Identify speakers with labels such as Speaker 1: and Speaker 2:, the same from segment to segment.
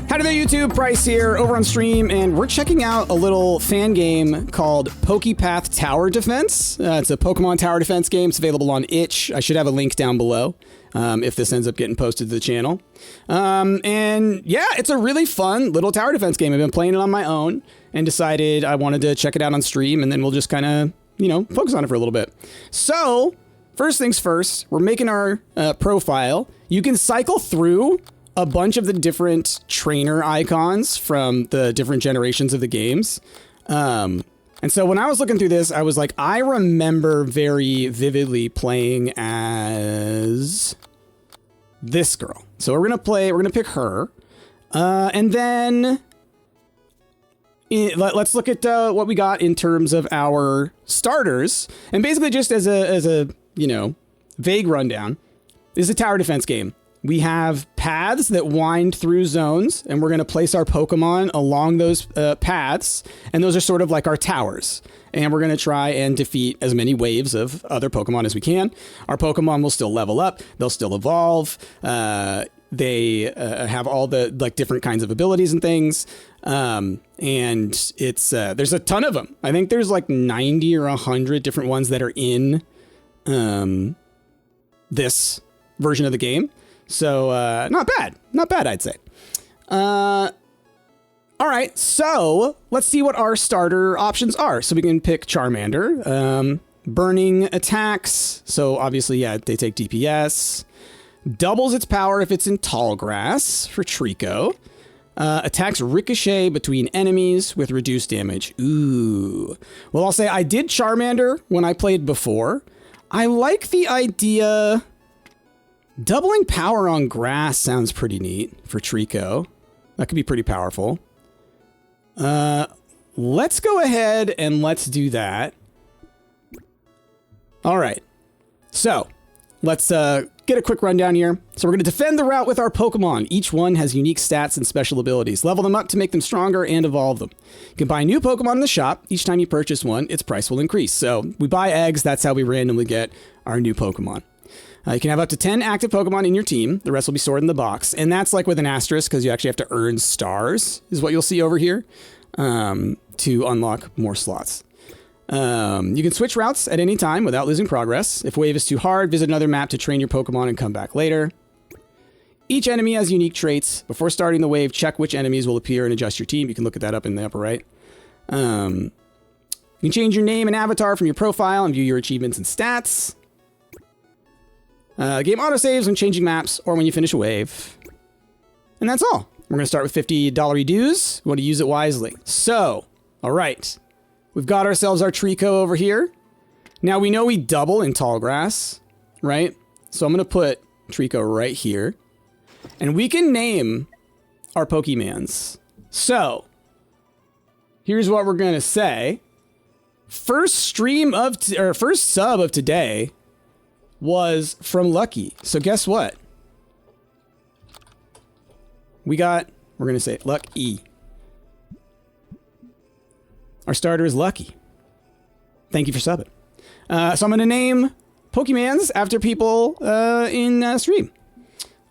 Speaker 1: Howdy there, YouTube. Bryce here, over on stream, and we're checking out a little fan game called Pokepath Tower Defense. It's a Pokemon Tower Defense game. It's available on itch. I should have a link down below if this ends up getting posted to the channel. And yeah, it's a really fun little tower defense game. I've been playing it on my own and decided I wanted to check it out on stream, and then we'll just kind of, focus on it for a little bit. So, first things first, we're making our profile. You can cycle through a bunch of the different trainer icons from the different generations of the games. And so when I was looking through this, I was like, I remember very vividly playing as this girl. So we're going to pick her. And then let's look at what we got in terms of our starters. And basically just as a vague rundown, this is a tower defense game. We have paths that wind through zones, and we're going to place our Pokemon along those paths, and those are sort of like our towers. And we're going to try and defeat as many waves of other Pokemon as we can. Our Pokemon will still level up. They'll still evolve. They have all the different kinds of abilities and things. And it's there's a ton of them. I think there's 90 or 100 different ones that are in this version of the game. So, not bad, I'd say. All right, so let's see what our starter options are. So we can pick Charmander, burning attacks. So obviously, yeah, they take DPS. Doubles its power if it's in tall grass for Trico. Attacks ricochet between enemies with reduced damage. Ooh. Well, I'll say I did Charmander when I played before. I like the idea. Doubling power on grass sounds pretty neat for Trico. That could be pretty powerful. Let's go ahead and let's do that. All right. So let's get a quick rundown here. So we're going to defend the route with our Pokemon. Each one has unique stats and special abilities. Level them up to make them stronger and evolve them. You can buy a new Pokemon in the shop. Each time you purchase one, its price will increase. So we buy eggs. That's how we randomly get our new Pokemon. You can have up to 10 active Pokemon in your team. The rest will be stored in the box. And that's with an asterisk because you actually have to earn stars is what you'll see over here to unlock more slots. You can switch routes at any time without losing progress. If wave is too hard, visit another map to train your Pokemon and come back later. Each enemy has unique traits. Before starting the wave, check which enemies will appear and adjust your team. You can look at that up in the upper right. You can change your name and avatar from your profile and view your achievements and stats. Game autosaves when changing maps or when you finish a wave. And that's all. We're going to start with $50 dues. We want to use it wisely. So, all right. We've got ourselves our Trico over here. Now, we know we double in tall grass, right? So I'm going to put Trico right here. And we can name our Pokemans. So, here's what we're going to say. First sub of today was from Lucky. So guess what? We're going to say Lucky. Our starter is Lucky. Thank you for subbing. So I'm going to name Pokemans after people in stream.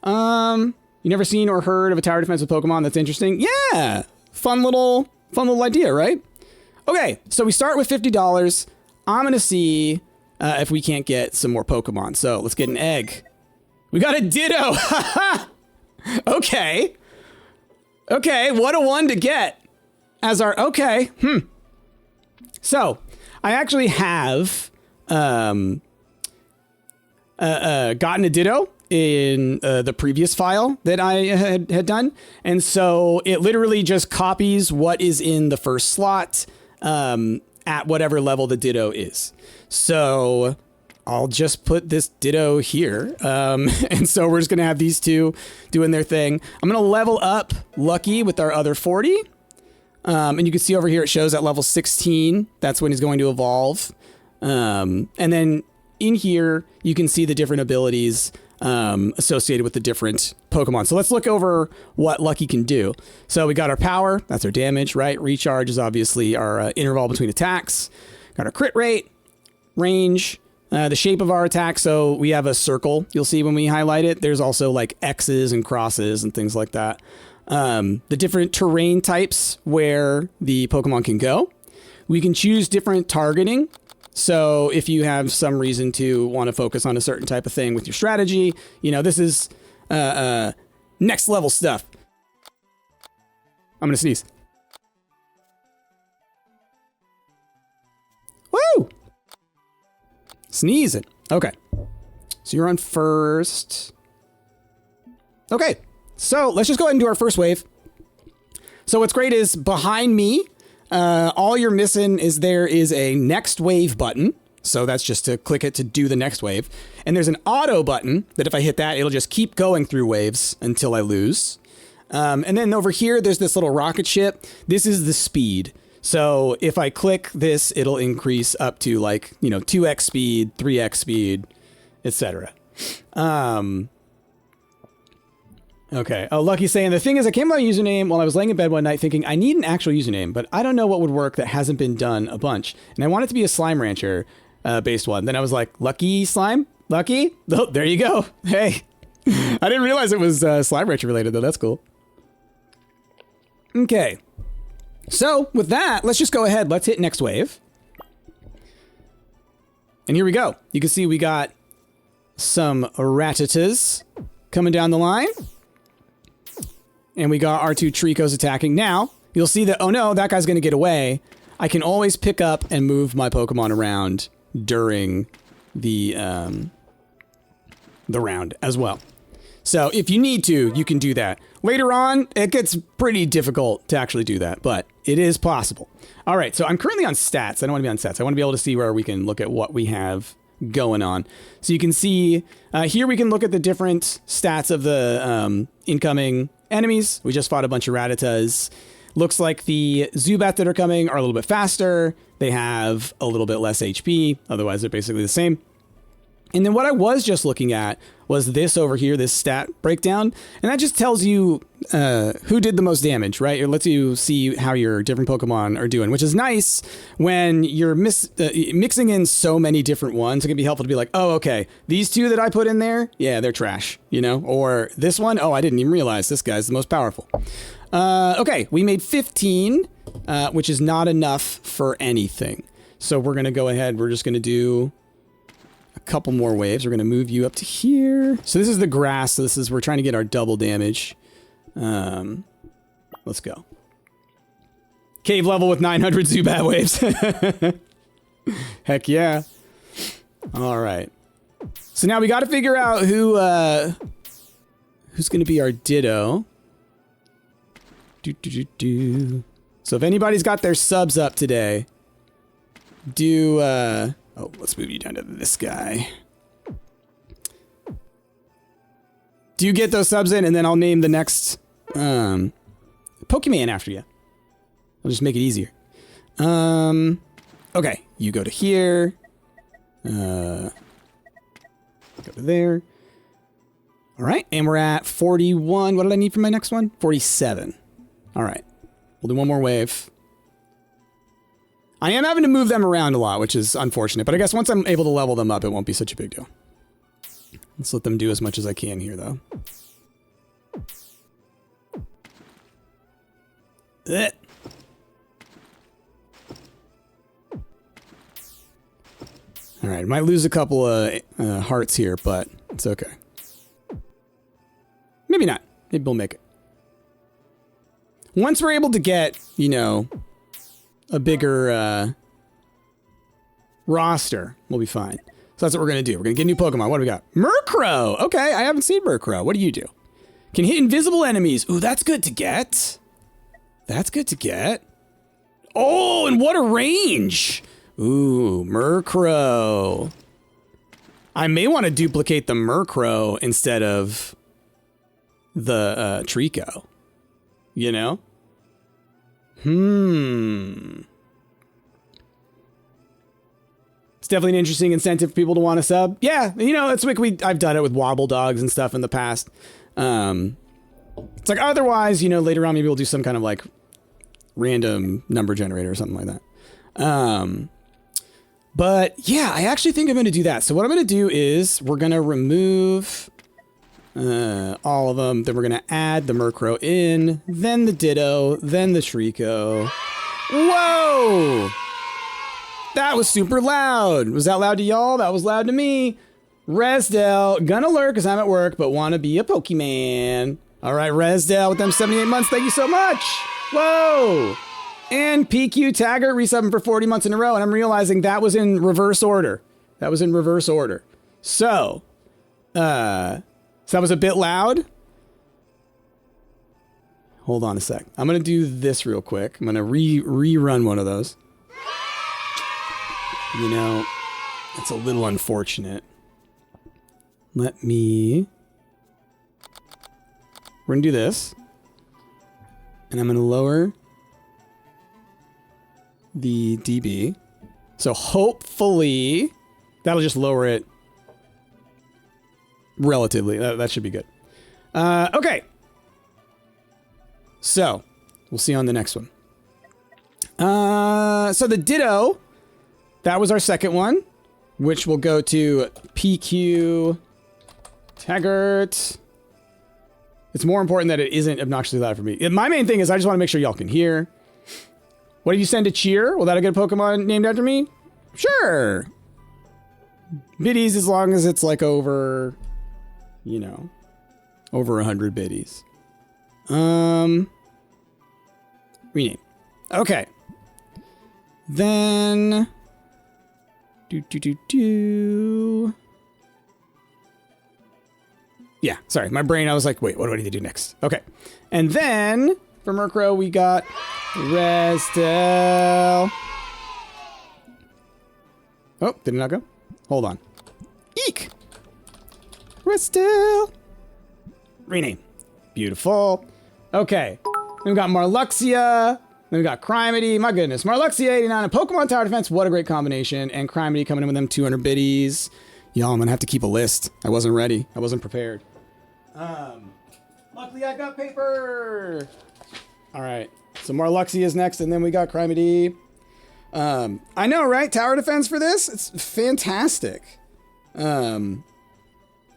Speaker 1: You never seen or heard of a tower defense with Pokemon that's interesting? Yeah! Fun little idea, right? Okay, so we start with $50. I'm going to see if we can't get some more Pokemon. So let's get an egg. We got a Ditto. Okay. Okay, what a one to get as our... Okay. So I actually have gotten a Ditto in the previous file that I had done. And so it literally just copies what is in the first slot at whatever level the Ditto is. So I'll just put this Ditto here. And so we're just going to have these two doing their thing. I'm going to level up Lucky with our other 40. And you can see over here, it shows at level 16. That's when he's going to evolve. And then in here, you can see the different abilities associated with the different Pokemon. So let's look over what Lucky can do. So we got our power. That's our damage, right? Recharge is obviously our interval between attacks. Got our crit rate, range, the shape of our attack. So we have a circle. You'll see when we highlight it. There's also like X's and crosses and things like that. the different terrain types where the Pokemon can go. We can choose different targeting. So if you have some reason to want to focus on a certain type of thing with your strategy, you know, this is next level stuff. I'm going to sneeze. Woo! Sneezing. Okay. So you're on first. Okay. So let's just go ahead and do our first wave. So what's great is behind me, all you're missing is there is a next wave button. So that's just to click it to do the next wave. And there's an auto button that if I hit that, it'll just keep going through waves until I lose. And then over here, there's this little rocket ship. This is the speed. So if I click this, it'll increase up to like, you know, 2x speed, 3x speed, etc. Okay. Oh, Lucky's saying, the thing is, I came up with my username while I was laying in bed one night thinking I need an actual username, but I don't know what would work that hasn't been done a bunch. And I want it to be a Slime Rancher based one. Then I was like, Lucky Slime? Lucky? Oh, there you go. Hey. I didn't realize it was Slime Rancher related, though. That's cool. Okay. So with that, let's just go ahead. Let's hit next wave. And here we go. You can see we got some Rattatas coming down the line. And we got our two Tricos attacking. Now, you'll see that, oh no, that guy's going to get away. I can always pick up and move my Pokemon around during the round as well. So if you need to, you can do that. Later on, it gets pretty difficult to actually do that, but it is possible. All right, so I'm currently on stats. I don't want to be on stats. I want to be able to see where we can look at what we have going on. So you can see here we can look at the different stats of the incoming enemies. We just fought a bunch of Rattatas. Looks like the Zubat that are coming are a little bit faster. They have a little bit less HP. Otherwise, they're basically the same. And then what I was just looking at was this over here, this stat breakdown. And that just tells you who did the most damage, right? It lets you see how your different Pokemon are doing, which is nice when you're mixing in so many different ones. It can be helpful to be like, oh, okay, these two that I put in there, yeah, they're trash, you know? Or this one, oh, I didn't even realize this guy's the most powerful. Okay, we made 15, which is not enough for anything. So we're going to go ahead. We're just going to do a couple more waves. We're going to move you up to here. So this is the grass. So we're trying to get our double damage. Let's go. Cave level with 900 Zubat waves. Heck yeah. All right. So now we got to figure out who's going to be our Ditto. So if anybody's got their subs up today, oh, let's move you down to this guy. Do you get those subs in, and then I'll name the next Pokemon after you. I'll just make it easier. Okay, you go to here. Go to there. All right, and we're at 41. What did I need for my next one? 47. All right, we'll do one more wave. I am having to move them around a lot, which is unfortunate. But I guess once I'm able to level them up, it won't be such a big deal. Let's let them do as much as I can here, though. Ugh. All right, might lose a couple of hearts here, but it's okay. Maybe not. Maybe we'll make it. Once we're able to get, you know, a bigger roster, we'll be fine. So that's what we're going to do. We're going to get new Pokemon. What do we got? Murkrow! Okay, I haven't seen Murkrow. What do you do? Can hit invisible enemies. Ooh, that's good to get. That's good to get. Oh, and what a range! Ooh, Murkrow. I may want to duplicate the Murkrow instead of the Trico. You know? It's definitely an interesting incentive for people to want to sub. Yeah, you know, it's like I've done it with Wobble Dogs and stuff in the past. It's like otherwise, you know, later on maybe we'll do some kind of like random number generator or something like that. But yeah, I actually think I'm going to do that. So what I'm going to do is we're going to remove All of them. Then we're going to add the Murkrow in, then the Ditto, then the Trico. Whoa! That was super loud. Was that loud to y'all? That was loud to me. Resdale, gonna lurk because I'm at work, but want to be a Pokemon. All right, Resdale with them 78 months. Thank you so much. Whoa! And PQ Taggart resubbing for 40 months in a row, and I'm realizing that was in reverse order. That was in reverse order. So that was a bit loud. Hold on a sec. I'm gonna do this real quick. I'm gonna rerun one of those. You know, it's a little unfortunate. We're gonna do this. And I'm gonna lower the dB. So hopefully that'll just lower it relatively. That should be good. Okay. So we'll see on the next one. So the Ditto, that was our second one, which will go to PQ Taggart. It's more important that it isn't obnoxiously loud for me. My main thing is I just want to make sure y'all can hear. What if you send a cheer? Will that get a Pokemon named after me? Sure. Biddies, as long as it's like over, you know, over 100 biddies. Rename. Okay. Then yeah, sorry, my brain, I was like, wait, what do I need to do next? Okay. And then for Murkrow, we got Resdale. Oh, did it not go? Hold on. Eek! Resdale. Rename. Beautiful. Okay. Then we got Marluxia. Then we got Crimedy. My goodness. Marluxia 89 and Pokemon Tower Defense. What a great combination. And Crimedy coming in with them 200 biddies. Y'all, I'm gonna have to keep a list. I wasn't ready. I wasn't prepared. Luckily I got paper. All right. So Marluxia is next, and then we got Crimedy. I know, right? Tower Defense for this? It's fantastic. And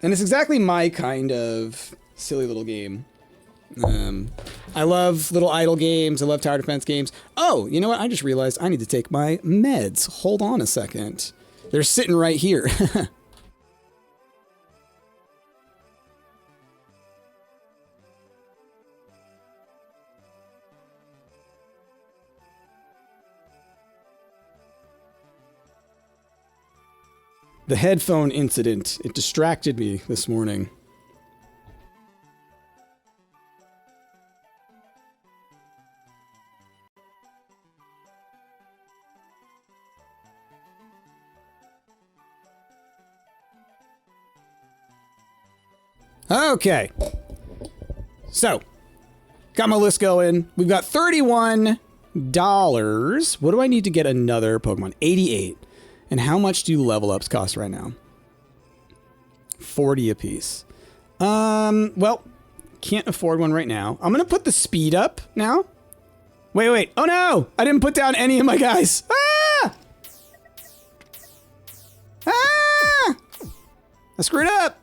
Speaker 1: it's exactly my kind of silly little game. I love little idle games. I love tower defense games. Oh, you know what? I just realized I need to take my meds. Hold on a second. They're sitting right here. The headphone incident, it distracted me this morning. Okay. So, got my list going. We've got $31. What do I need to get another Pokemon? 88. And how much do level ups cost right now? 40 apiece. Well, can't afford one right now. I'm gonna put the speed up now. Wait. Oh no! I didn't put down any of my guys. Ah! Ah! I screwed up!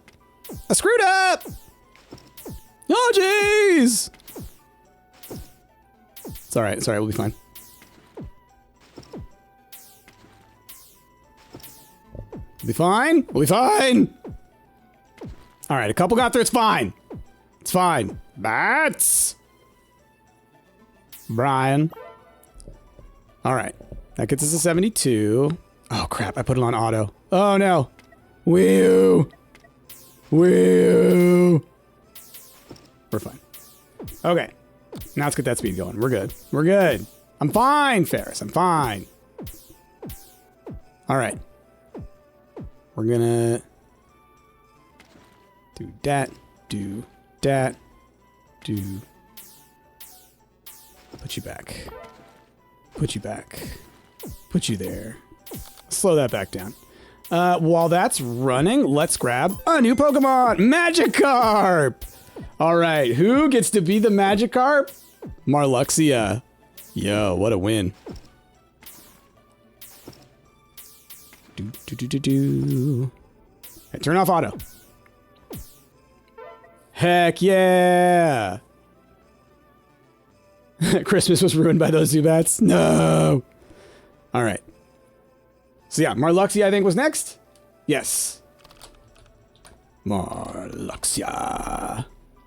Speaker 1: Oh jeez! It's alright, we'll be fine. We'll be fine! Alright, a couple got through, it's fine. Bats! Brian. Alright, that gets us to 72. Oh crap, I put it on auto. Oh no. Woo! We're fine. Okay, now let's get that speed going. We're good. I'm fine, Ferris, I'm fine. Alright. We're gonna do that. Put you back. Put you there. Slow that back down. While that's running, let's grab a new Pokemon, Magikarp. All right, who gets to be the Magikarp? Marluxia. Yo, what a win. Hey, turn off auto. Heck yeah! Christmas was ruined by those Zubats. No! Alright. So yeah, Marluxia I think was next? Yes. Marluxia.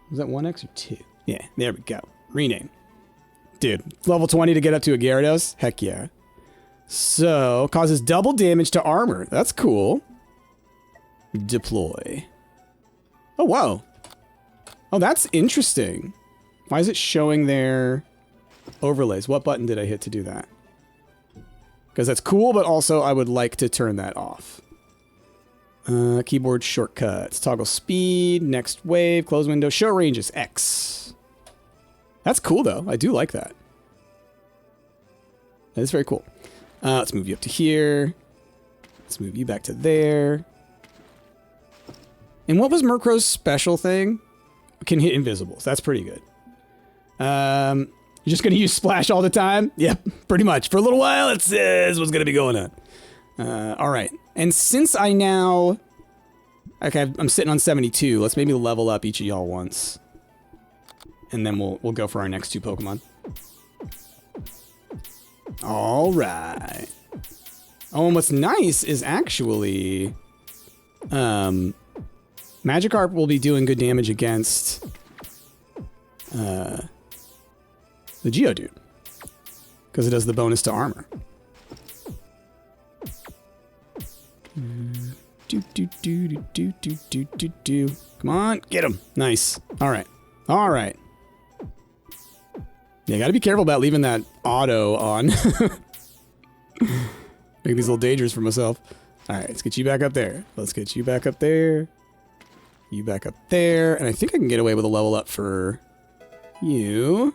Speaker 1: Was that 1x or 2? Yeah, there we go. Rename. Dude, level 20 to get up to a Gyarados? Heck yeah. So, causes double damage to armor. That's cool. Deploy. Oh, whoa. Oh, that's interesting. Why is it showing their overlays? What button did I hit to do that? Because that's cool, but also I would like to turn that off. Keyboard shortcuts. Toggle speed, next wave, close window, show ranges, X. That's cool, though. I do like that. That is very cool. Let's move you up to here. Let's move you back to there. And what was Murkrow's special thing? Can hit invisibles. That's pretty good. You're just going to use Splash all the time? Yep, pretty much. For a little while, it says what's going to be going on. All right. And since I now... Okay, I'm sitting on 72. Let's maybe level up each of y'all once. And then we'll go for our next 2 Pokemon. All right. Oh, and what's nice is actually... Magikarp will be doing good damage against... the Geodude. Because it does the bonus to armor. Come on, get him. Nice. All right. All right. Yeah, gotta be careful about leaving that auto on. Make these a little dangerous for myself. All right, let's get you back up there. Let's get you back up there. You back up there. And I think I can get away with a level up for you.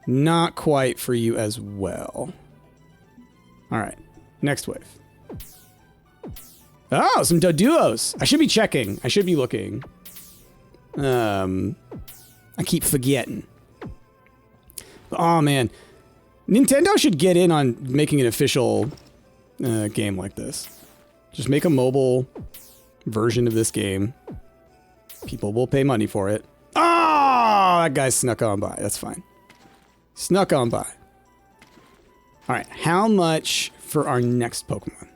Speaker 1: Not quite for you as well. All right, next wave. Oh, some Doduos. I should be checking. I should be looking. I keep forgetting. Oh, man. Nintendo should get in on making an official game like this. Just make a mobile version of this game. People will pay money for it. Oh, that guy snuck on by. That's fine. Snuck on by. All right, how much for our next Pokemon?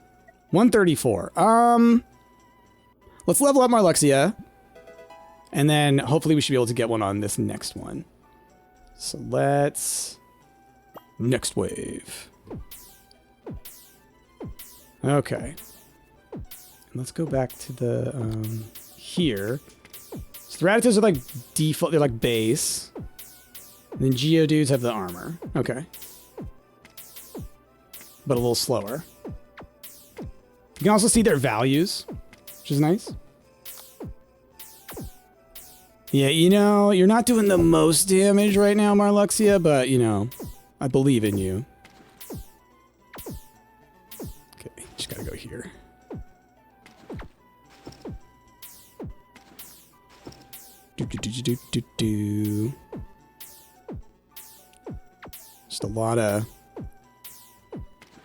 Speaker 1: 134. Let's level up Marluxia. And then hopefully we should be able to get one on this next one. So let's... Next wave. Okay. Let's go back to the, here. So the Rattatas are like default, they're like base. And then Geodudes have the armor. Okay. But a little slower. You can also see their values, which is nice. Yeah, you know, you're not doing the most damage right now, Marluxia, but, you know, I believe in you. Okay, just gotta go here. Do. Just a lot of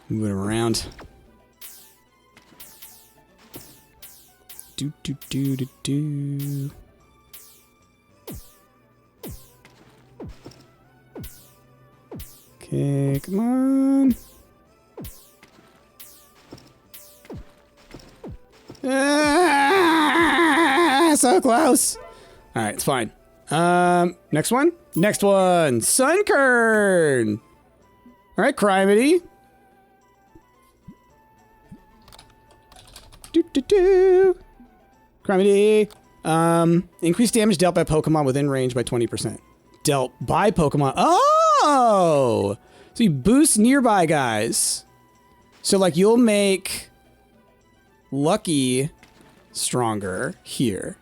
Speaker 1: moving around. Do. Okay, come on. Ah, so close. All right, it's fine. Next one. Next one. Sunkern. All right, Criminy. Do. Criminy. Increased damage dealt by Pokemon within range by 20%. Dealt by Pokemon. Oh! So you boost nearby guys. So, like, you'll make Lucky stronger here.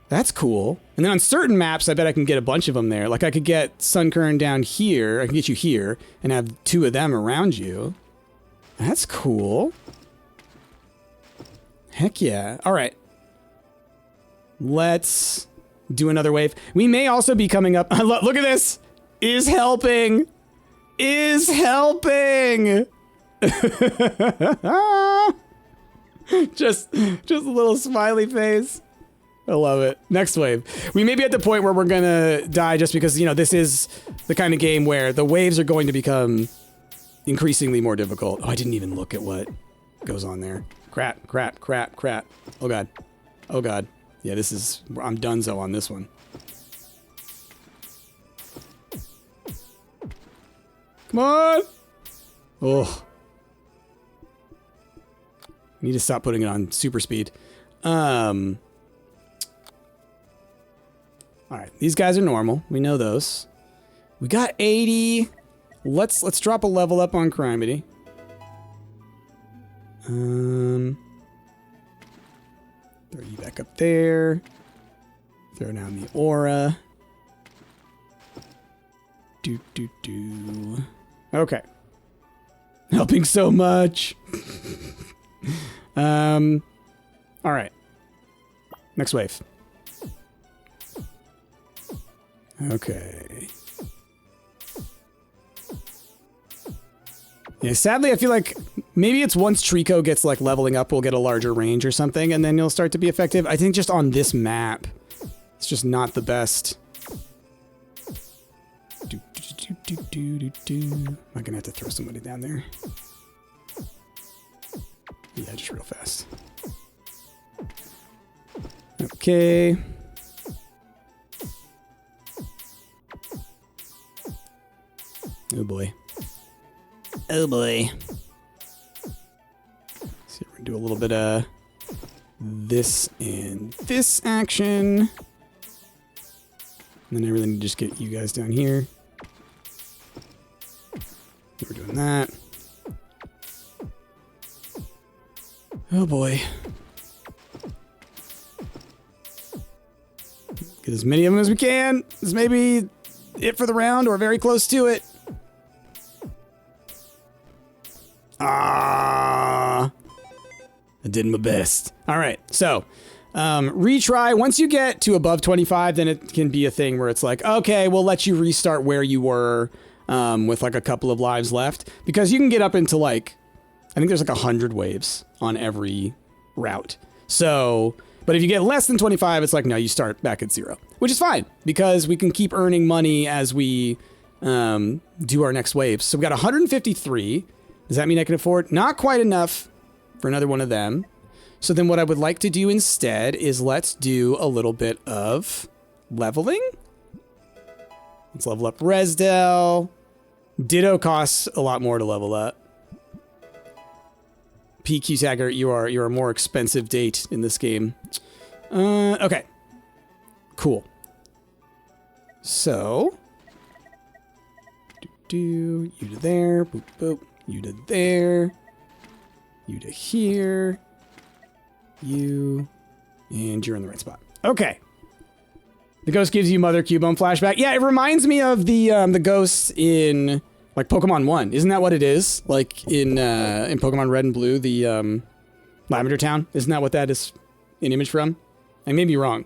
Speaker 1: That's cool. And then on certain maps, I bet I can get a bunch of them there. Like, I could get Sunkern down here. I can get you here and have 2 of them around you. That's cool. Heck yeah. All right. Let's do another wave. We may also be coming up. Look at this. Is helping. Is helping. just a little smiley face. I love it. Next wave. We may be at the point where we're gonna die just because, you know, this is the kind of game where the waves are going to become increasingly more difficult. Oh, I didn't even look at what goes on there. Crap, crap, crap, crap. Oh god. Oh god. Yeah, this is... I'm donezo on this one. Come on! Oh. Need to stop putting it on super speed. Alright, these guys are normal. We know those. We got 80. Let's drop a level up on Crimety. Throw you back up there. Throw down the aura. Do. Okay. Helping so much. Alright. Next wave. Okay. Yeah, sadly, I feel like maybe it's once Trico gets like leveling up, we'll get a larger range or something, and then you'll start to be effective. I think just on this map, it's just not the best. Am I gonna have to throw somebody down there? Yeah, just real fast. Okay. Oh boy. Oh boy. So we're gonna do a little bit of this and this action. And then I really need to just get you guys down here. We're doing that. Oh boy. Get as many of them as we can. This may be it for the round or very close to it. I did my best. All right, so retry. Once you get to above 25, then it can be a thing where it's like, okay, we'll let you restart where you were with like a couple of lives left, because you can get up into like, I think there's like 100 waves on every route. So, but if you get less than 25, it's like, no, you start back at 0, which is fine because we can keep earning money as we do our next waves. So we got 153. Does that mean I can afford? Not quite enough for another one of them. So then what I would like to do instead is let's do a little bit of leveling. Let's level up Resdell. Ditto costs a lot more to level up. PQ Tagger, you're a more expensive date in this game. Okay. Cool. So you to there, boop boop. You to there, you to here, you, and you're in the right spot. Okay. The ghost gives you Mother Cubone flashback. Yeah, it reminds me of the ghosts in like Pokemon 1. Isn't that what it is? Like in Pokemon Red and Blue, the Lavender Town. Isn't that what that is an image from? I may be wrong.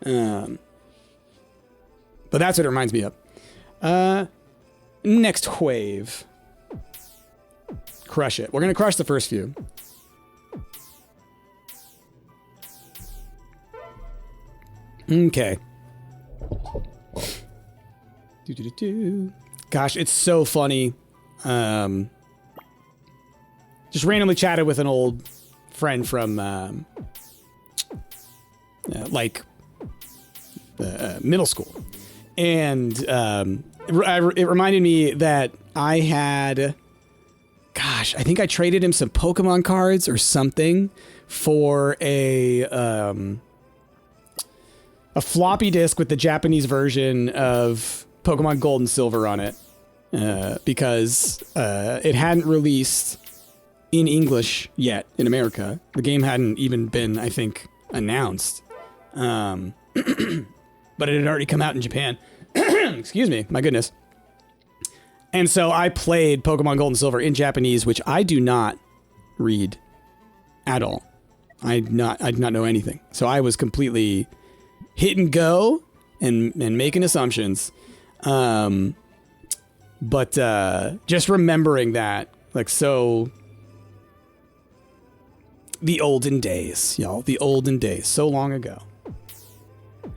Speaker 1: But that's what it reminds me of. Next wave. Crush it. We're gonna crush the first few. Okay. Gosh, it's so funny. Just randomly chatted with an old friend from middle school, and it reminded me that I had. Gosh, I think I traded him some Pokemon cards or something for a floppy disk with the Japanese version of Pokemon Gold and Silver on it, because it hadn't released in English yet in America. The game hadn't even been, I think, announced, but it had already come out in Japan. Excuse me, my goodness. And so I played Pokemon Gold and Silver in Japanese, which I do not read at all. I did not know anything. So I was completely hit and go and making assumptions. But just remembering that, like, so The olden days, y'all. The olden days. So long ago.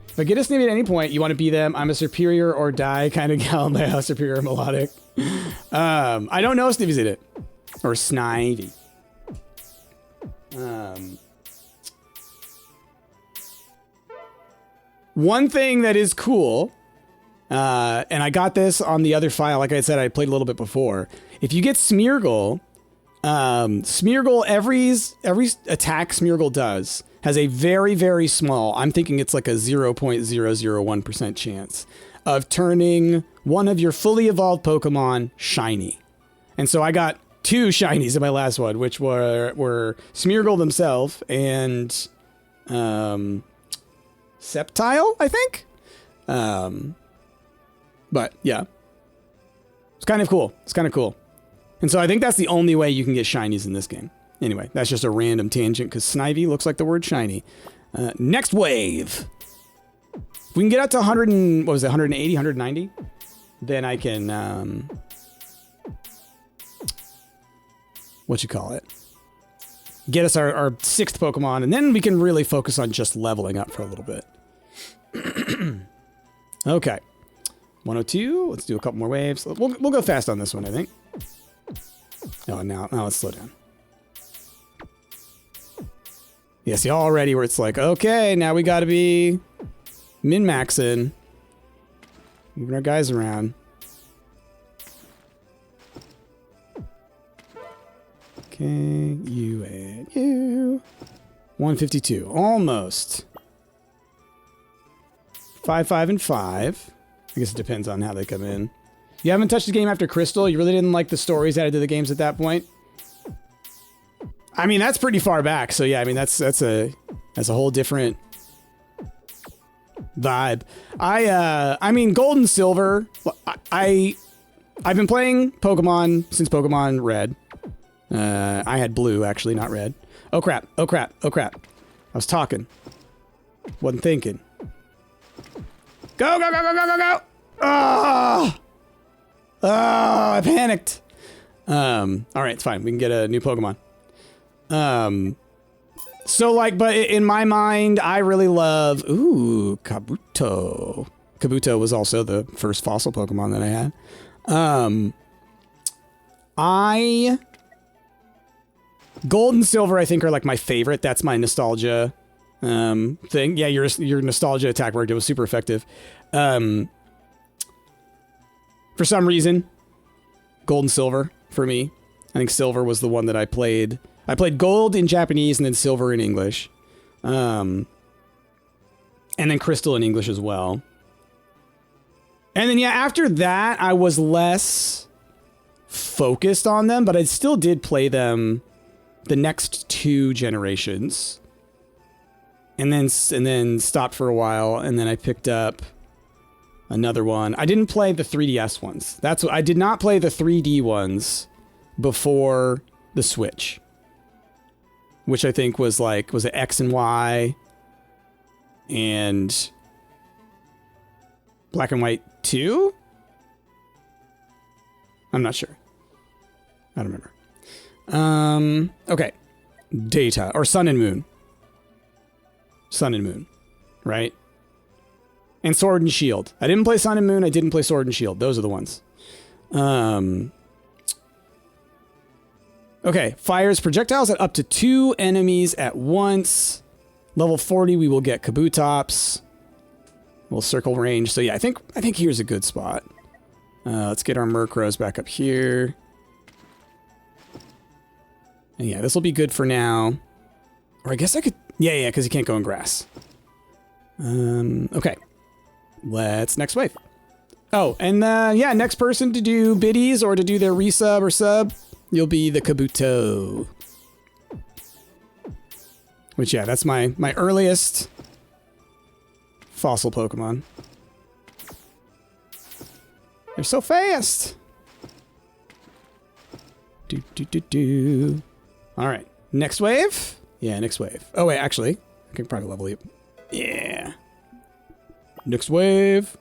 Speaker 1: If I get a Snivy at any point, you want to be them. I'm a superior or die kind of gal. My superior melodic. I don't know if Snivy's in it. Or Snivy. One thing that is cool, and I got this on the other file, like I said, I played a little bit before. If you get Smeargle, every attack Smeargle does has a very, very small, I'm thinking it's like a 0.001% chance of turning one of your fully evolved Pokemon shiny. And so I got 2 shinies in my last one, which were Smeargle themselves and Sceptile, I think. But yeah, it's kind of cool. It's kind of cool. And so I think that's the only way you can get shinies in this game. Anyway, that's just a random tangent because Snivy looks like the word shiny. Next wave. If we can get up to 100 and, what was it, 180, 190? Then I can, what you call it? Get us our 6th Pokemon, and then we can really focus on just leveling up for a little bit. Okay. 102. Let's do a couple more waves. We'll go fast on this one, I think. Oh, now let's slow down. Yeah, see already where it's like, okay, now we got to be min-maxing. Moving our guys around. Okay, you and you. 152, almost. 5, 5, and 5. I guess it depends on how they come in. You haven't touched the game after Crystal? You really didn't like the stories added to the games at that point? I mean, that's pretty far back. So yeah, I mean, that's a whole different vibe. I mean, Gold and Silver. I've been playing Pokemon since Pokemon Red. I had Blue actually, not Red. Oh crap! Oh crap! Oh crap! I was talking. Wasn't thinking. Go go go go go go go! Oh! Oh! I panicked. All right, it's fine. We can get a new Pokemon. So like, but in my mind, I really love, ooh, Kabuto. Kabuto was also the first fossil Pokemon that I had. Gold and Silver, I think, are like my favorite. That's my nostalgia, thing. Yeah, your nostalgia attack worked. It was super effective. For some reason, Gold and Silver for me. I think Silver was the one that I played. I played Gold in Japanese and then Silver in English. And then Crystal in English as well. And then, yeah, after that, I was less focused on them, but I still did play them the next 2 generations. And then stopped for a while, and then I picked up another one. I didn't play the 3DS ones. That's what I did not play the 3D ones before the Switch. Which I think was like, was it X and Y and Black and White 2? I'm not sure. I don't remember. Okay. Data, or Sun and Moon. Sun and Moon, right? And Sword and Shield. I didn't play Sun and Moon, I didn't play Sword and Shield. Those are the ones. Okay, fires projectiles at up to 2 enemies at once. Level 40, we will get Kabutops. We'll circle range. So yeah, I think here's a good spot. Let's get our Murkrows back up here. And yeah, this will be good for now. Or I guess I could... Yeah, because you can't go in grass. Okay. Let's next wave. Oh, and yeah, next person to do biddies or to do their resub or sub, you'll be the Kabuto. Which, yeah, that's my earliest fossil Pokemon. They're so fast. All right, next wave. Yeah, next wave. Oh wait, actually, I can probably level you. Yeah. Next wave.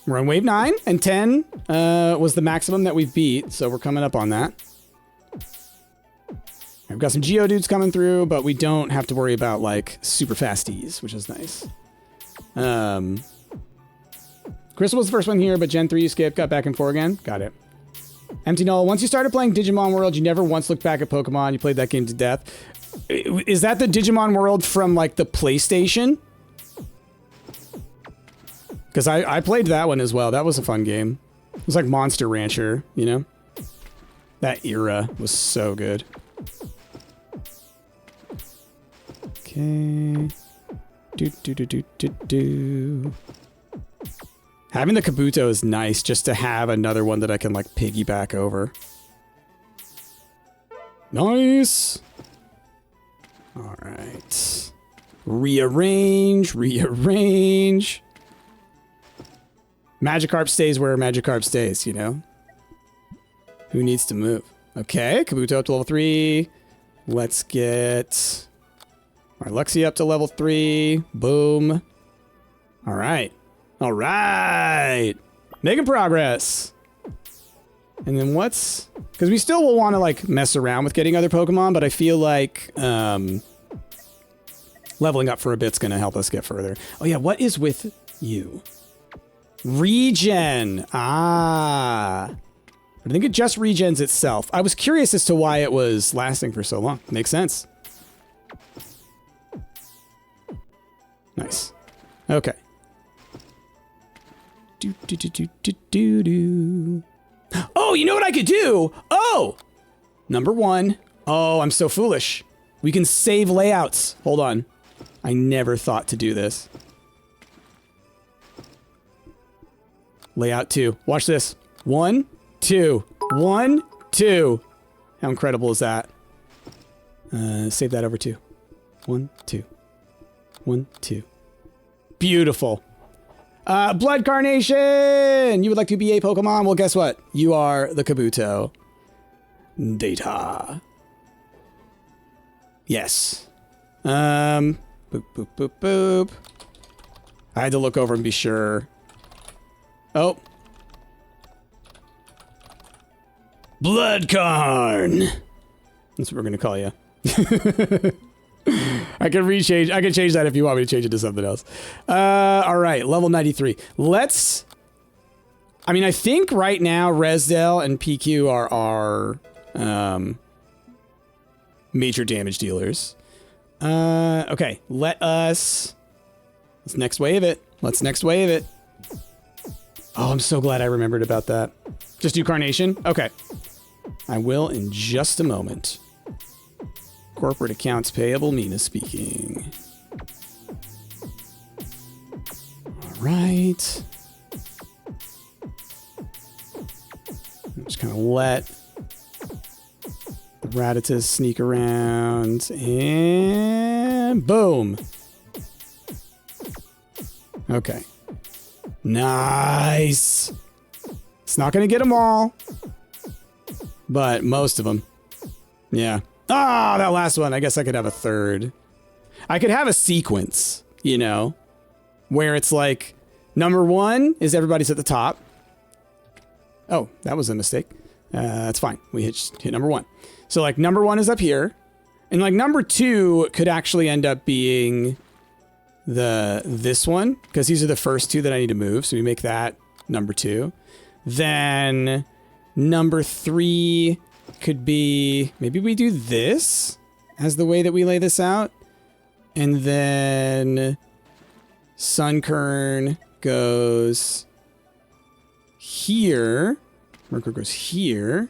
Speaker 1: We're on wave 9, and 10 was the maximum that we've beat, so we're coming up on that. We've got some Geodudes coming through, but we don't have to worry about, like, super fasties, which is nice. Crystal was the first one here, but Gen 3 you skipped, got back and forth again. Got it. Empty Null, once you started playing Digimon World, you never once looked back at Pokemon. You played that game to death. Is that the Digimon World from, like, the PlayStation? Because I played that one as well. That was a fun game. It was like Monster Rancher, you know? That era was so good. Okay. Do. Having the Kabuto is nice just to have another one that I can like piggyback over. Nice. All right. Rearrange. Magikarp stays where Magikarp stays, you know? Who needs to move? Okay, Kabuto up to level 3. Let's get our Luxie up to level 3. Boom. All right. All right. Making progress. And then what's... Because we still will want to, like, mess around with getting other Pokemon, but I feel like leveling up for a bit's going to help us get further. Oh, yeah. What is with you? Regen. Ah. I think it just regens itself. I was curious as to why it was lasting for so long. Makes sense. Nice. Okay. Oh, you know what I could do? Oh! Number 1. Oh, I'm so foolish. We can save layouts. Hold on. I never thought to do this. Layout 2. Watch this. 1, 2. 1, 2. How incredible is that? Save that over 2. 1, 2. 1, 2. Beautiful. Blood Carnation! You would like to be a Pokemon? Well, guess what? You are the Kabuto. Data. Yes. Boop, boop, boop, boop. I had to look over and be sure. Oh. Blood Carn! That's what we're gonna call you. I can change that if you want me to change it to something else. All right, level 93. Let's... I mean, I think right now Resdale and PQ are our major damage dealers. Okay, let's next wave it. Let's next wave it. Oh, I'm so glad I remembered about that. Just do Carnation? Okay. I will in just a moment. Corporate accounts payable, Mina speaking. All right. Just kind of let the Rattatas sneak around and boom. Okay. Nice. It's not going to get them all, but most of them. Yeah. Ah, that last one. I guess I could have a third. I could have a sequence, you know, where it's like number 1 is everybody's at the top. Oh, that was a mistake. That's fine. We hit number 1. So like number 1 is up here, and like number 2 could actually end up being this one, because these are the first 2 that I need to move. So we make that number 2. Then number 3 could be, maybe we do this as the way that we lay this out. And then Sunkern goes here. Murkrow goes here.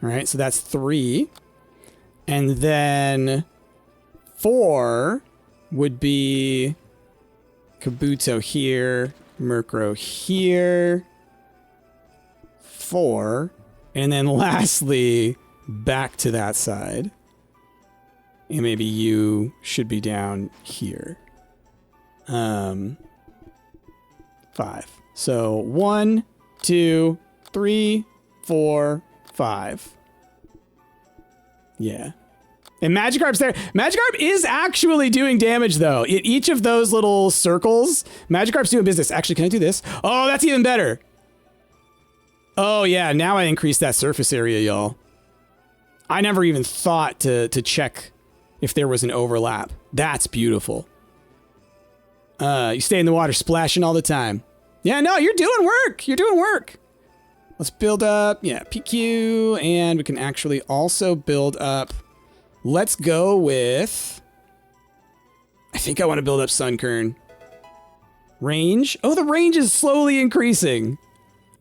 Speaker 1: All right, so that's 3. And then 4 would be Kabuto here, Murkrow here. 4. And then lastly, back to that side. And maybe you should be down here. 5. So 1, 2, 3, 4, 5. Yeah. And Magikarp's there. Magikarp is actually doing damage, though. In each of those little circles, Magikarp's doing business. Actually, can I do this? Oh, that's even better. Oh, yeah. Now I increase that surface area, y'all. I never even thought to check if there was an overlap. That's beautiful. You stay in the water splashing all the time. Yeah, no, you're doing work. You're doing work. Let's build up, yeah, PQ, and we can actually also build up. Let's go with, I think I want to build up Sunkern. Range. Oh, the range is slowly increasing.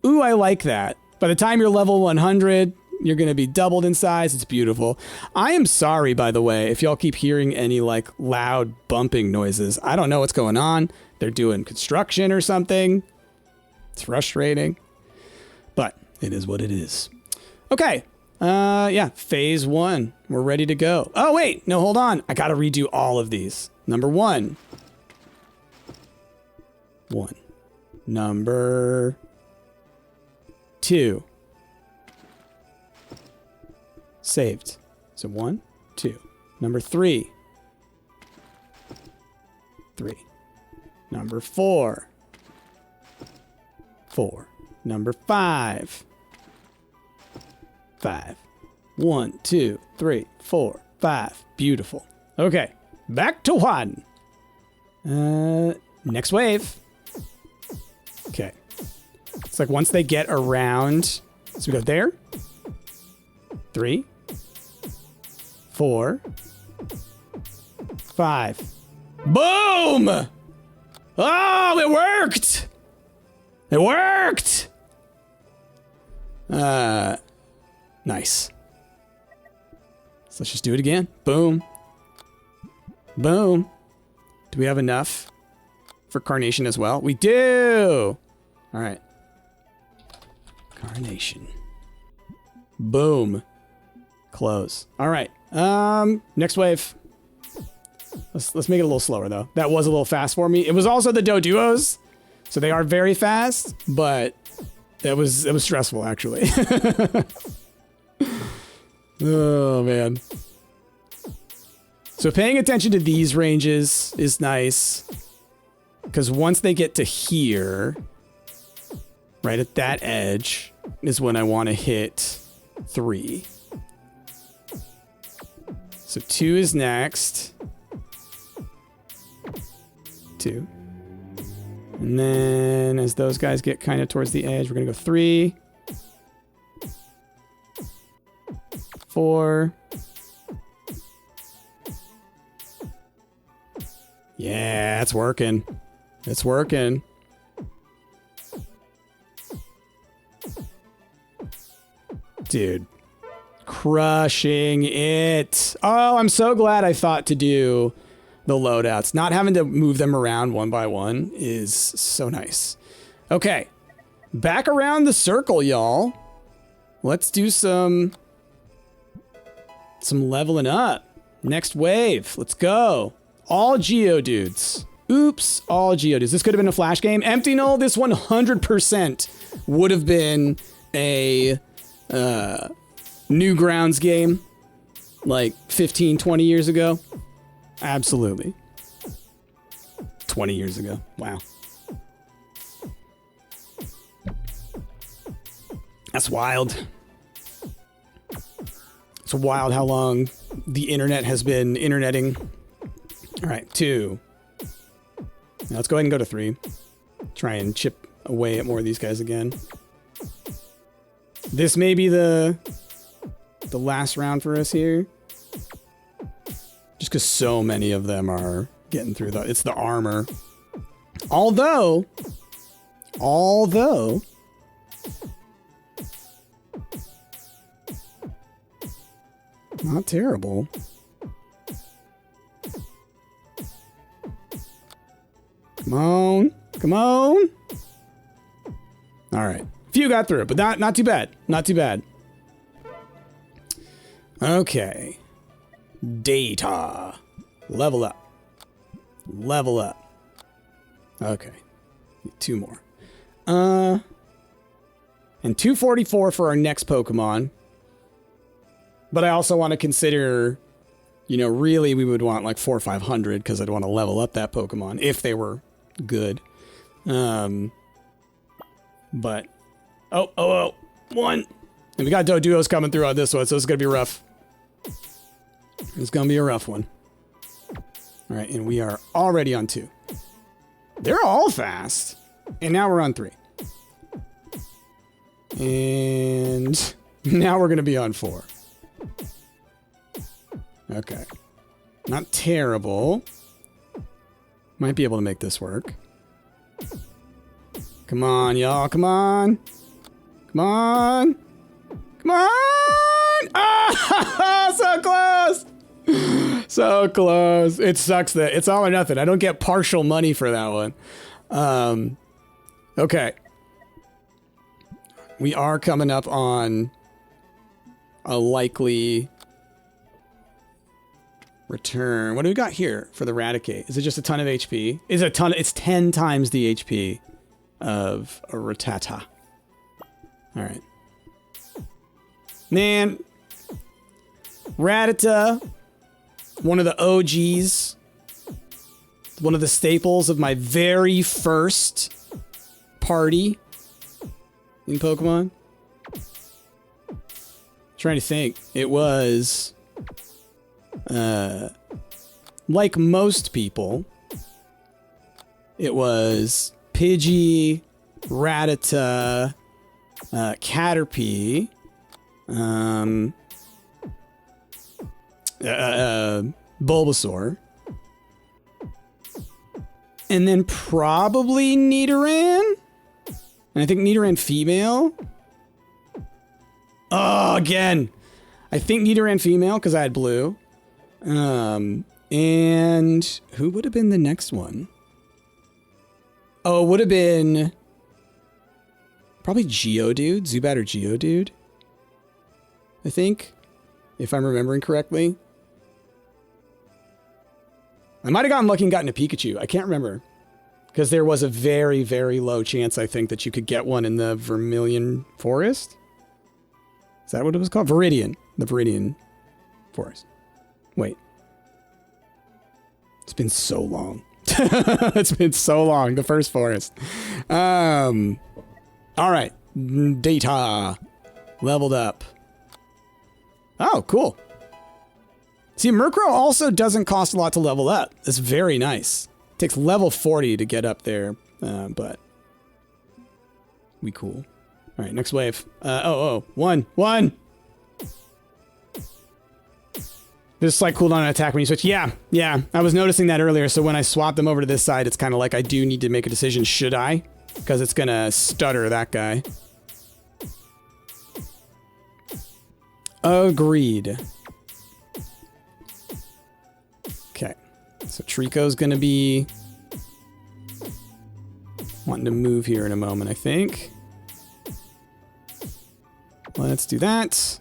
Speaker 1: Ooh, I like that. By the time you're level 100, you're going to be doubled in size. It's beautiful. I am sorry, by the way, if y'all keep hearing any like loud bumping noises. I don't know what's going on. They're doing construction or something. It's frustrating, but it is what it is. Okay. Yeah, phase 1. We're ready to go. Oh, wait. No, hold on. I got to redo all of these. Number 1. Number 2. Saved. So 1, 2. Number 3. Number 4. Number 5. 1, 2, 3, 4, 5. Beautiful. Okay. Back to 1. Next wave. Okay. It's like once they get around. So we go there. 3, 4, 5. Boom! Oh, it worked! It worked! Nice. So let's just do it again. Boom. Boom. Do we have enough for Carnation as well? We do! All right. Carnation. Boom. Close. All right. Next wave. Let's make it a little slower though. That was a little fast for me. It was also the Doduos, so they are very fast, but it was stressful actually. Oh man. So paying attention to these ranges is nice, because once they get to here, right at that edge, is when I want to hit 3. So 2 is next. 2. And then as those guys get kind of towards the edge, we're going to go 3. 4. Yeah, it's working. It's working. Dude. Crushing it. Oh, I'm so glad I thought to do the loadouts. Not having to move them around one by one is so nice. Okay. Back around the circle, y'all. Let's do some leveling up. Next wave. Let's go. All Geodudes. Oops, all Geodudes. This could have been a flash game. Empty Null, this 100% would have been a Newgrounds game like 15, 20 years ago. Absolutely. 20 years ago. Wow. That's wild. It's wild how long the internet has been interneting. All right, 2. Now let's go ahead and go to 3. Try and chip away at more of these guys again. This may be the last round for us here. Just because so many of them are getting through it's the armor. Although, not terrible. Come on. Come on. All right. Few got through, but not too bad. Not too bad. Okay. Data. Level up. Level up. Okay. 2 more. And 244 for our next Pokemon. But I also want to consider, you know, really we would want like 400 or 500 because I'd want to level up that Pokemon if they were good. But, oh, 1. And we got Doduos coming through on this one, so it's going to be rough. It's going to be a rough one. All right, and we are already on 2. They're all fast. And now we're on 3. And now we're going to be on 4. Okay. Not terrible. Might be able to make this work. Come on, y'all. Come on. Come on. Come on. Ah, so close. So close. It sucks that it's all or nothing. I don't get partial money for that one. Okay. We are coming up on a likely return. What do we got here for the Raticate? Is it just a ton of HP? It's 10 times the HP of a Rattata. All right. Man. Rattata. One of the OGs. One of the staples of my very first party in Pokemon. Trying to think. It was like most people, it was Pidgey, Rattata, Caterpie, Bulbasaur, and then probably Nidoran. And I think Nidoran female. Oh, again. I think Nidoran female because I had blue. And who would have been the next one? Oh, it would have been probably Geodude, Zubat or Geodude. I think, if I'm remembering correctly. I might have gotten lucky and gotten a Pikachu. I can't remember. Because there was a very, very low chance, I think, that you could get one in the Vermilion Forest. Is that what it was called? Viridian. The Viridian Forest. Wait. It's been so long. It's been so long. The first forest. All right. Data. Leveled up. Oh, cool. See, Murkrow also doesn't cost a lot to level up. It's very nice. Takes level 40 to get up there, but we cool. All right, next wave. One. This like cooldown attack when you switch. Yeah. I was noticing that earlier. So when I swap them over to this side, it's kind of like I do need to make a decision. Should I? Because it's gonna stutter that guy. Agreed. Okay. So Trico's gonna be wanting to move here in a moment, I think. Let's do that.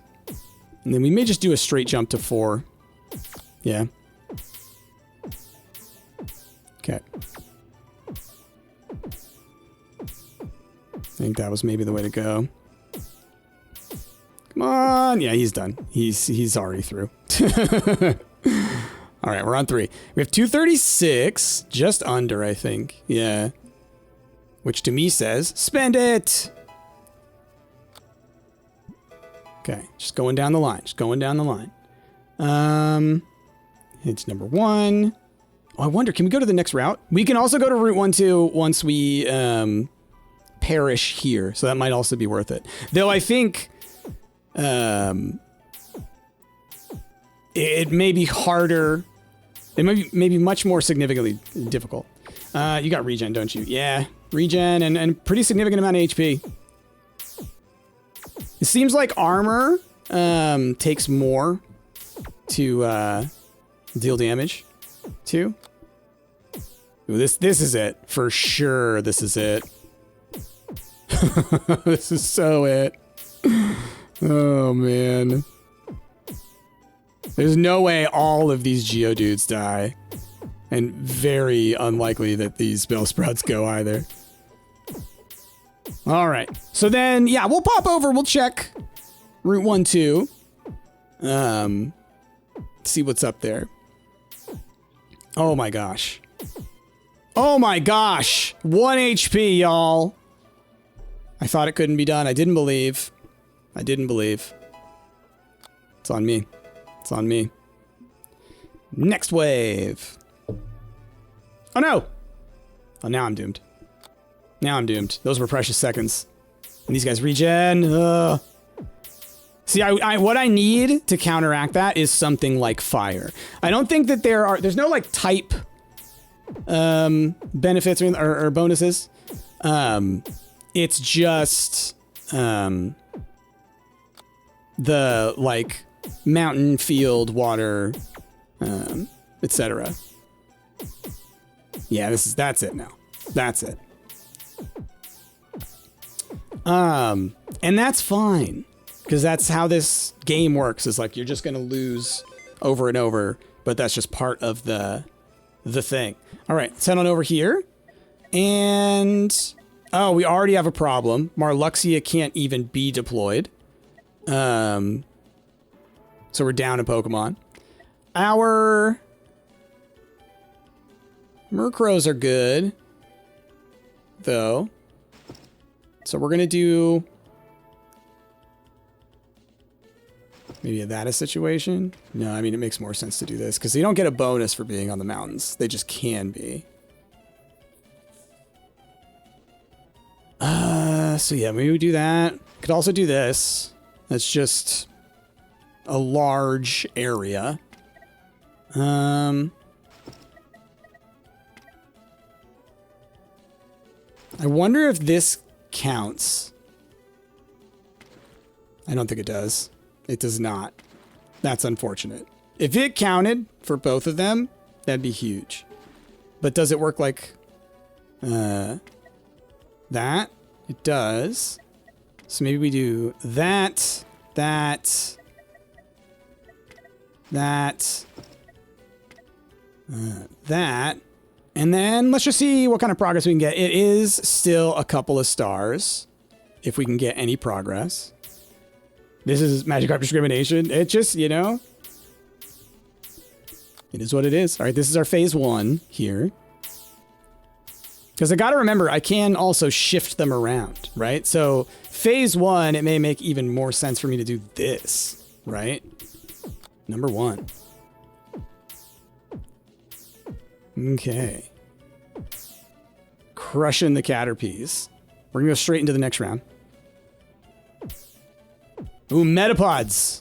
Speaker 1: And then we may just do a straight jump to 4. Yeah. Okay. I think that was maybe the way to go. Come on. Yeah, he's done. He's already through. All right, we're on 3. We have 236, just under, I think. Yeah. Which to me says, spend it. Okay, just going down the line. It's number 1. Oh, I wonder, can we go to the next route? We can also go to Route 1, 2 once we perish here. So that might also be worth it. Though I think it may be harder. It may be much more significantly difficult. You got regen, don't you? Yeah, regen and pretty significant amount of HP. It seems like armor takes more to deal damage too. Ooh, this is it for sure. This is it. This is so it. Oh man. There's no way all of these Geodudes die. And very unlikely that these Bellsprouts go either. Alright. So then, yeah, we'll pop over. We'll check Route 1, 2. See what's up there. Oh my gosh. Oh my gosh. 1 HP, y'all. I thought it couldn't be done. I didn't believe. It's on me. It's on me. Next wave. Oh no! Oh, now I'm doomed. Now I'm doomed. Those were precious seconds. And these guys regen. See, what I need to counteract that is something like fire. I don't think that there's no like type benefits or bonuses. It's just the like mountain, field, water, etc. Yeah, that's it now. That's it. And that's fine, because that's how this game works, is like you're just gonna lose over and over, but that's just part of the thing. All right, let's head on over here. And oh, we already have a problem. Marluxia can't even be deployed. So we're down a Pokemon. Our Murkrows are good, though. So we're gonna do maybe a situation. No, I mean, it makes more sense to do this because they don't get a bonus for being on the mountains. They just can be. So yeah, maybe we do that. Could also do this. That's just a large area. I wonder if this counts. I don't think it does. It does not. That's unfortunate. If it counted for both of them, that'd be huge. But does it work like that? It does. So maybe we do that, that, and then let's just see what kind of progress we can get. It is still a couple of stars, if we can get any progress. This is Magikarp discrimination. It just, you know, it is what it is. All right, this is our phase 1 here. Because I got to remember, I can also shift them around, right? So phase 1, it may make even more sense for me to do this, right? Number 1. Okay. Crushing the Caterpies. We're going to go straight into the next round. Ooh, Metapods.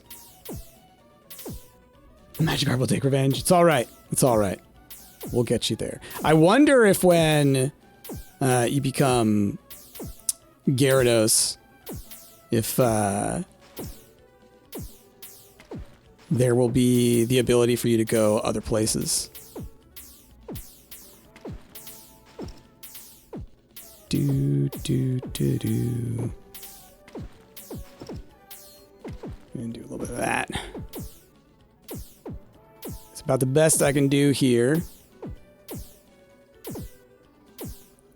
Speaker 1: Magikarp will take revenge. It's all right. It's all right. We'll get you there. I wonder if when you become Gyarados, if there will be the ability for you to go other places. And do a little bit of that. It's about the best I can do here.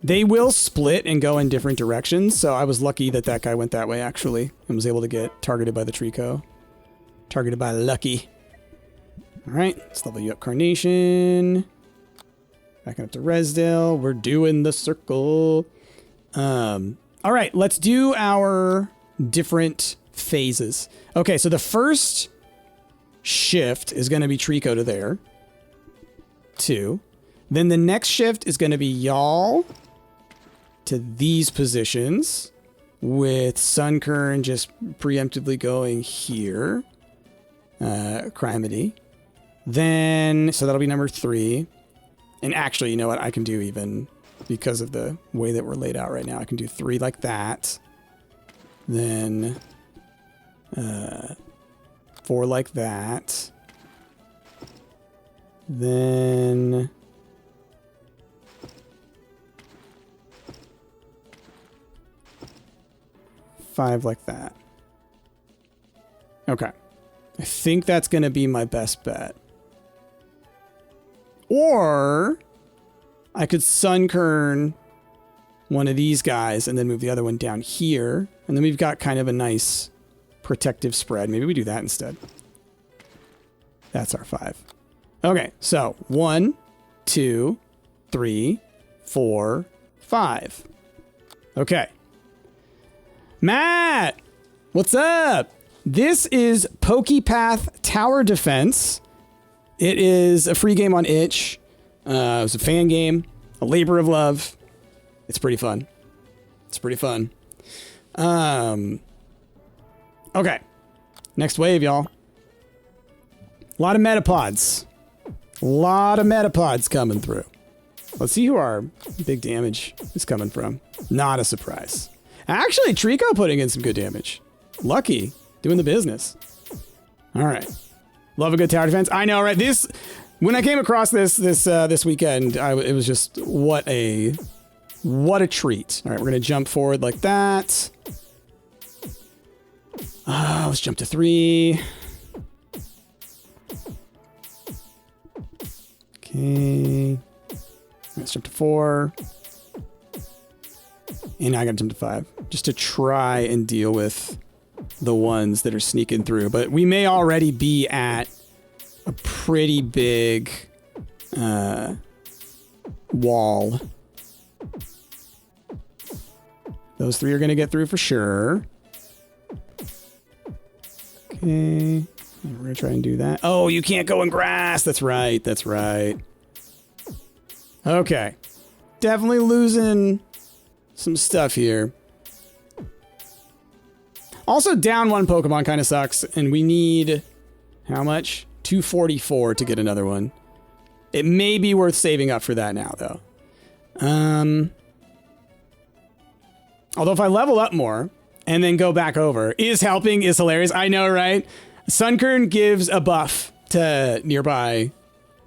Speaker 1: They will split and go in different directions, so I was lucky that that guy went that way, actually, and was able to get targeted by the Trico. Targeted by Lucky. All right, let's level you up, Carnation. Backing up to Resdale. We're doing the circle. All right, let's do our different phases. Okay, so the first shift is going to be Trico to there. 2. Then the next shift is going to be y'all to these positions, with Sunkern just preemptively going here. Crimedy. Then, so that'll be number 3. And actually, you know what? I can do even, because of the way that we're laid out right now, I can do 3 like that. Then 4 like that. Then 5 like that. Okay. I think that's going to be my best bet. Or I could Sunkern one of these guys and then move the other one down here. And then we've got kind of a nice protective spread. Maybe we do that instead. That's our 5. Okay, so 1, 2, 3, 4, 5. Okay. Matt! What's up? This is Pokepath Tower Defense. It is a free game on itch. It was a fan game, a labor of love. It's pretty fun. It's pretty fun. Okay. Next wave, y'all. A lot of metapods. A lot of metapods coming through. Let's see who our big damage is coming from. Not a surprise. Actually, Trico putting in some good damage. Lucky. Doing the business. All right. Love a good tower defense. I know, right? When I came across this weekend, it was just what a treat. All right, we're gonna jump forward like that. Let's jump to 3. Okay. Let's jump to 4. And I gotta jump to 5, just to try and deal with the ones that are sneaking through. But we may already be at a pretty big wall. Those 3 are gonna get through for sure. Okay, we're gonna try and do that. Oh, you can't go in grass. That's right. That's right. Okay, definitely losing some stuff here. Also, down 1 Pokemon kind of sucks, and we need how much? 244 to get another one. It may be worth saving up for that now, though. Although if I level up more and then go back over, is hilarious. I know, right? Sunkern gives a buff to nearby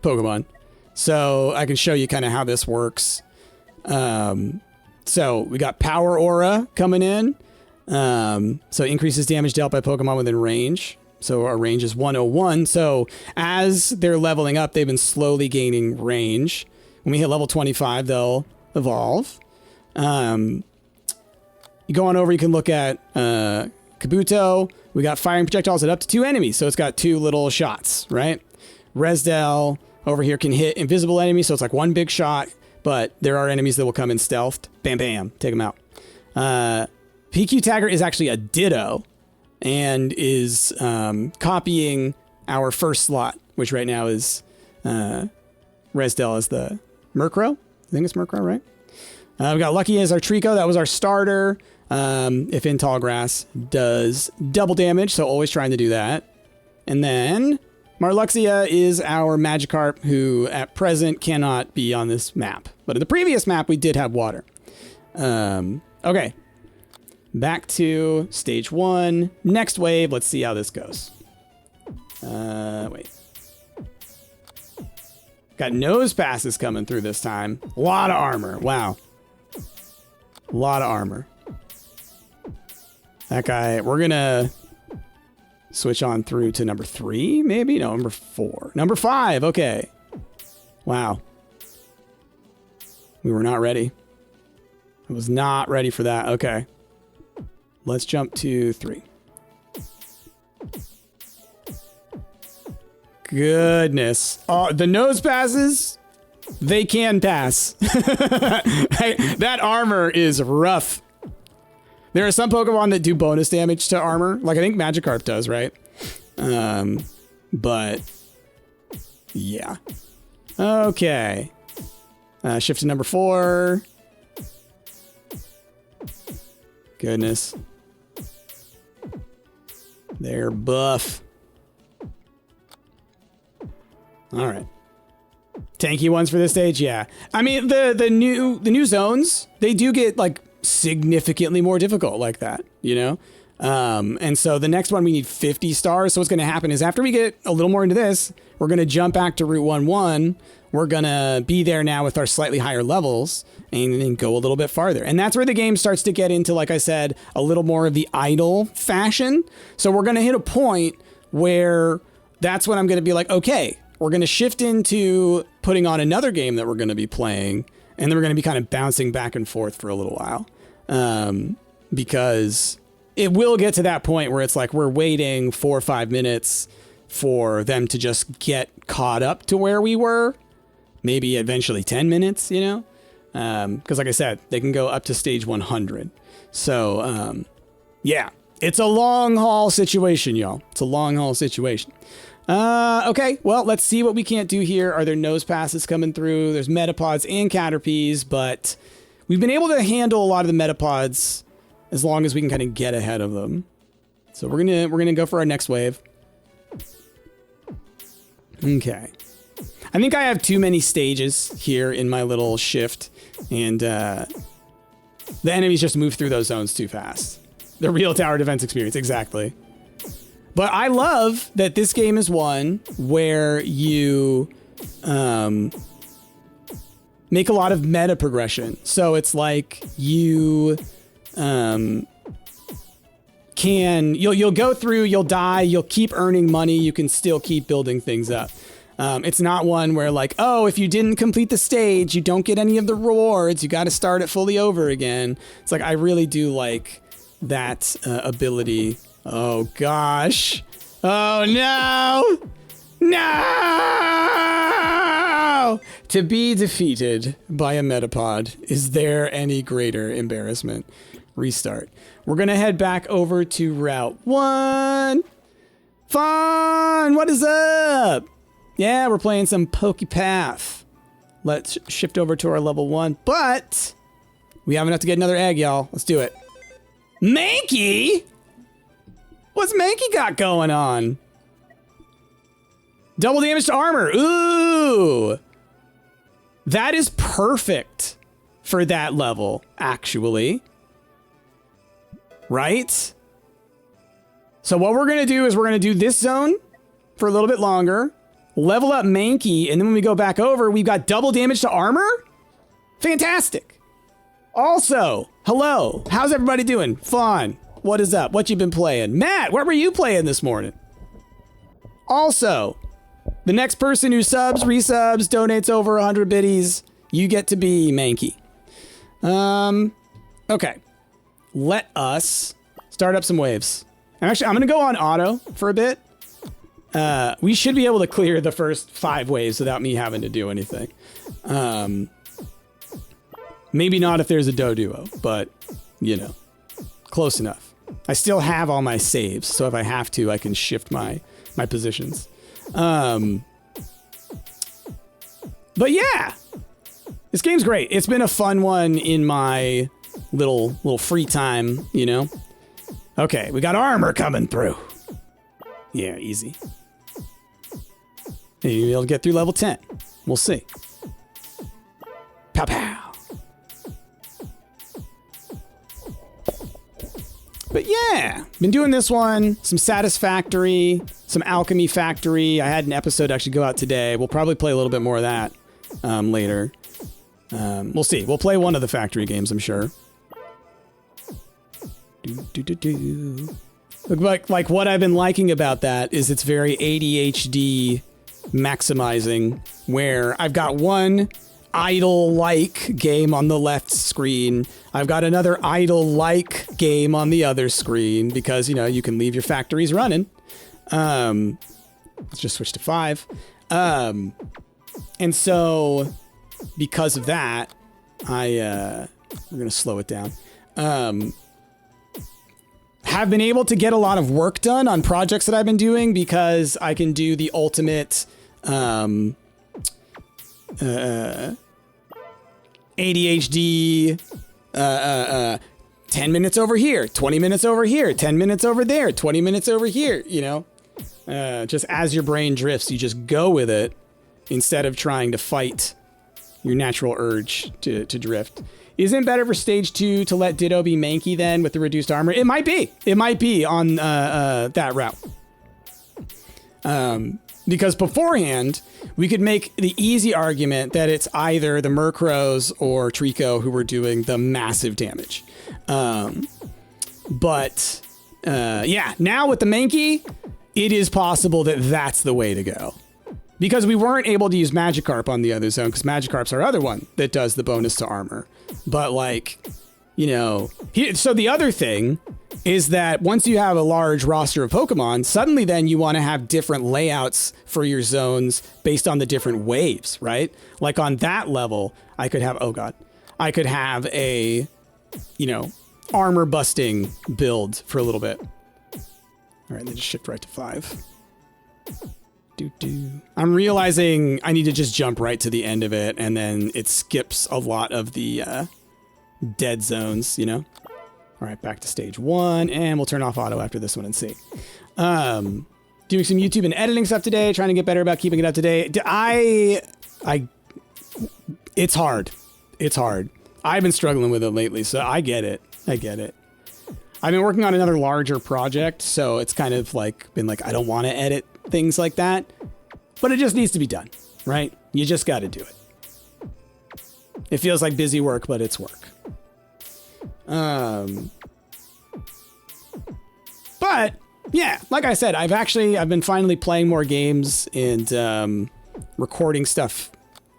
Speaker 1: Pokemon. So I can show you kind of how this works. So we got Power Aura coming in. So increases damage dealt by Pokemon within range. So our range is 101. So as they're leveling up, they've been slowly gaining range. When we hit level 25, they'll evolve. You go on over, you can look at Kabuto. We got firing projectiles at up to 2 enemies. So it's got 2 little shots, right? Resdell over here can hit invisible enemies. So it's like 1 big shot, but there are enemies that will come in stealthed. Bam, bam, take them out. PQ Tagger is actually a Ditto and is copying our first slot, which right now is Resdell as the Murkrow. I think it's Murkrow, right? We got Lucky as our Trico. That was our starter. If in tall grass, does double damage, so always trying to do that. And then Marluxia is our Magikarp, who at present cannot be on this map. But in the previous map, we did have water. Okay. Back to stage 1. Next wave. Let's see how this goes. Wait. Got nose passes coming through this time. A lot of armor. Wow. A lot of armor. That guy, we're gonna switch on through to number 3, maybe? No, number 4. Number 5, okay. Wow. We were not ready. I was not ready for that. Okay. Let's jump to 3. Goodness. Oh, the nose passes, they can pass. That armor is rough. There are some Pokemon that do bonus damage to armor. Like I think Magikarp does, right? But yeah. Okay. Shift to number 4. Goodness. They're buff. All right. Tanky ones for this stage, yeah. I mean, the new zones, they do get like significantly more difficult like that, you know? And so the next one we need 50 stars. So what's going to happen is after we get a little more into this, we're going to jump back to Route 1-1. We're going to be there now with our slightly higher levels and then go a little bit farther. And that's where the game starts to get into, like I said, a little more of the idle fashion. So we're going to hit a point where that's when I'm going to be like, okay, we're going to shift into putting on another game that we're going to be playing. And then we're going to be kind of bouncing back and forth for a little while. Because it will get to that point where it's like we're waiting 4 or 5 minutes for them to just get caught up to where we were. Maybe eventually 10 minutes, you know? Because like I said, they can go up to stage 100. So, yeah, it's a long haul situation, y'all. It's a long haul situation. Okay, well, let's see what we can't do here. Are there nose passes coming through? There's metapods and caterpies, but we've been able to handle a lot of the metapods as long as we can kind of get ahead of them. So we're gonna go for our next wave. Okay. I think I have too many stages here in my little shift, and the enemies just move through those zones too fast. The real tower defense experience, exactly. But I love that this game is one where you make a lot of meta progression. So it's like you you'll go through, you'll die, you'll keep earning money, you can still keep building things up. It's not one where like, oh, if you didn't complete the stage, you don't get any of the rewards, you got to start it fully over again. It's like, I really do like that ability. Oh gosh. Oh no! No! To be defeated by a metapod. Is there any greater embarrassment? Restart. We're gonna head back over to Route 1. Fun! What is up? Yeah, we're playing some Pokepath. Let's shift over to our level 1, but we have enough to get another egg, y'all. Let's do it. Mankey? What's Mankey got going on? Double damage to armor. Ooh. That is perfect for that level, actually. Right? So what we're going to do is we're going to do this zone for a little bit longer, level up Mankey, and then when we go back over, we've got double damage to armor? Fantastic. Also, hello. How's everybody doing? Fun. What is up? What you been playing? Matt, what were you playing this morning? Also, the next person who subs, resubs, donates over 100 biddies, you get to be Mankey. Okay. Let us start up some waves. Actually, I'm going to go on auto for a bit. We should be able to clear the first 5 waves without me having to do anything. Maybe not if there's a Doduo, but, you know, close enough. I still have all my saves, so if I have to, I can shift my positions. But yeah, this game's great. It's been a fun one in my little free time, you know? Okay, we got armor coming through. Yeah, easy. Maybe you'll be able to get through level 10. We'll see. Pow pow. But yeah, been doing this one, some Satisfactory, some Alchemy Factory. I had an episode actually go out today. We'll probably play a little bit more of that later. We'll see. We'll play one of the factory games, I'm sure. Look, like what I've been liking about that is it's very ADHD maximizing, where I've got one idle-like game on the left screen. I've got another idle-like game on the other screen because, you know, you can leave your factories running. Let's just switch to 5. And so because of that, we're going to slow it down. Have been able to get a lot of work done on projects that I've been doing because I can do the ultimate ADHD 10 minutes over here, 20 minutes over here, 10 minutes over there, 20 minutes over here, you know? Just as your brain drifts, you just go with it instead of trying to fight your natural urge to drift. Isn't it better for stage 2 to let Ditto be Mankey then with the reduced armor? It might be. It might be on that route. Because beforehand, we could make the easy argument that it's either the Murkrows or Trico who were doing the massive damage. But yeah, now with the Mankey, it is possible that that's the way to go. Because we weren't able to use Magikarp on the other zone, because Magikarp's our other one that does the bonus to armor. But like, you know, so the other thing is that once you have a large roster of Pokemon, suddenly then you want to have different layouts for your zones based on the different waves, right? Like on that level, I could have, oh God, I could have a, you know, armor busting build for a little bit. All right, then just shift right to 5. I'm realizing I need to just jump right to the end of it, and then it skips a lot of the dead zones, you know? All right, back to stage 1, and we'll turn off auto after this one and see. Doing some YouTube and editing stuff today, trying to get better about keeping it up to date. It's hard. It's hard. I've been struggling with it lately, so I get it. I get it. I've been working on another larger project, so it's kind of like been like, I don't want to edit things like that, but it just needs to be done, right? You just got to do it. It feels like busy work, but it's work. But yeah, like I said, I've been finally playing more games and recording stuff.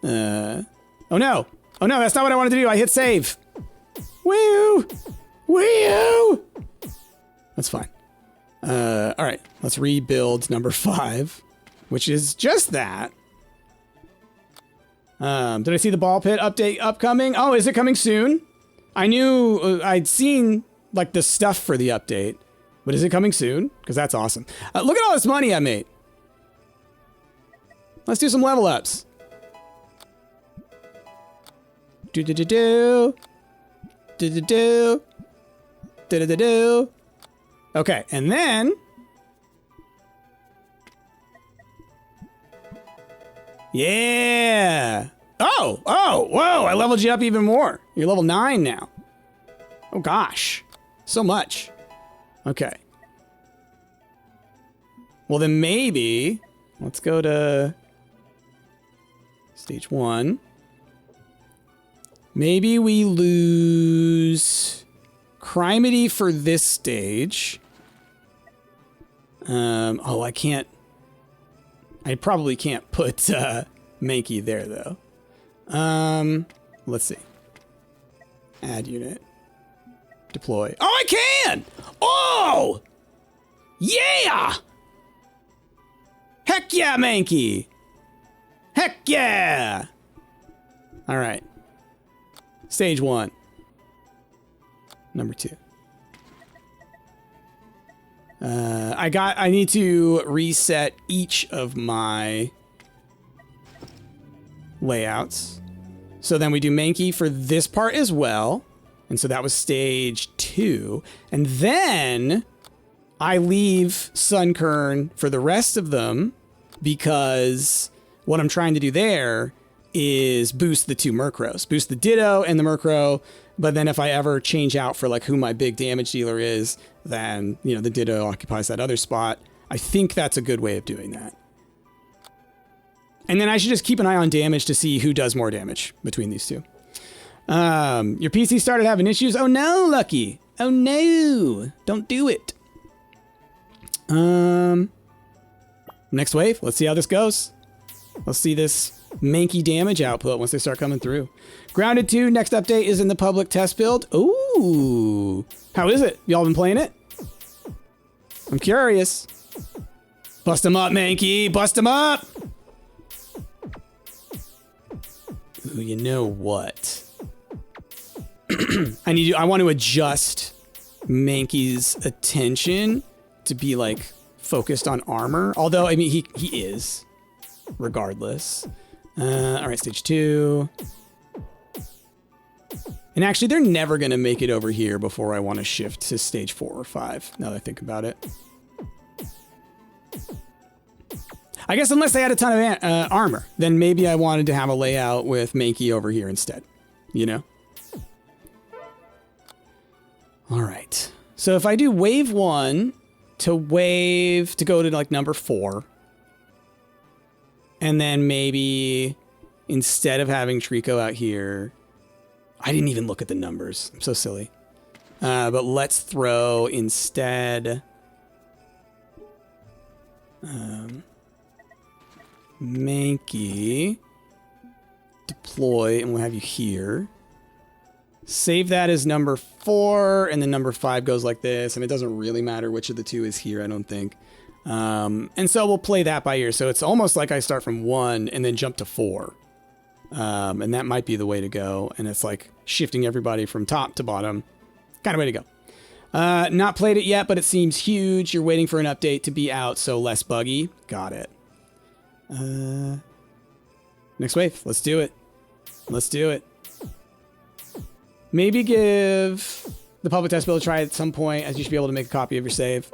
Speaker 1: Oh no, that's not what I wanted to do. I hit save. Woo! Woo! That's fine. All right, let's rebuild number 5, which is just that. Did I see the ball pit update upcoming? Oh, is it coming soon? I knew I'd seen like the stuff for the update, but is it coming soon? Because that's awesome. Look at all this money I made. Let's do some level ups. Do. Okay, and then yeah. Oh, whoa, I leveled you up even more. You're level 9 now. Oh gosh, so much. Okay. Well then maybe, let's go to stage 1. Maybe we lose Crimity for this stage. Oh, I probably can't put Mankey there though. Let's see. Add unit. Deploy. Oh, I can! Oh! Yeah! Heck yeah, Mankey! Heck yeah! All right. Stage 1. Number 2. I need to reset each of my layouts. So then we do Mankey for this part as well. And so that was stage 2. And then I leave Sunkern for the rest of them because what I'm trying to do there is boost the 2 Murkrows. Boost the Ditto and the Murkrow. But then if I ever change out for like who my big damage dealer is, then, you know, the Ditto occupies that other spot. I think that's a good way of doing that. And then I should just keep an eye on damage to see who does more damage between these two. Your PC started having issues. Oh no, Lucky. Oh no. Don't do it. Next wave. Let's see how this goes. Let's see this Mankey damage output once they start coming through. Grounded 2, next update is in the public test build. Ooh. How is it? Y'all been playing it? I'm curious. Bust him up, Mankey. Bust him up. Ooh, you know what? I want to adjust Mankey's attention to be like focused on armor. Although, I mean, he is regardless. All right, stage 2. And actually, they're never going to make it over here before I want to shift to stage 4 or 5, now that I think about it. I guess unless they had a ton of armor, then maybe I wanted to have a layout with Mankey over here instead, you know? All right. So if I do wave 1 to go to like number 4, and then maybe instead of having Trico out here, I didn't even look at the numbers. I'm so silly. But let's throw instead Mankey, deploy, and we'll have you here. Save that as number 4, and then number 5 goes like this, and it doesn't really matter which of the 2 is here, I don't think. And so we'll play that by ear. So it's almost like I start from 1 and then jump to 4. And that might be the way to go. And it's like shifting everybody from top to bottom. Kind of way to go. Not played it yet, but it seems huge. You're waiting for an update to be out, so less buggy. Got it. Next wave. Let's do it. Let's do it. Maybe give the public test build a try at some point, as you should be able to make a copy of your save.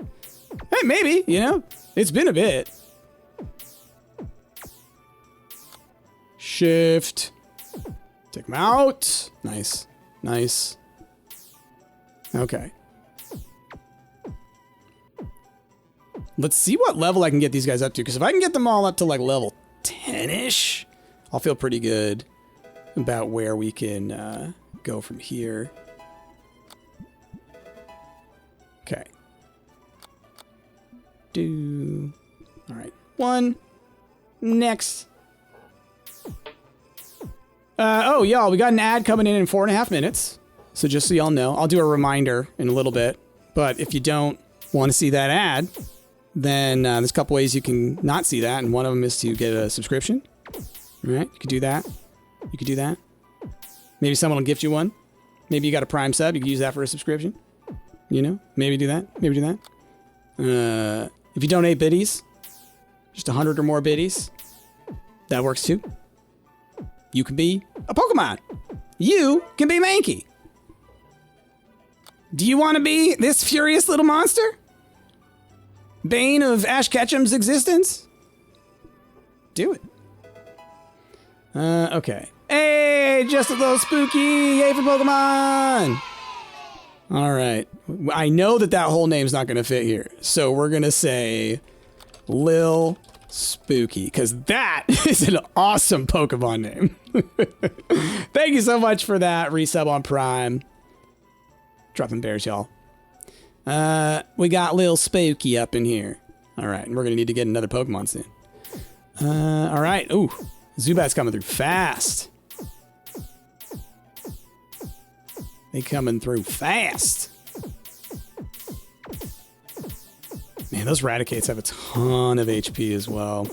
Speaker 1: Hey, maybe, you know? It's been a bit. Shift. Take them out. Nice. Nice. Okay. Let's see what level I can get these guys up to, because if I can get them all up to like level 10-ish, I'll feel pretty good about where we can go from here. Okay. All right. 1. Next. Oh, y'all, we got an ad coming in 4.5 minutes. So just so y'all know, I'll do a reminder in a little bit. But if you don't want to see that ad, then there's a couple ways you can not see that. And one of them is to get a subscription. All right, you could do that. You could do that. Maybe someone will gift you one. Maybe you got a Prime sub. You can use that for a subscription. You know, maybe do that. Maybe do that. If you donate biddies, just 100 or more biddies, that works too. You can be a Pokemon. You can be Mankey. Do you want to be this furious little monster? Bane of Ash Ketchum's existence? Do it. Okay. Hey, just a little spooky. Yay for Pokemon. All right. I know that whole name's not going to fit here. So we're going to say Lil Spooky, because that is an awesome Pokemon name. Thank you so much for that resub on Prime. Dropping bears, y'all. We got Lil Spooky up in here. All right, and we're going to need to get another Pokemon soon. All right. Ooh, Zubat's coming through fast. They coming through fast. Man, those Raticates have a ton of HP as well.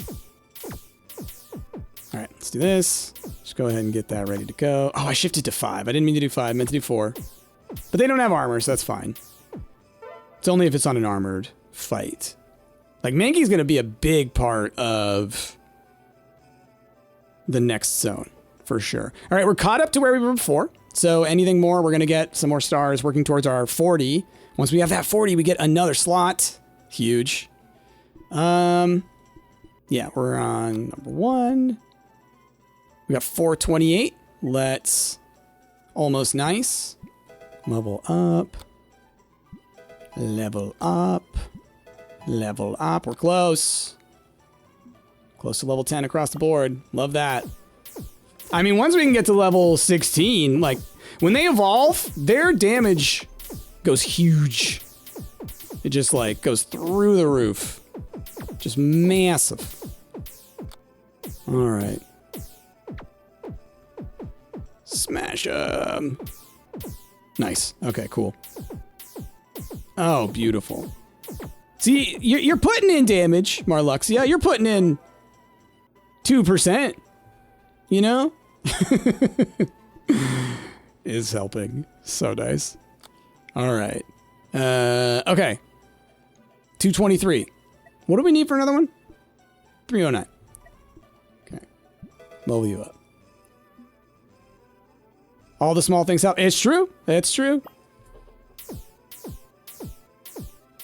Speaker 1: All right, let's do this. Just go ahead and get that ready to go. Oh, I shifted to 5. I didn't mean to do 5. I meant to do 4. But they don't have armor, so that's fine. It's only if it's on an armored fight. Like, Mankey's going to be a big part of the next zone, for sure. All right, we're caught up to where we were before. So anything more, we're going to get some more stars working towards our 40. Once we have that 40, we get another slot. Huge. Yeah, we're on number 1. We got 428. Let's almost nice. Level up. Level up. Level up. We're close. Close to level 10 across the board. Love that. I mean, once we can get to level 16, like, when they evolve, their damage goes huge. It just, like, goes through the roof. Just massive. All right. Smash 'em. Nice. Okay, cool. Oh, beautiful. See, you're putting in damage, Marluxia. You're putting in 2%. You know? Is helping. So nice. All right. Okay. 223. What do we need for another one? 309. Okay. Level you up. All the small things help. It's true. It's true.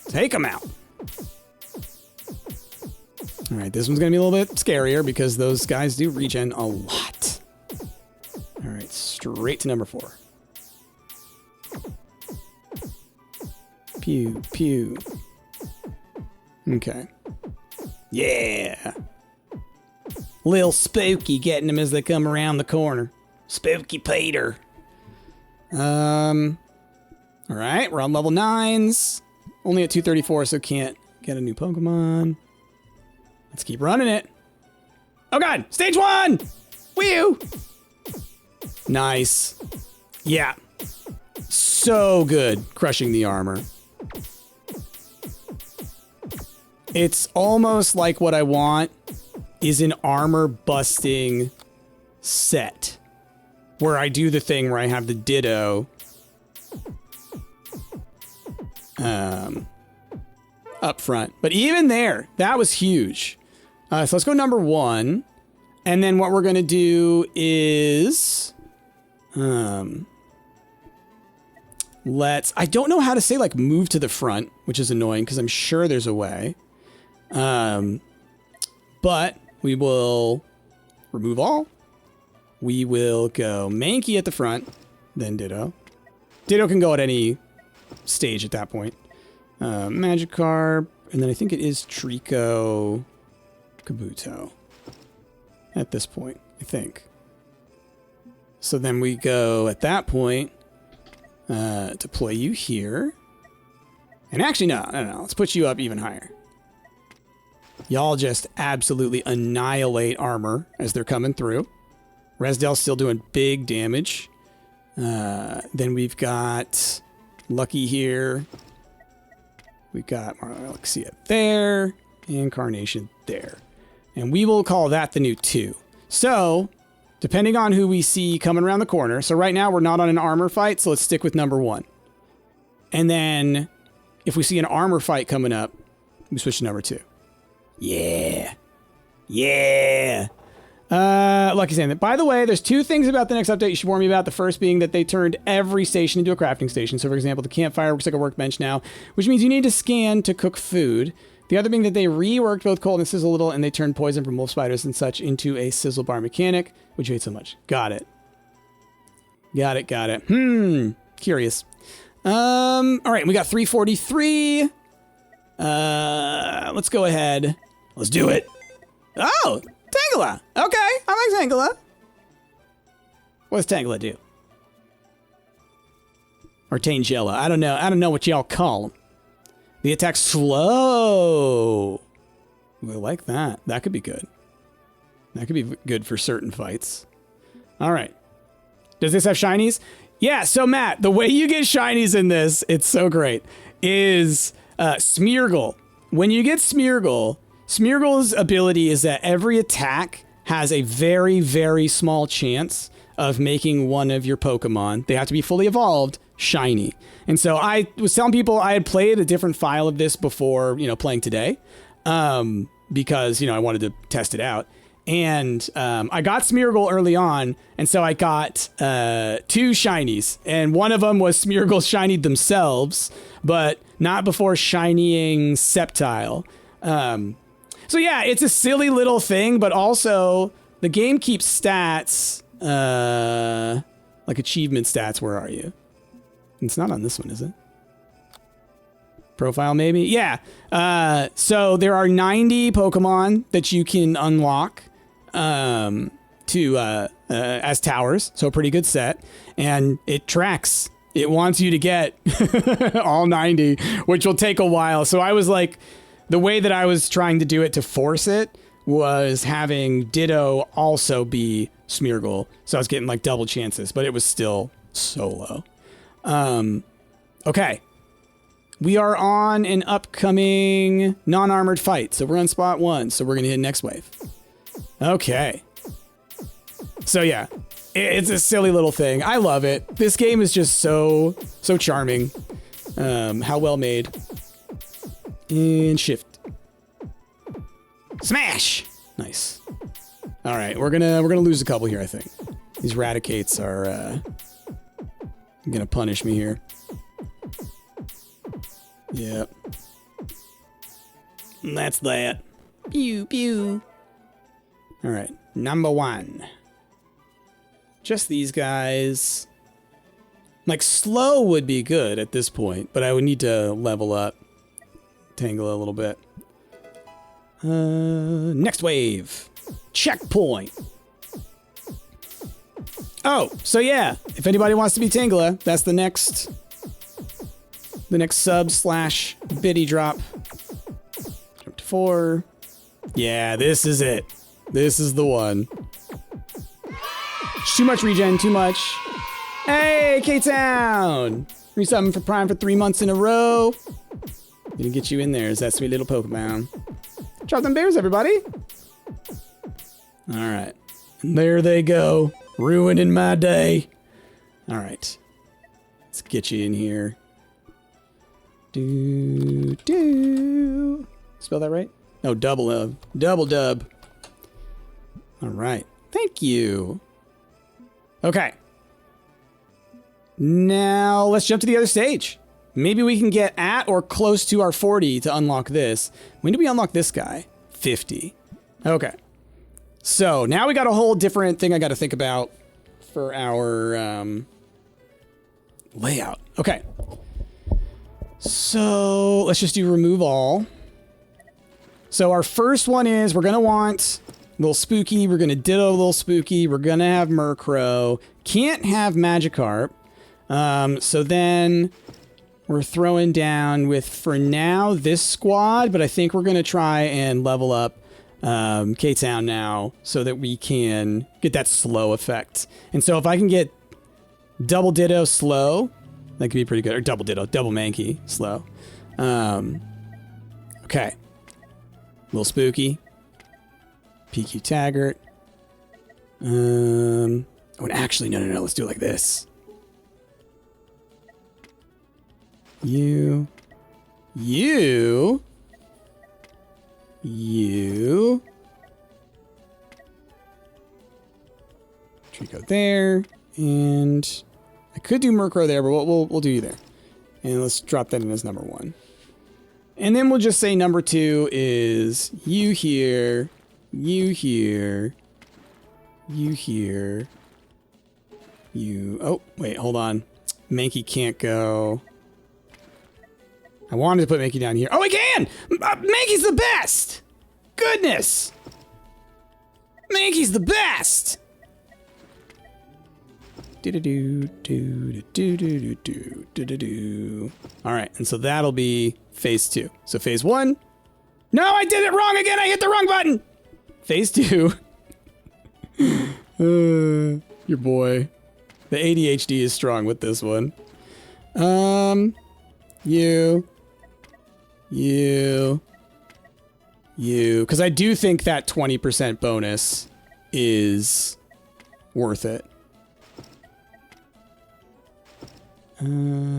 Speaker 1: Take them out. All right, this one's going to be a little bit scarier because those guys do regen a lot. All right, straight to number 4. Pew, pew. Okay. Yeah. Lil Spooky getting them as they come around the corner. Spooky Peter. All right, we're on level 9s. Only at 234, so can't get a new Pokemon. Let's keep running it. Oh god, stage 1! Woo! Nice. Yeah. So good crushing the armor. It's almost like what I want is an armor busting set. Where I do the thing where I have the Ditto up front. But even there, that was huge. So let's go number 1. And then what we're going to do is... I don't know how to say, like, move to the front, which is annoying because I'm sure there's a way. But we will remove all. We will go Mankey at the front, then Ditto. Ditto can go at any stage at that point. Magikarp, and then I think it is Trico Kabuto at this point, I think. So then we go at that point, deploy you here. And actually, no, let's put you up even higher. Y'all just absolutely annihilate armor as they're coming through. Resdel's still doing big damage. Then we've got Lucky here. We've got Marlexia there. And Carnation there. And we will call that the new 2. So, depending on who we see coming around the corner. So right now we're not on an armor fight, so let's stick with number 1. And then if we see an armor fight coming up, we switch to number 2. Yeah. Yeah. Lucky saying that. By the way, there's 2 things about the next update you should warn me about. The first being that they turned every station into a crafting station. So for example, the campfire looks like a workbench now, which means you need to scan to cook food. The other being that they reworked both cold and sizzle a little, and they turned poison from wolf spiders and such into a sizzle bar mechanic, which you hate so much. Got it. Got it. Curious. All right, we got 343. Let's go ahead. Let's do it. Oh, Tangela. Okay, I like Tangela. What does Tangela do? Or Tangela. I don't know what y'all call them. The attack's slow. I like that. That could be good. That could be good for certain fights. All right. Does this have shinies? Yeah, so Matt, the way you get shinies in this, it's so great, is Smeargle. When you get Smeargle, Smeargle's ability is that every attack has a very, very small chance of making one of your Pokemon, they have to be fully evolved, shiny. And so I was telling people I had played a different file of this before, playing today, because, I wanted to test it out. And I got Smeargle early on, and so I got 2 shinies. And one of them was Smeargle shinied themselves, but not before shinying Sceptile. So yeah, it's a silly little thing, but also the game keeps stats, like achievement stats. Where are you? It's not on this one, is it? Profile, maybe? Yeah. So there are 90 Pokemon that you can unlock as towers. So a pretty good set. And it tracks. It wants you to get all 90, which will take a while. So I was like, the way that I was trying to do it to force it was having Ditto also be Smeargle. So I was getting like double chances, but it was still so low. Okay. We are on an upcoming non-armored fight. So we're on spot 1. So we're going to hit next wave. Okay. So yeah, it's a silly little thing. I love it. This game is just so charming. How well made. And shift. Smash! Nice. All right, we're gonna lose a couple here, I think. These Raticates are gonna punish me here. Yep. And that's that. Pew pew. All right, number 1. Just these guys. Like slow would be good at this point, but I would need to level up. Tangle a little bit. Next wave. Checkpoint. Oh, so yeah, if anybody wants to be Tangela, that's the next sub / biddy drop. Jump to 4. Yeah, this is it. This is the one. Too much regen, too much. Hey, K-Town! Resubming for Prime for 3 months in a row. Gonna get you in there as that sweet little Pokemon. Drop them bears, everybody. All right. And there they go. Ruining my day. All right. Let's get you in here. Do. Spell that right? No, double dub. All right. Thank you. Okay. Now let's jump to the other stage. Maybe we can get at or close to our 40 to unlock this. When did we unlock this guy? 50. Okay. So now we got a whole different thing I got to think about for our layout. Okay. So let's just do remove all. So our first one is we're going to want Little Spooky. We're going to ditto Little Spooky. We're going to have Murkrow. Can't have Magikarp. So then we're throwing down with, for now, this squad. But I think we're going to try and level up K-Town now so that we can get that slow effect. And so if I can get double ditto slow, that could be pretty good. Or double ditto, double Mankey slow. Okay. Little Spooky. PQ Taggart. Oh, and actually, no. Let's do it like this. You. Trico there, and I could do Murkrow there, but we'll do you there. And let's drop that in as number 1. And then we'll just say number 2 is you here, you here, you here, you... Oh, wait, hold on. Mankey can't go. I wanted to put Mankey down here. Oh, I can! Mankey's the best! Goodness! Mankey's the best! Alright, and so that'll be phase 2. So phase 1. No, I did it wrong again! I hit the wrong button! Phase 2. Your boy. The ADHD is strong with this one. You. Because I do think that 20% bonus is worth it.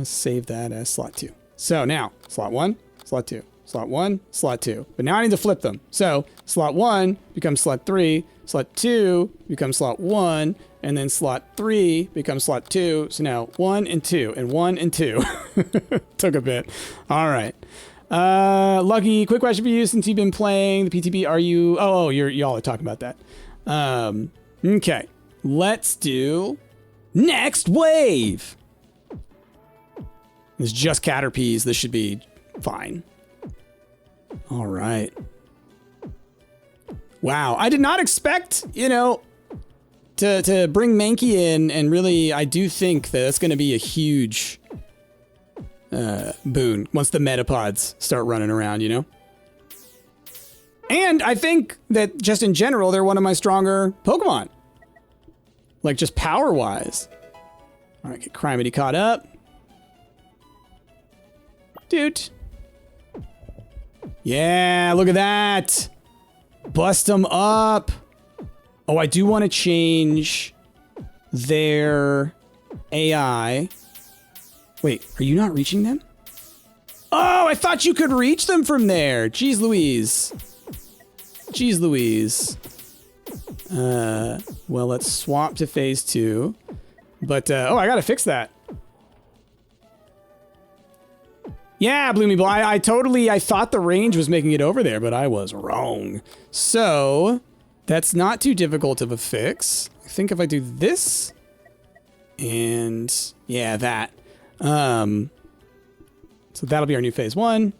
Speaker 1: Save that as slot 2. So now, slot 1, slot 2, slot 1, slot 2. But now I need to flip them. So slot 1 becomes slot 3, slot 2 becomes slot 1, and then slot 3 becomes slot 2. So now 1 and 2, and 1 and 2. Took a bit. All right. Lucky, quick question for you since you've been playing the PTB. Are you... Oh, y'all are talking about that. Okay. Let's do next wave. It's just Caterpies. This should be fine. All right. Wow. I did not expect, to bring Mankey in, and really, I do think that that's going to be a huge boon once the Metapods start running around, And I think that just in general, they're one of my stronger Pokemon. Like, just power-wise. All right, get Criminy caught up. Dude. Yeah, look at that. Bust them up. Oh, I do want to change their AI. Wait, are you not reaching them? Oh, I thought you could reach them from there. Jeez Louise. Jeez Louise. Well, let's swap to phase 2. But, oh, I gotta fix that. Yeah, Bloomy Blah. I thought the range was making it over there, but I was wrong. So, that's not too difficult of a fix. I think if I do this, and yeah, that. So that'll be our new phase 1.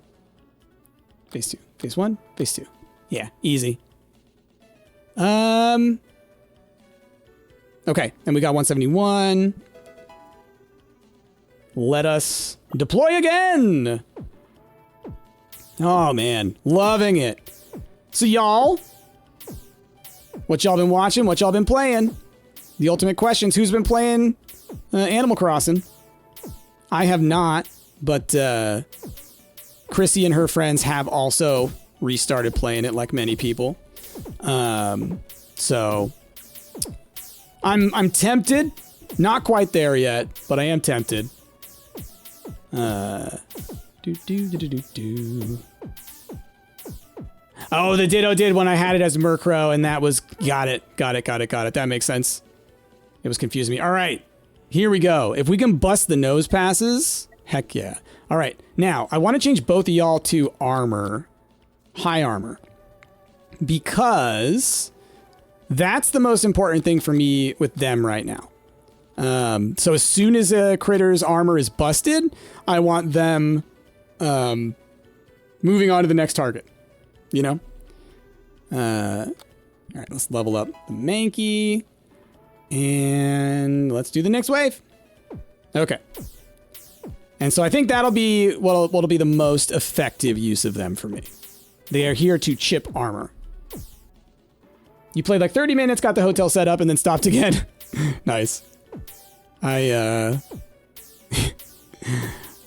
Speaker 1: Phase 2. Phase 1. Phase 2. Yeah, easy. Okay, and we got 171. Let us deploy again. Oh, man. Loving it. So, y'all, what y'all been watching? What y'all been playing? The ultimate questions. Who's been playing Animal Crossing? I have not, but Chrissy and her friends have also restarted playing it like many people. So, I'm tempted. Not quite there yet, but I am tempted. Oh, the Ditto did when I had it as Murkrow, and that was... Got it. That makes sense. It was confusing me. All right. Here we go. If we can bust the nose passes, heck yeah. All right. Now, I want to change both of y'all to armor. High armor. Because that's the most important thing for me with them right now. So as soon as a critter's armor is busted, I want them moving on to the next target. You know? All right, let's level up the Mankey. And let's do the next wave. Okay. And so I think that'll be what'll be the most effective use of them for me. They are here to chip armor. You played like 30 minutes, got the hotel set up, and then stopped again. Nice. I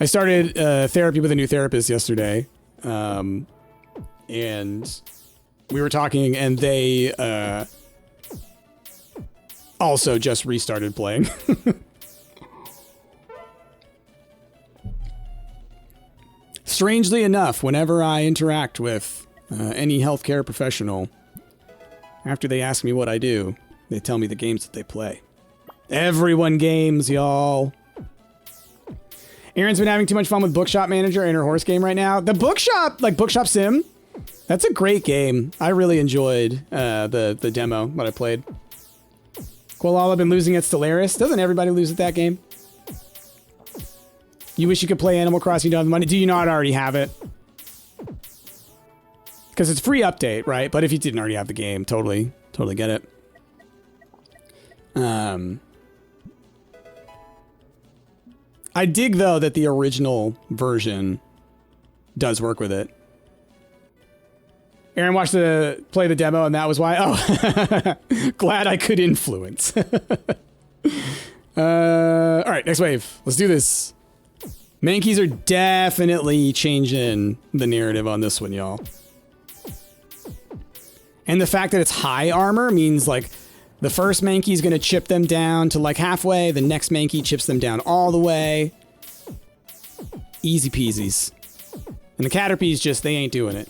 Speaker 1: started therapy with a new therapist yesterday. And we were talking, and they also just restarted playing. Strangely enough, whenever I interact with any healthcare professional, after they ask me what I do, they tell me the games that they play. Everyone games, y'all. Erin's been having too much fun with Bookshop Manager and her horse game right now. The Bookshop, like Bookshop Sim, that's a great game. I really enjoyed the demo that I played. Koalala been losing at Stellaris. Doesn't everybody lose at that game? You wish you could play Animal Crossing, you don't have the money. Do you not already have it? Because it's free update, right? But if you didn't already have the game, totally get it. I dig, though, that the original version does work with it. Aaron watched play the demo, and that was why. Oh, glad I could influence. All right, next wave. Let's do this. Mankeys are definitely changing the narrative on this one, y'all. And the fact that it's high armor means, like, the first Mankey is going to chip them down to, like, halfway. The next Mankey chips them down all the way. Easy peasies. And the Caterpies just, they ain't doing it.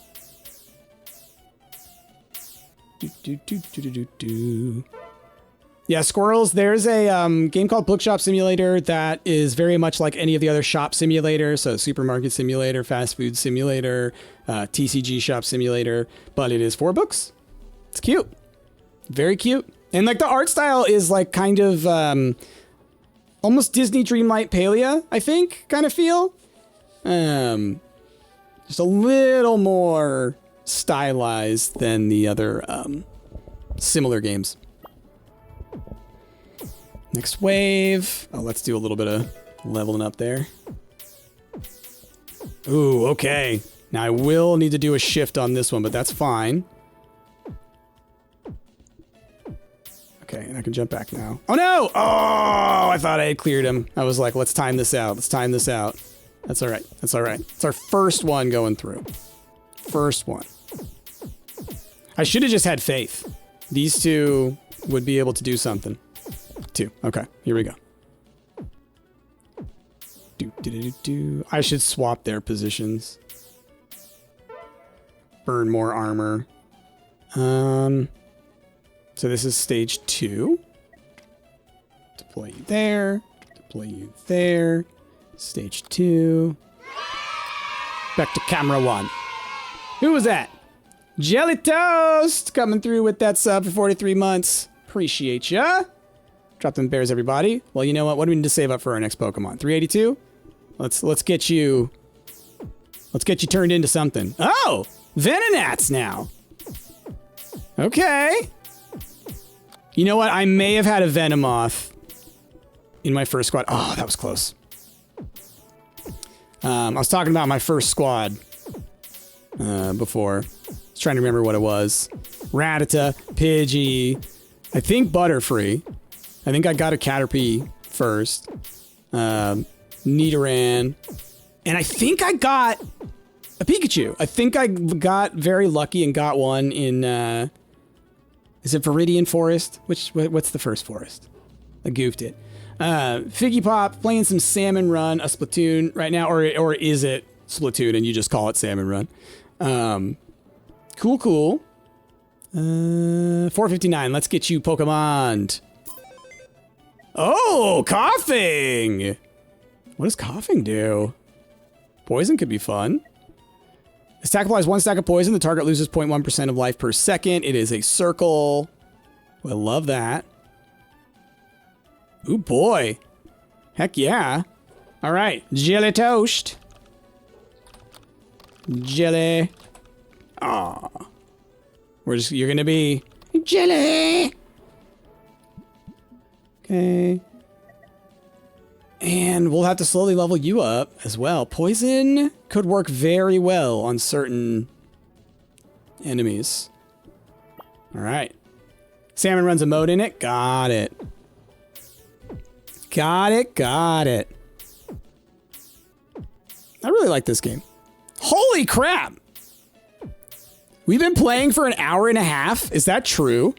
Speaker 1: Yeah, squirrels. There's a game called Bookshop Simulator that is very much like any of the other shop simulators. So supermarket simulator, fast food simulator, TCG shop simulator. But it is for books. It's cute. Very cute. And like the art style is like kind of almost Disney Dreamlight Palia, I think, kind of feel. Just a little more stylized than the other similar games. Next wave. Oh, let's do a little bit of leveling up there. Ooh, okay. Now I will need to do a shift on this one, but that's fine. Okay, and I can jump back now. Oh no! Oh, I thought I had cleared him. I was like, let's time this out. Let's time this out. That's all right. That's all right. It's our first one going through. First one. I should have just had faith. These two would be able to do something. Two. Okay, here we go. I should swap their positions. Burn more armor. So this is stage 2. Deploy you there. Deploy you there. Stage 2. Back to camera 1. Who was that? Jelly Toast coming through with that sub for 43 months. Appreciate ya. Drop them bears, everybody. Well, you know what? What do we need to save up for our next Pokemon? 382? Let's get you turned into something. Oh! Venonats now. Okay. You know what? I may have had a Venomoth in my first squad. Oh, that was close. I was talking about my first squad before. I was trying to remember what it was. Rattata, Pidgey, I think Butterfree. I think I got a Caterpie first. Nidoran. And I think I got a Pikachu. I think I got very lucky and got one in... is it Viridian Forest? What's the first forest? I goofed it. Figgy Pop, playing some Salmon Run, a Splatoon right now, or is it Splatoon and you just call it Salmon Run? Cool, cool. 459. Let's get you Pokemon. Oh, coughing. What does coughing do? Poison could be fun. This attack applies 1 stack of poison. The target loses 0.1% of life per second. It is a circle. I love that. Ooh, boy. Heck yeah. All right. Jelly toast. Jelly. Aw. You're gonna be jelly. Okay. And we'll have to slowly level you up as well. Poison could work very well on certain enemies. All right. Salmon runs a mode in it. Got it. Got it. Got it. I really like this game. Holy crap! We've been playing for an hour and a half. Is that true?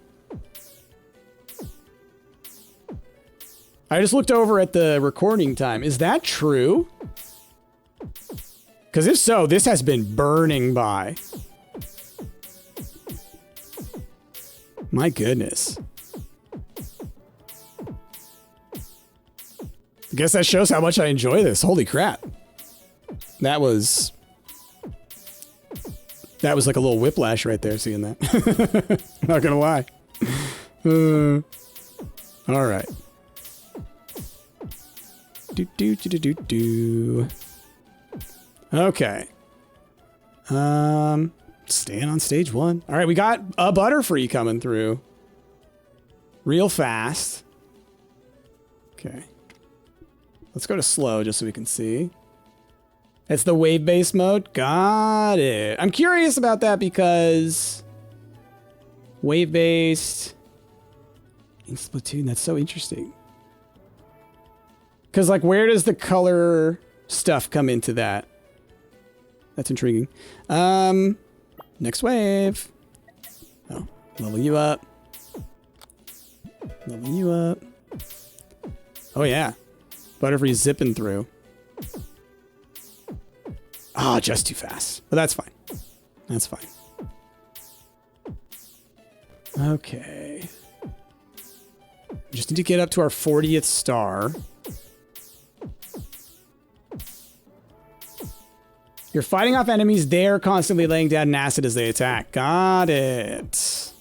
Speaker 1: I just looked over at the recording time. Is that true? Because if so, this has been burning by. My goodness. I guess that shows how much I enjoy this. Holy crap. That was like a little whiplash right there, seeing that. Not gonna lie. All right. Okay. Staying on stage 1. All right, we got a Butterfree coming through. Real fast. Okay. Let's go to slow just so we can see. It's the wave-based mode. Got it. I'm curious about that because wave-based in Splatoon, that's so interesting. Because, like, where does the color stuff come into that? That's intriguing. Next wave. Oh, level you up. Level you up. Oh, yeah. Butterfree zipping through. Ah, just too fast. But that's fine. That's fine. Okay. Just need to get up to our 40th star. You're fighting off enemies. They're constantly laying down an acid as they attack. Got it. So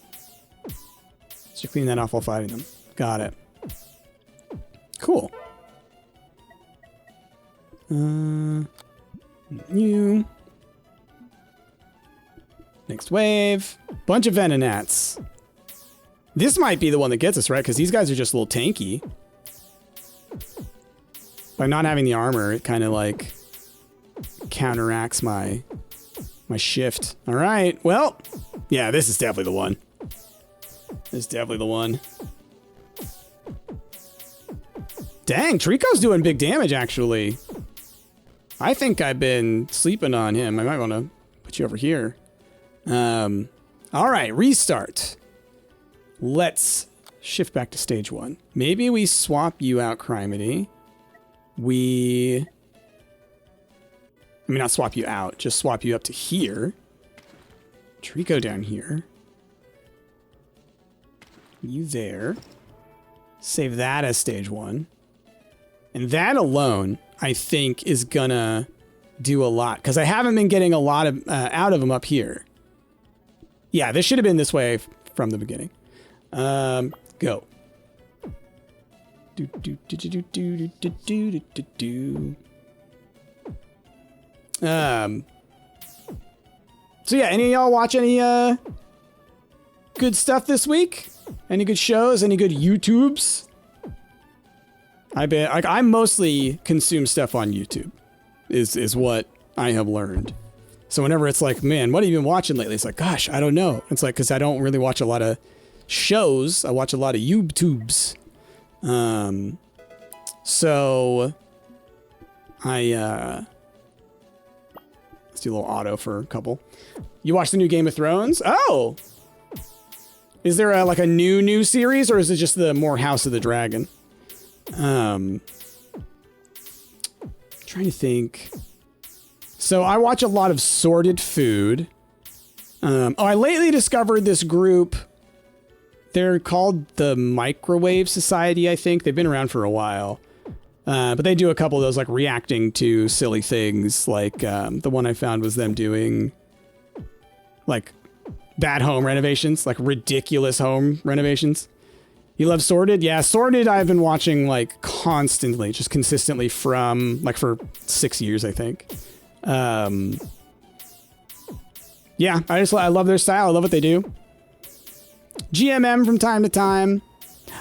Speaker 1: you clean that off while fighting them. Got it. Cool. You. Next wave. Bunch of Venonats. This might be the one that gets us, right? Because these guys are just a little tanky. By not having the armor, it kind of like counteracts my shift. All right. Well, yeah, this is definitely the one. This is definitely the one. Dang, Trico's doing big damage, actually. I think I've been sleeping on him. I might want to put you over here. All right, restart. Let's shift back to stage 1. Maybe we swap you out, Criminy. I mean, not swap you out, just swap you up to here. Trico down here. You there. Save that as stage 1. And that alone, I think, is gonna do a lot. Because I haven't been getting a lot of out of them up here. Yeah, this should have been this way from the beginning. Go. So yeah, any of y'all watch any good stuff this week? Any good shows? Any good YouTubes? I mostly consume stuff on YouTube, is what I have learned. So whenever it's like, man, what have you been watching lately? It's like, gosh, I don't know. It's like, because I don't really watch a lot of shows. I watch a lot of YouTubes. So let's do a little auto for a couple. You watch the new Game of Thrones? Oh! Is there like a new series, or is it just the more House of the Dragon? Trying to think. So I watch a lot of Sorted Food. I lately discovered this group. They're called the Microwave Society, I think. They've been around for a while. But they do a couple of those, like, reacting to silly things. Like, the one I found was them doing, like, bad home renovations. Like, ridiculous home renovations. You love Sorted? Yeah, Sorted I've been watching, like, constantly. Just consistently from, like, for 6 years, I think. Yeah, I love their style. I love what they do. GMM from time to time.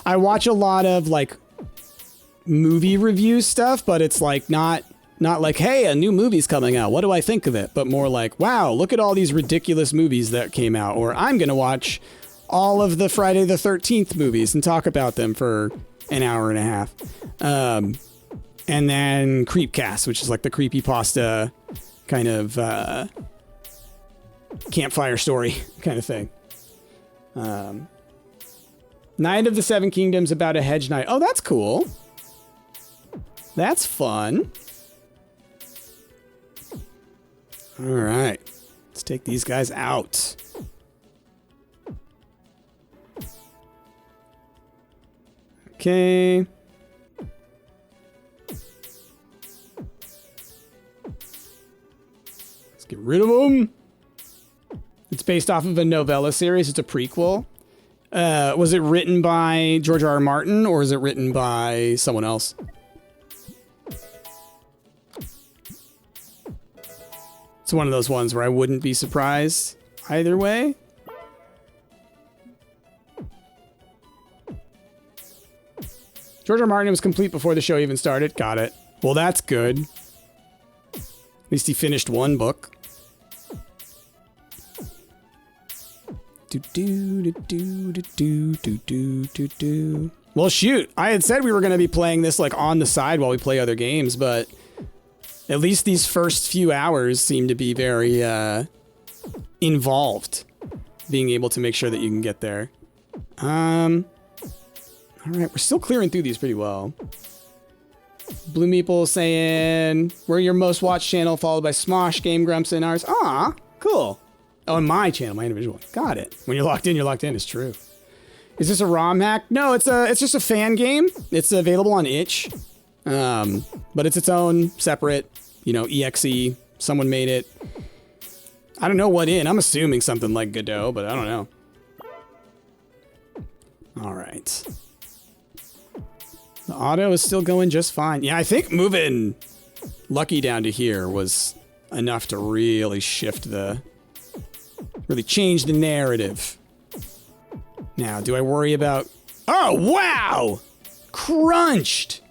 Speaker 1: I watch a lot of, like, movie review stuff, but it's like not like, hey, a new movie's coming out, what do I think of it? But more like, wow, look at all these ridiculous movies that came out, or I'm gonna watch all of the Friday the 13th movies and talk about them for an hour and a half. And then Creepcast, which is like the creepypasta kind of campfire story kind of thing. Night of the Seven Kingdoms, about a hedge knight. Oh, that's cool. That's fun. All right. Let's take these guys out. Okay. Let's get rid of them. It's based off of a novella series. It's a prequel. Was it written by George R. R. Martin, or is it written by someone else? It's one of those ones where I wouldn't be surprised either way. George R. R. Martin was complete before the show even started. Got it. Well, that's good. At least he finished one book. Well, shoot. I had said we were going to be playing this like on the side while we play other games, but at least these first few hours seem to be very involved. Being able to make sure that you can get there. All right, we're still clearing through these pretty well. Blue Meeple saying, we're your most watched channel, followed by Smosh, Game Grumps, and ours. Aw, cool. Oh, and my channel, my individual one. Got it. When you're locked in, you're locked in. It's true. Is this a ROM hack? No, it's just a fan game. It's available on itch. But it's its own separate, EXE. Someone made it. I don't know what in. I'm assuming something like Godot, but I don't know. All right. The auto is still going just fine. Yeah, I think moving Lucky down to here was enough to really shift really change the narrative. Now, do I worry about... Oh, wow! Crunched!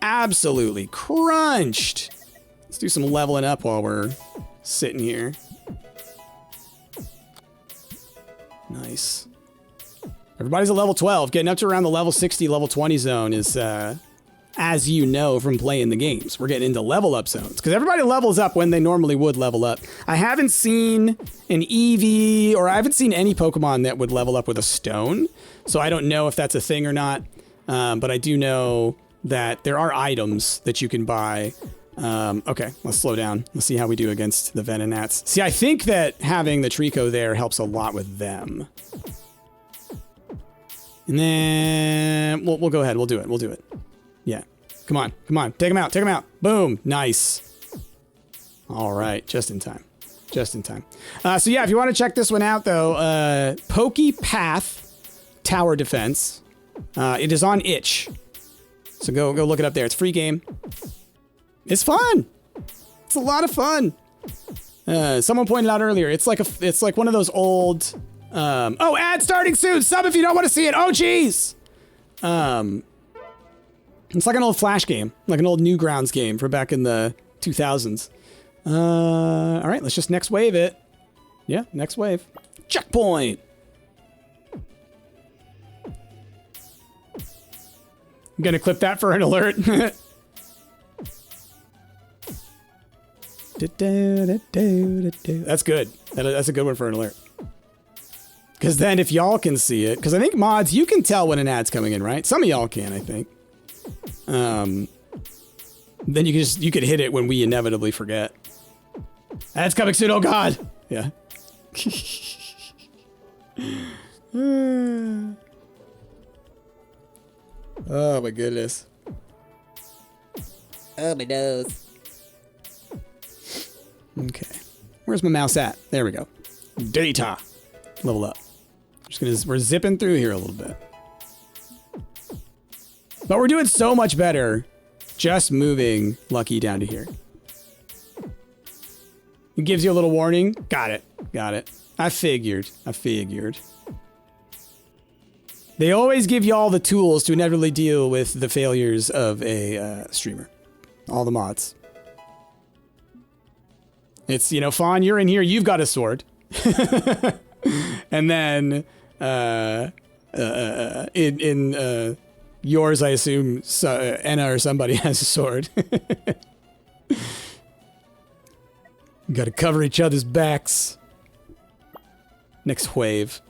Speaker 1: Absolutely crunched! Let's do some leveling up while we're sitting here. Nice. Everybody's at level 12. Getting up to around the level 60, level 20 zone is, as you know from playing the games, we're getting into level up zones. Because everybody levels up when they normally would level up. I haven't seen an Eevee, or I haven't seen any Pokemon that would level up with a stone. So I don't know if that's a thing or not. But I do know that there are items that you can buy. Okay, let's slow down. Let's see how we do against the Venonats. See, I think that having the Trico there helps a lot with them. And then we'll go ahead. We'll do it. Yeah. Come on. Take him out. Boom. Nice. All right. Just in time. So yeah, if you want to check this one out though, Pokepath Tower Defense. It is on itch. So go look it up there. It's a free game. It's fun. It's a lot of fun. Someone pointed out earlier, it's like one of those old oh, ad starting soon. Sub if you don't want to see it. Oh, jeez. It's like an old Flash game, like an old Newgrounds game from back in the 2000s. All right, let's just next wave it. Yeah, next wave. Checkpoint. I'm gonna clip that for an alert. That's good. That's a good one for an alert. Because then if y'all can see it, because I think mods, you can tell when an ad's coming in, right? Some of y'all can, I think. Then you could hit it when we inevitably forget. Ad's coming soon, oh god! Yeah. Oh my goodness.
Speaker 2: Oh, my nose.
Speaker 1: Okay. Where's my mouse at? There we go. Data. Level up. We're zipping through here a little bit. But we're doing so much better just moving Lucky down to here. It gives you a little warning. Got it. Got it. I figured. They always give you all the tools to inevitably deal with the failures of a streamer. All the mods. It's, you know, Fawn, you're in here. You've got a sword. And then in yours, I assume Enna or somebody has a sword. You got to cover each other's backs. Next wave.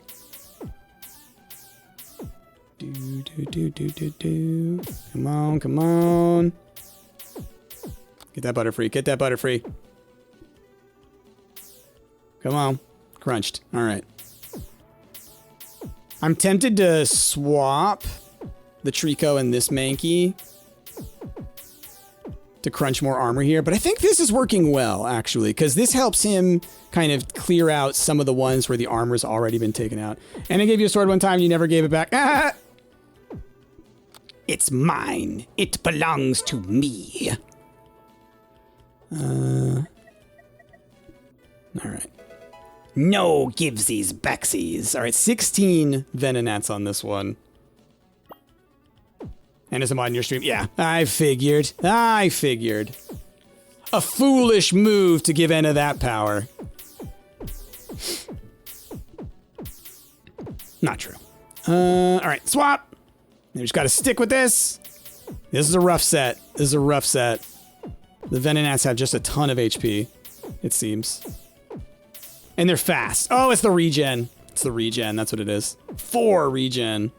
Speaker 1: Do. Come on, come on. Get that butter free. Get that butter free. Come on. Crunched. All right. I'm tempted to swap the Trico and this Mankey to crunch more armor here, but I think this is working well, actually, because this helps him kind of clear out some of the ones where the armor's already been taken out. And I gave you a sword one time, and you never gave it back. Ah! It's mine. It belongs to me. All right. No givesies backsies. All right, 16 Venonats on this one. And is a mod in your stream? Yeah, I figured. A foolish move to give Enna that power. Not true. All right, swap. We just got to stick with this. This is a rough set. The Venonats have just a ton of HP, it seems. And they're fast. Oh, it's the regen. That's what it is. 4 regen.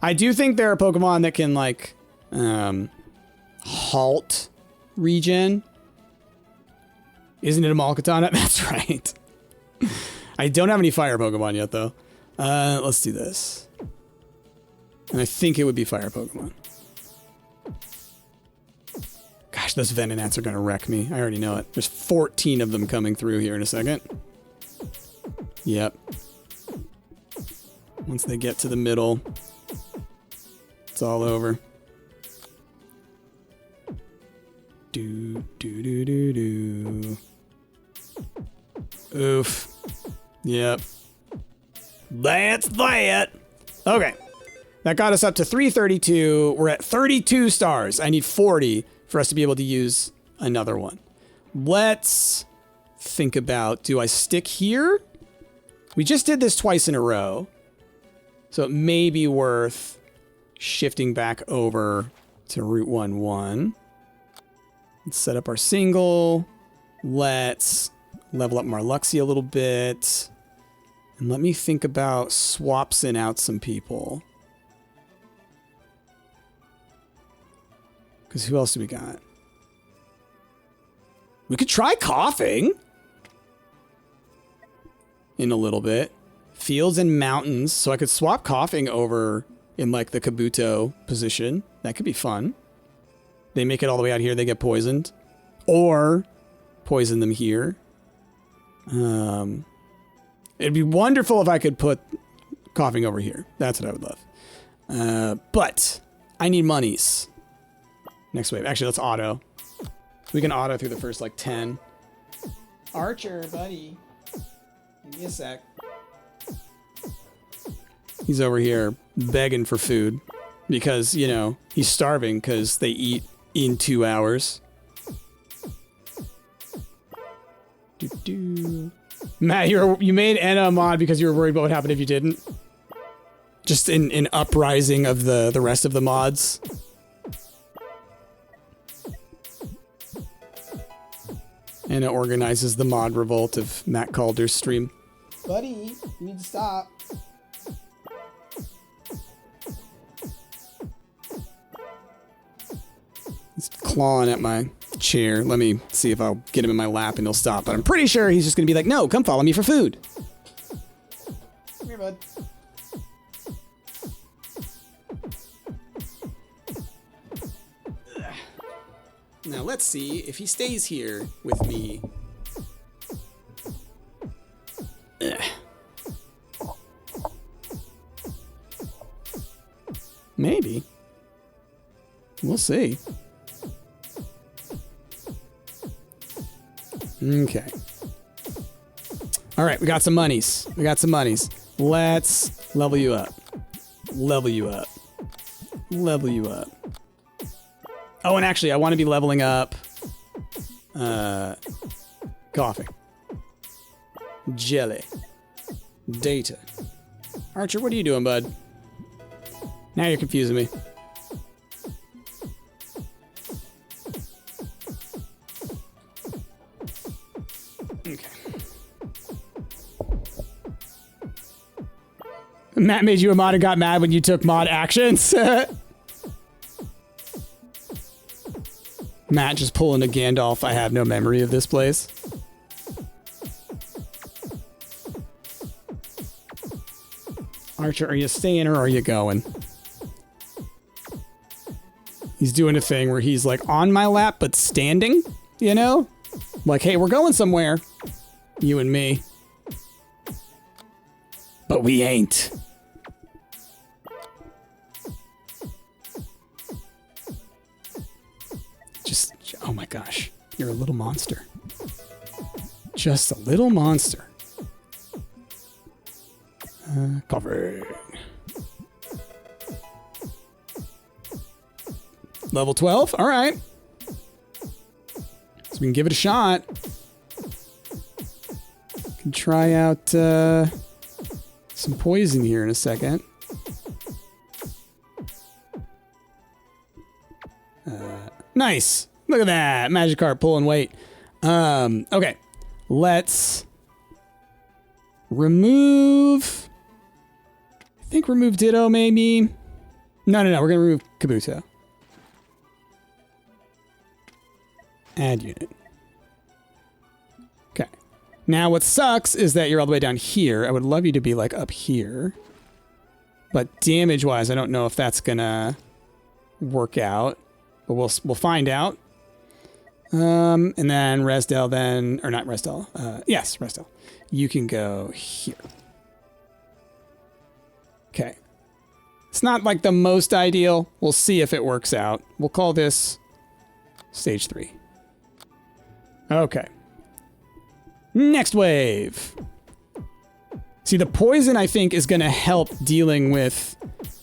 Speaker 1: I do think there are Pokemon that can, like, halt regen. Isn't it a Malkatana? That's right. I don't have any fire Pokemon yet, though. Let's do this. And I think it would be fire Pokemon. Gosh, those Venonats are going to wreck me. I already know it. There's 14 of them coming through here in a second. Yep. Once they get to the middle, it's all over. Do. Oof. Yep. That's that. Okay. That got us up to 332. We're at 32 stars. I need 40 for us to be able to use another one. Let's think about, do I stick here? We just did this twice in a row. So it may be worth shifting back over to Route 1-1. Let's set up our single. Let's level up Marluxie a little bit. And let me think about swapsing out some people. Because who else do we got? We could try coughing. In a little bit. Fields and mountains. So I could swap coughing over in like the Kabuto position. That could be fun. They make it all the way out here. They get poisoned. Or poison them here. It'd be wonderful if I could put coughing over here. That's what I would love. But I need monies. Next wave. Actually, let's auto. We can auto through the first, like, 10. Archer, buddy. Give me a sec. He's over here begging for food. Because, you know, he's starving because they eat in 2 hours. Matt, you made Enna a mod because you were worried about what happened if you didn't? Just in uprising of the rest of the mods? And it organizes the mod revolt of Matt Calder's stream. Buddy, you need to stop. He's clawing at my chair. Let me see if I'll get him in my lap and he'll stop. But I'm pretty sure he's just going to be like, no, come follow me for food. Come here, bud. Now let's see if he stays here with me. Maybe. We'll see. Okay. All right, we got some monies. Let's level you up. Oh, and actually, I want to be leveling up coughing. Jelly. Data. Archer, what are you doing, bud? Now you're confusing me. Okay. Matt made you a mod and got mad when you took mod actions. Matt just pulling a Gandalf. I have no memory of this place. Archer, are you staying or are you going? He's doing a thing where he's like on my lap but standing, you know? Like, hey, we're going somewhere. You and me. But we ain't. Just, oh my gosh. You're a little monster. Just a little monster. Covered. Level 12? All right. So we can give it a shot. Can try out some poison here in a second. Nice. Look at that. Magikarp pulling weight. Okay. Let's remove... I think remove Ditto, maybe. No. We're going to remove Kabuto. Add unit. Okay. Now what sucks is that you're all the way down here. I would love you to be like up here. But damage-wise, I don't know if that's going to work out. But we'll find out. And then Resdell then... Or not Resdell. Yes, Resdell. You can go here. Okay. It's not like the most ideal. We'll see if it works out. We'll call this stage 3. Okay. Next wave. See, the poison, I think, is going to help dealing with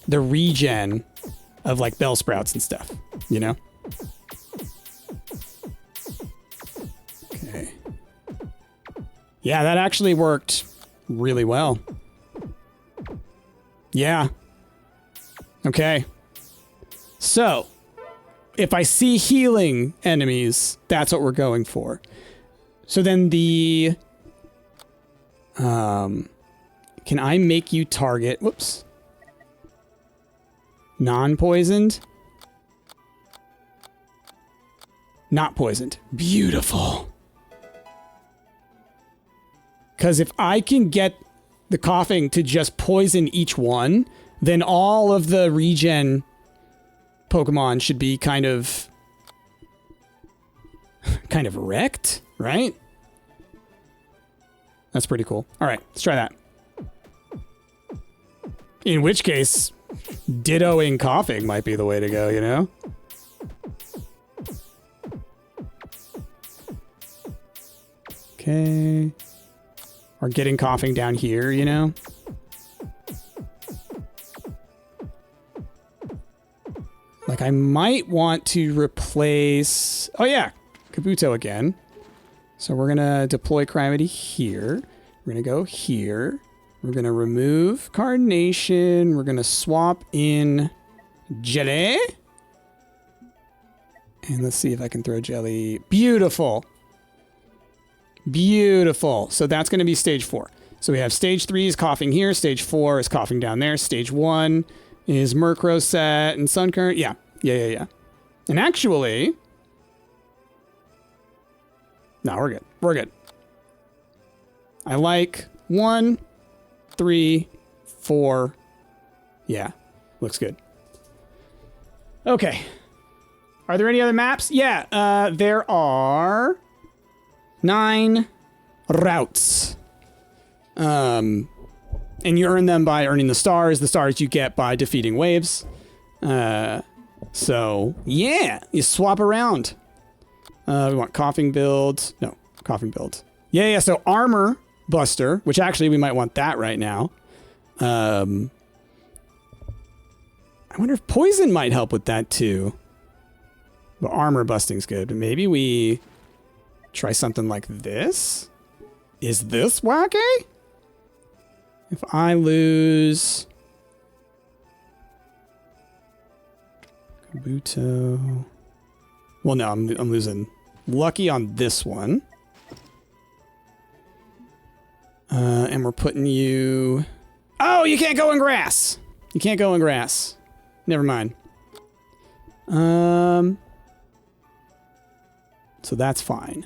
Speaker 1: the regen of, like, Bellsprouts and stuff. You know? Okay. Yeah, that actually worked really well. Yeah. Okay. So, if I see healing enemies, that's what we're going for. So then the... can I make you target... Whoops. Non-poisoned? Not poisoned. Beautiful. Because if I can get the coughing to just poison each one, then all of the regen Pokemon should be kind of wrecked, right? That's pretty cool. All right, let's try that. In which case, dittoing coughing might be the way to go, you know? Okay. Or getting coughing down here, you know? Like, I might want to replace... Oh, yeah. Kabuto again. So we're going to deploy Crimity here. We're going to go here. We're going to remove Carnation. We're going to swap in Jelly. And let's see if I can throw Jelly. Beautiful. Beautiful. So that's going to be stage 4. So we have stage 3 is coughing here. Stage 4 is coughing down there. Stage 1 is Murkrow set and Suncurrent. Yeah. And actually, No, we're good. We're good. I like 1, 3, 4. Yeah, looks good. Okay. Are there any other maps? Yeah, there are 9 routes. And you earn them by earning the stars. The stars you get by defeating waves. So, yeah, you swap around. We want coughing build. No, coughing build. Yeah, so armor buster, which actually we might want that right now. I wonder if poison might help with that too. But armor busting's good. But maybe we try something like this? Is this wacky? If I lose Kabuto. Well, no, I'm losing Lucky on this one. And we're putting you... Oh, you can't go in grass! You can't go in grass. Never mind. So that's fine.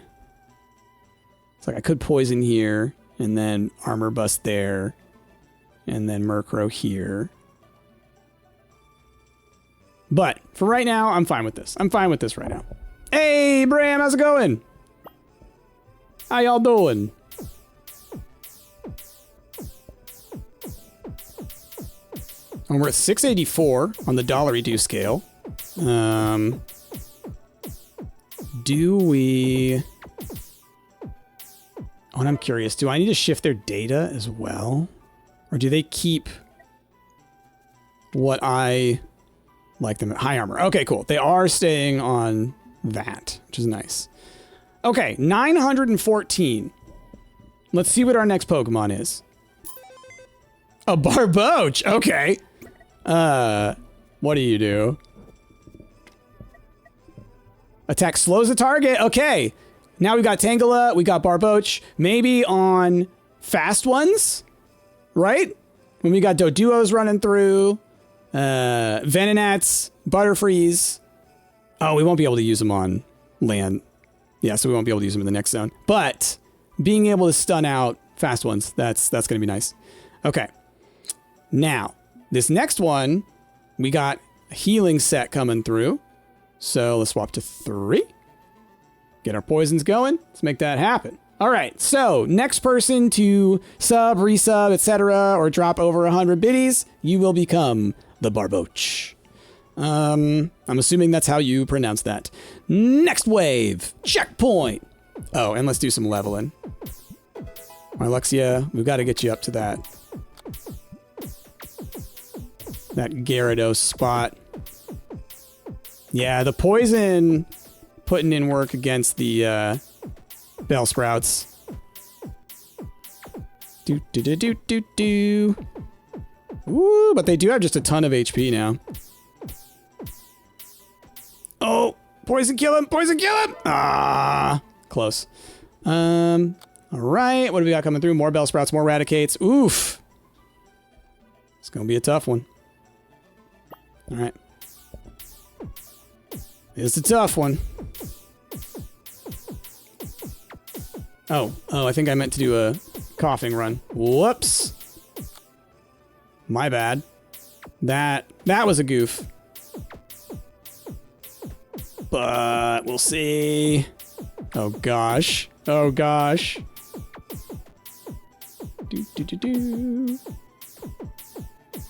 Speaker 1: It's like I could poison here, and then armor bust there, and then Murkrow here. But for right now, I'm fine with this. I'm fine with this right now. Hey, Bram, how's it going? How y'all doing? And we're at 684 on the dollar reduce scale. Do we... Oh, and I'm curious. Do I need to shift their data as well? Or do they keep what I like them at? High armor. Okay, cool. They are staying on that, which is nice. Okay, 914. Let's see what our next Pokemon is. A Barboach. Okay. What do you do? Attack slows the target. Okay. Now we got Tangela, we got Barboach. Maybe on fast ones, right? When we got Doduos running through, Venonats, Butterfrees. Oh, we won't be able to use them on land. Yeah, so we won't be able to use them in the next zone. But being able to stun out fast ones, that's going to be nice. Okay. Now, this next one, we got a healing set coming through. So let's swap to 3. Get our poisons going. Let's make that happen. All right, so next person to sub, resub, etc., or drop over 100 biddies, you will become the Barboach. I'm assuming that's how you pronounce that. Next wave, checkpoint. Oh, and let's do some leveling. Alexia, we've got to get you up to that Gyarados spot. Yeah, the poison putting in work against the Bellsprouts. Do. Ooh, but they do have just a ton of HP now. Oh, poison kill him, poison kill him. Ah, close. All right, what do we got coming through? More Bellsprouts, more Raticates. Oof. It's going to be a tough one. All right. It's a tough one. Oh, I think I meant to do a coughing run. Whoops. My bad. That was a goof. But we'll see. Oh gosh. Oh gosh. Do.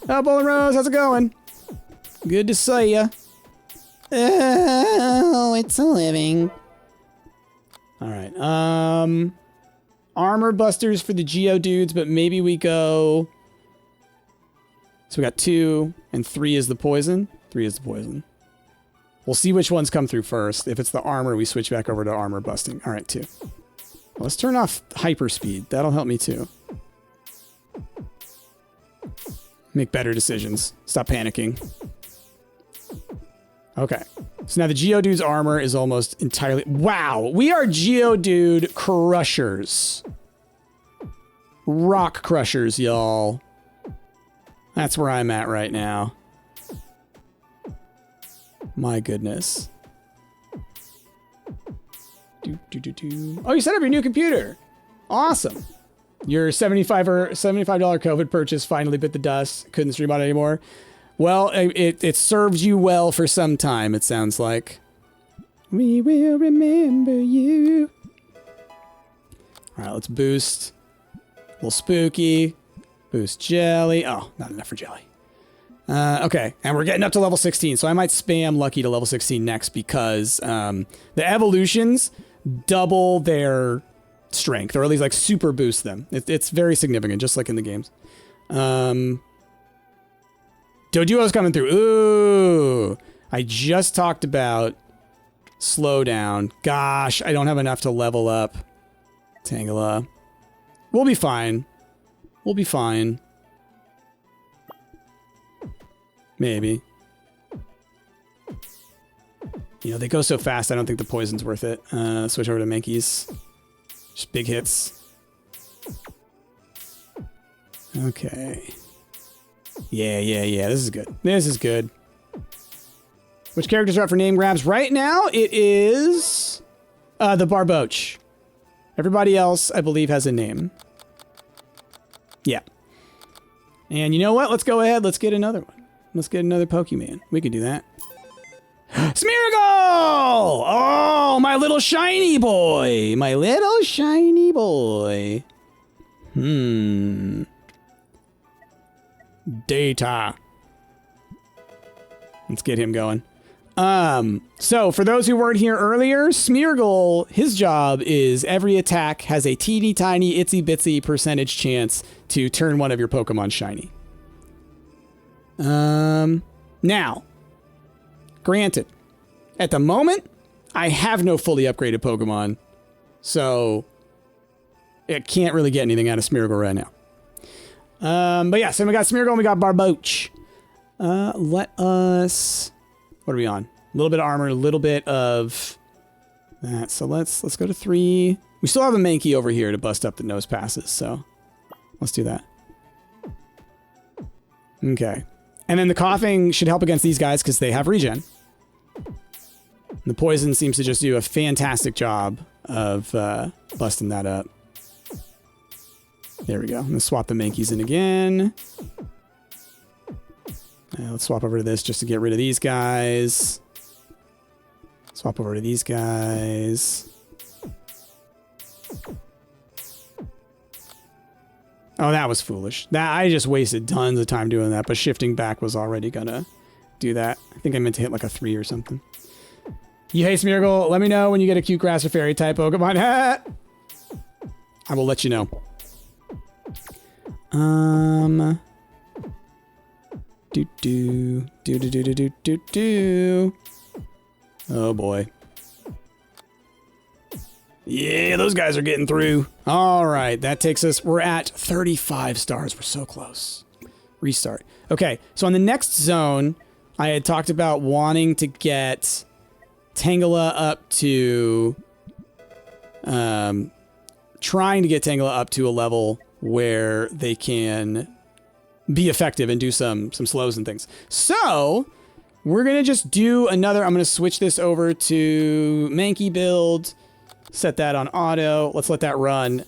Speaker 1: Oh, Bowling Rose, how's it going? Good to see ya. Oh, it's a living. All right. Armor busters for the Geodudes, but maybe we go... So we got 2, and 3 is the poison. 3 is the poison. We'll see which ones come through first. If it's the armor, we switch back over to armor busting. All right, 2. Let's turn off hyperspeed. That'll help me too. Make better decisions. Stop panicking. Okay. So now the Geodude's armor is almost entirely... Wow! We are Geodude crushers. Rock crushers, y'all. That's where I'm at right now. My goodness. Oh, you set up your new computer. Awesome. Your $75 COVID purchase finally bit the dust. Couldn't stream on it anymore. Well, it served you well for some time, it sounds like. We will remember you. All right, let's boost. A little spooky. Boost jelly. Oh, not enough for jelly. Okay, and we're getting up to level 16, so I might spam Lucky to level 16 next because the evolutions double their strength, or at least like super boost them. It's very significant, just like in the games. Doduo's coming through. Ooh, I just talked about slowdown. Gosh, I don't have enough to level up Tangela. We'll be fine. We'll be fine. Maybe. You know, they go so fast, I don't think the poison's worth it. Switch over to Mankey's. Just big hits. Okay. Yeah. This is good. This is good. Which characters are up for name grabs? Right now, it is the Barboach. Everybody else, I believe, has a name. Yeah. And you know what? Let's go ahead. Let's get another one. Let's get another Pokemon. We could do that. Smeargle! Oh, my little shiny boy. My little shiny boy. Data. Let's get him going. So for those who weren't here earlier, Smeargle, his job is every attack has a teeny tiny itsy bitsy percentage chance to turn one of your Pokemon shiny. Now, granted, at the moment, I have no fully upgraded Pokemon, so it can't really get anything out of Smeargle right now. But yeah, so we got Smeargle and we got Barboach. Let us... What are we on? A little bit of armor, a little bit of that. So let's go to 3. We still have a Mankey over here to bust up the nose passes, so let's do that. Okay. And then the coughing should help against these guys because they have regen. And the poison seems to just do a fantastic job of busting that up. There we go. I'm going to swap the Mankeys in again. Let's swap over to this just to get rid of these guys. Swap over to these guys. Oh, that was foolish. I just wasted tons of time doing that, but shifting back was already gonna do that. I think I meant to hit like a 3 or something. You hate Smeargle, let me know when you get a cute grass or fairy type Pokemon. I will let you know. Oh boy. Yeah, those guys are getting through. All right, that takes us, we're at 35 stars. We're so close. Restart. Okay, so on the next zone, I had talked about wanting to get Tangela up to, trying to get Tangela up to a level where they can be effective and do some slows and things. So we're going to just do another, I'm going to switch this over to Mankey build. Set that on auto. Let's let that run.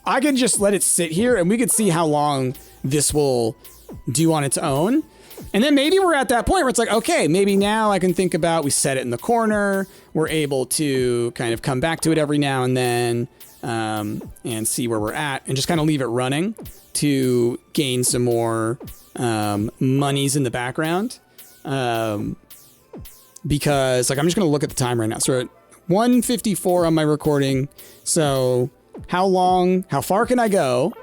Speaker 1: I can just let it sit here and we could see how long this will do on its own. And then maybe we're at that point where it's like, okay, maybe now I can think about, we set it in the corner. We're able to kind of come back to it every now and then and see where we're at and just kind of leave it running to gain some more monies in the background. Because like, I'm just going to look at the time right now. So we're at 1:54 on my recording. So how far can I go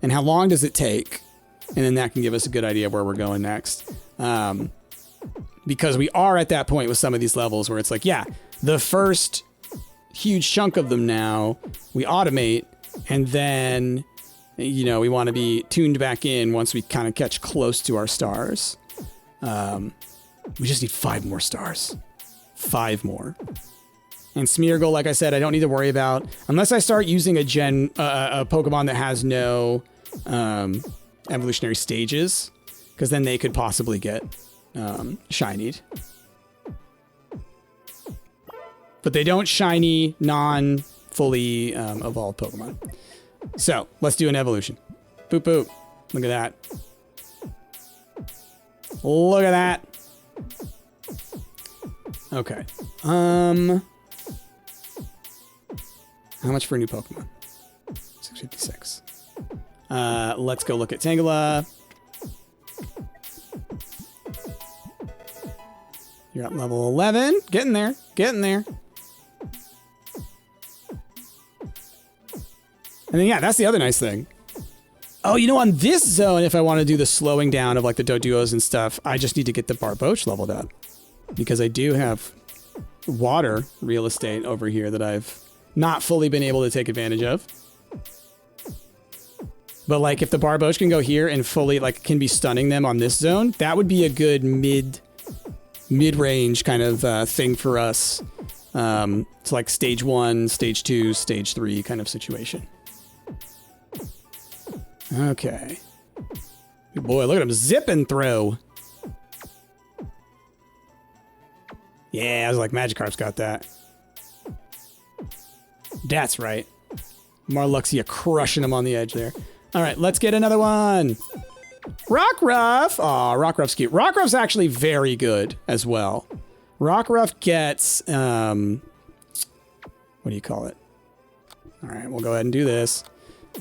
Speaker 1: and how long does it take? And then that can give us a good idea of where we're going next. Because we are at that point with some of these levels where it's like, yeah, the first huge chunk of them now we automate and then, you know, we want to be tuned back in once we kind of catch close to our stars. We just need 5 more stars. 5 more. And Smeargle, like I said, I don't need to worry about unless I start using a Pokemon that has no evolutionary stages, because then they could possibly get shinied. but they don't shiny non-fully evolved Pokemon. So let's do an evolution. Boop boop. Look at that. Look at that. Okay. How much for a new Pokemon? 656. Let's go look at Tangela. You're at level 11. Getting there. Getting there. And then, yeah, that's the other nice thing. Oh, you know, on this zone, if I want to do the slowing down of like the Doduos and stuff, I just need to get the Barboach leveled up. Because I do have water real estate over here that I've not fully been able to take advantage of. But like if the Barboach can go here and fully like can be stunning them on this zone, that would be a good mid-range kind of thing for us. It's like stage 1, stage 2, stage 3 kind of situation. Okay. Good boy, look at him zip and throw. Yeah, I was like, Magikarp's got that. That's right. Marluxia crushing him on the edge there. All right, let's get another one. Rockruff. Aw, Rockruff's cute. Rockruff's actually very good as well. Rockruff gets, what do you call it? All right, we'll go ahead and do this.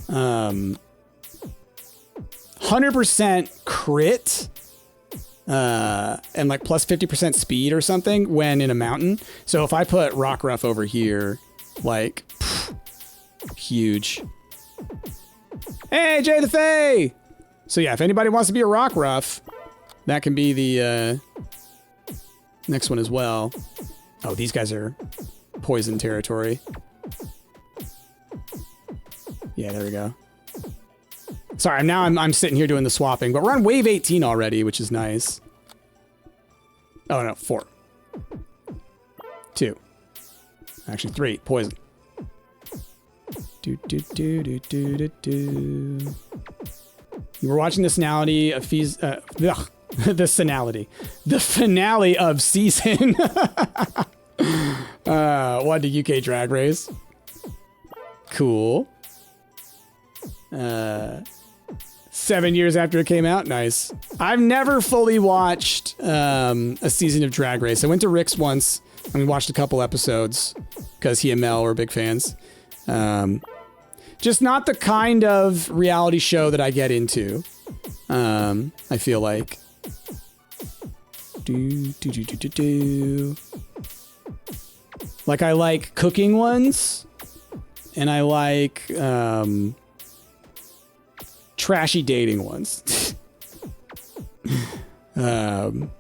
Speaker 1: 100% crit. And like plus 50% speed or something when in a mountain. So if I put Rockruff over here, like, huge. Hey, Jay the Fae! So yeah, if anybody wants to be a Rockruff, that can be the next one as well. Oh, these guys are poison territory. Yeah, there we go. Sorry, now I'm sitting here doing the swapping, but we're on wave 18 already, which is nice. Oh no, 4. 2. Actually 3. Poison. Do. You were watching the finality of the finale of season 1 to UK Drag Race. Cool. 7 years after it came out. Nice. I've never fully watched a season of Drag Race. I went to Rick's once and we watched a couple episodes because he and Mel were big fans. Just not the kind of reality show that I get into. I feel like. Like I like cooking ones and I like trashy dating ones. And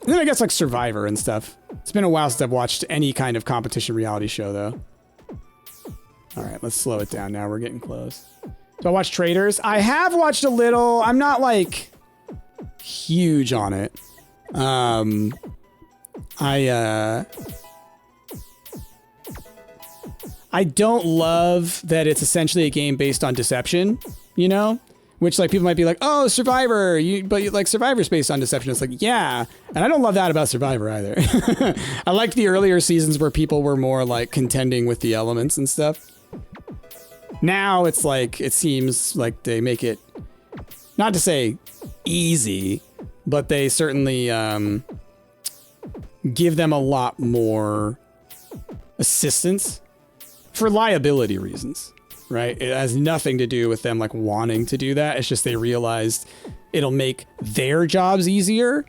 Speaker 1: then I guess like Survivor and stuff. It's been a while since I've watched any kind of competition reality show though. All right, let's slow it down now. We're getting close. So I watched Traders. I have watched a little. I'm not like huge on it. I don't love that it's essentially a game based on deception, you know? Which like people might be like, oh, Survivor, but like Survivor's based on deception. It's like, yeah. And I don't love that about Survivor either. I liked the earlier seasons where people were more like contending with the elements and stuff. Now it's like, it seems like they make it, not to say easy, but they certainly give them a lot more assistance for liability reasons, right? It has nothing to do with them like wanting to do that. It's just they realized it'll make their jobs easier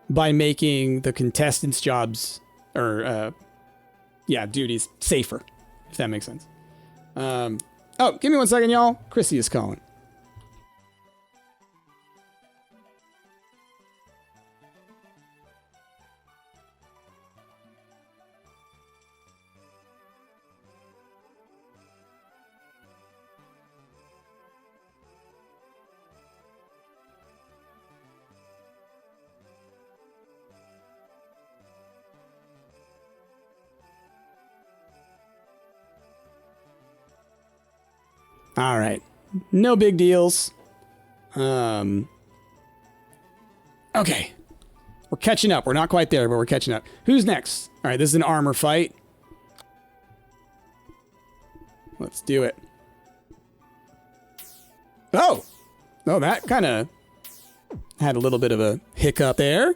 Speaker 1: by making the contestants' jobs or duties safer, if that makes sense. Oh, give me 1 second, y'all. Chrissy is calling. All right. No big deals. Okay. We're catching up. We're not quite there, but we're catching up. Who's next? All right, this is an armor fight. Let's do it. Oh! Oh, that kind of had a little bit of a hiccup there.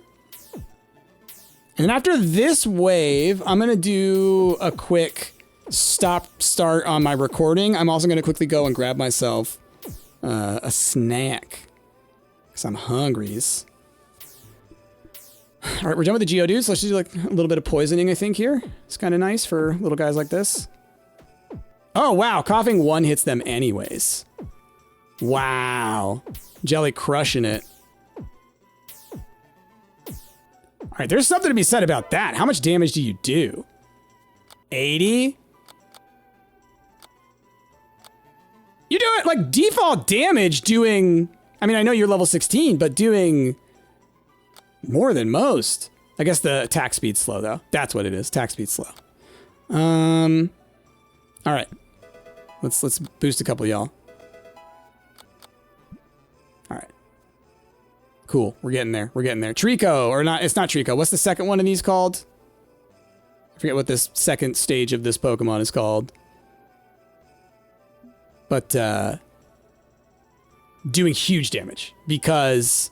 Speaker 1: And after this wave, I'm going to do a quick start on my recording. I'm also going to quickly go and grab myself a snack because I'm hungry. All right, we're done with the Geodudes. Let's just do like a little bit of poisoning, I think, here. It's kind of nice for little guys like this. Oh, wow. Coughing 1 hits them anyways. Wow. Jelly crushing it. All right, there's something to be said about that. How much damage do you do? 80? You do it like default damage doing... I mean, I know you're level 16, but doing more than most. I guess the attack speed's slow, though. That's what it is. Attack speed's slow. All right. Let's boost a couple of y'all. All right. Cool. We're getting there. We're getting there. Trico, or not. It's not Trico. What's the second one of these called? I forget what this second stage of this Pokemon is called. But doing huge damage because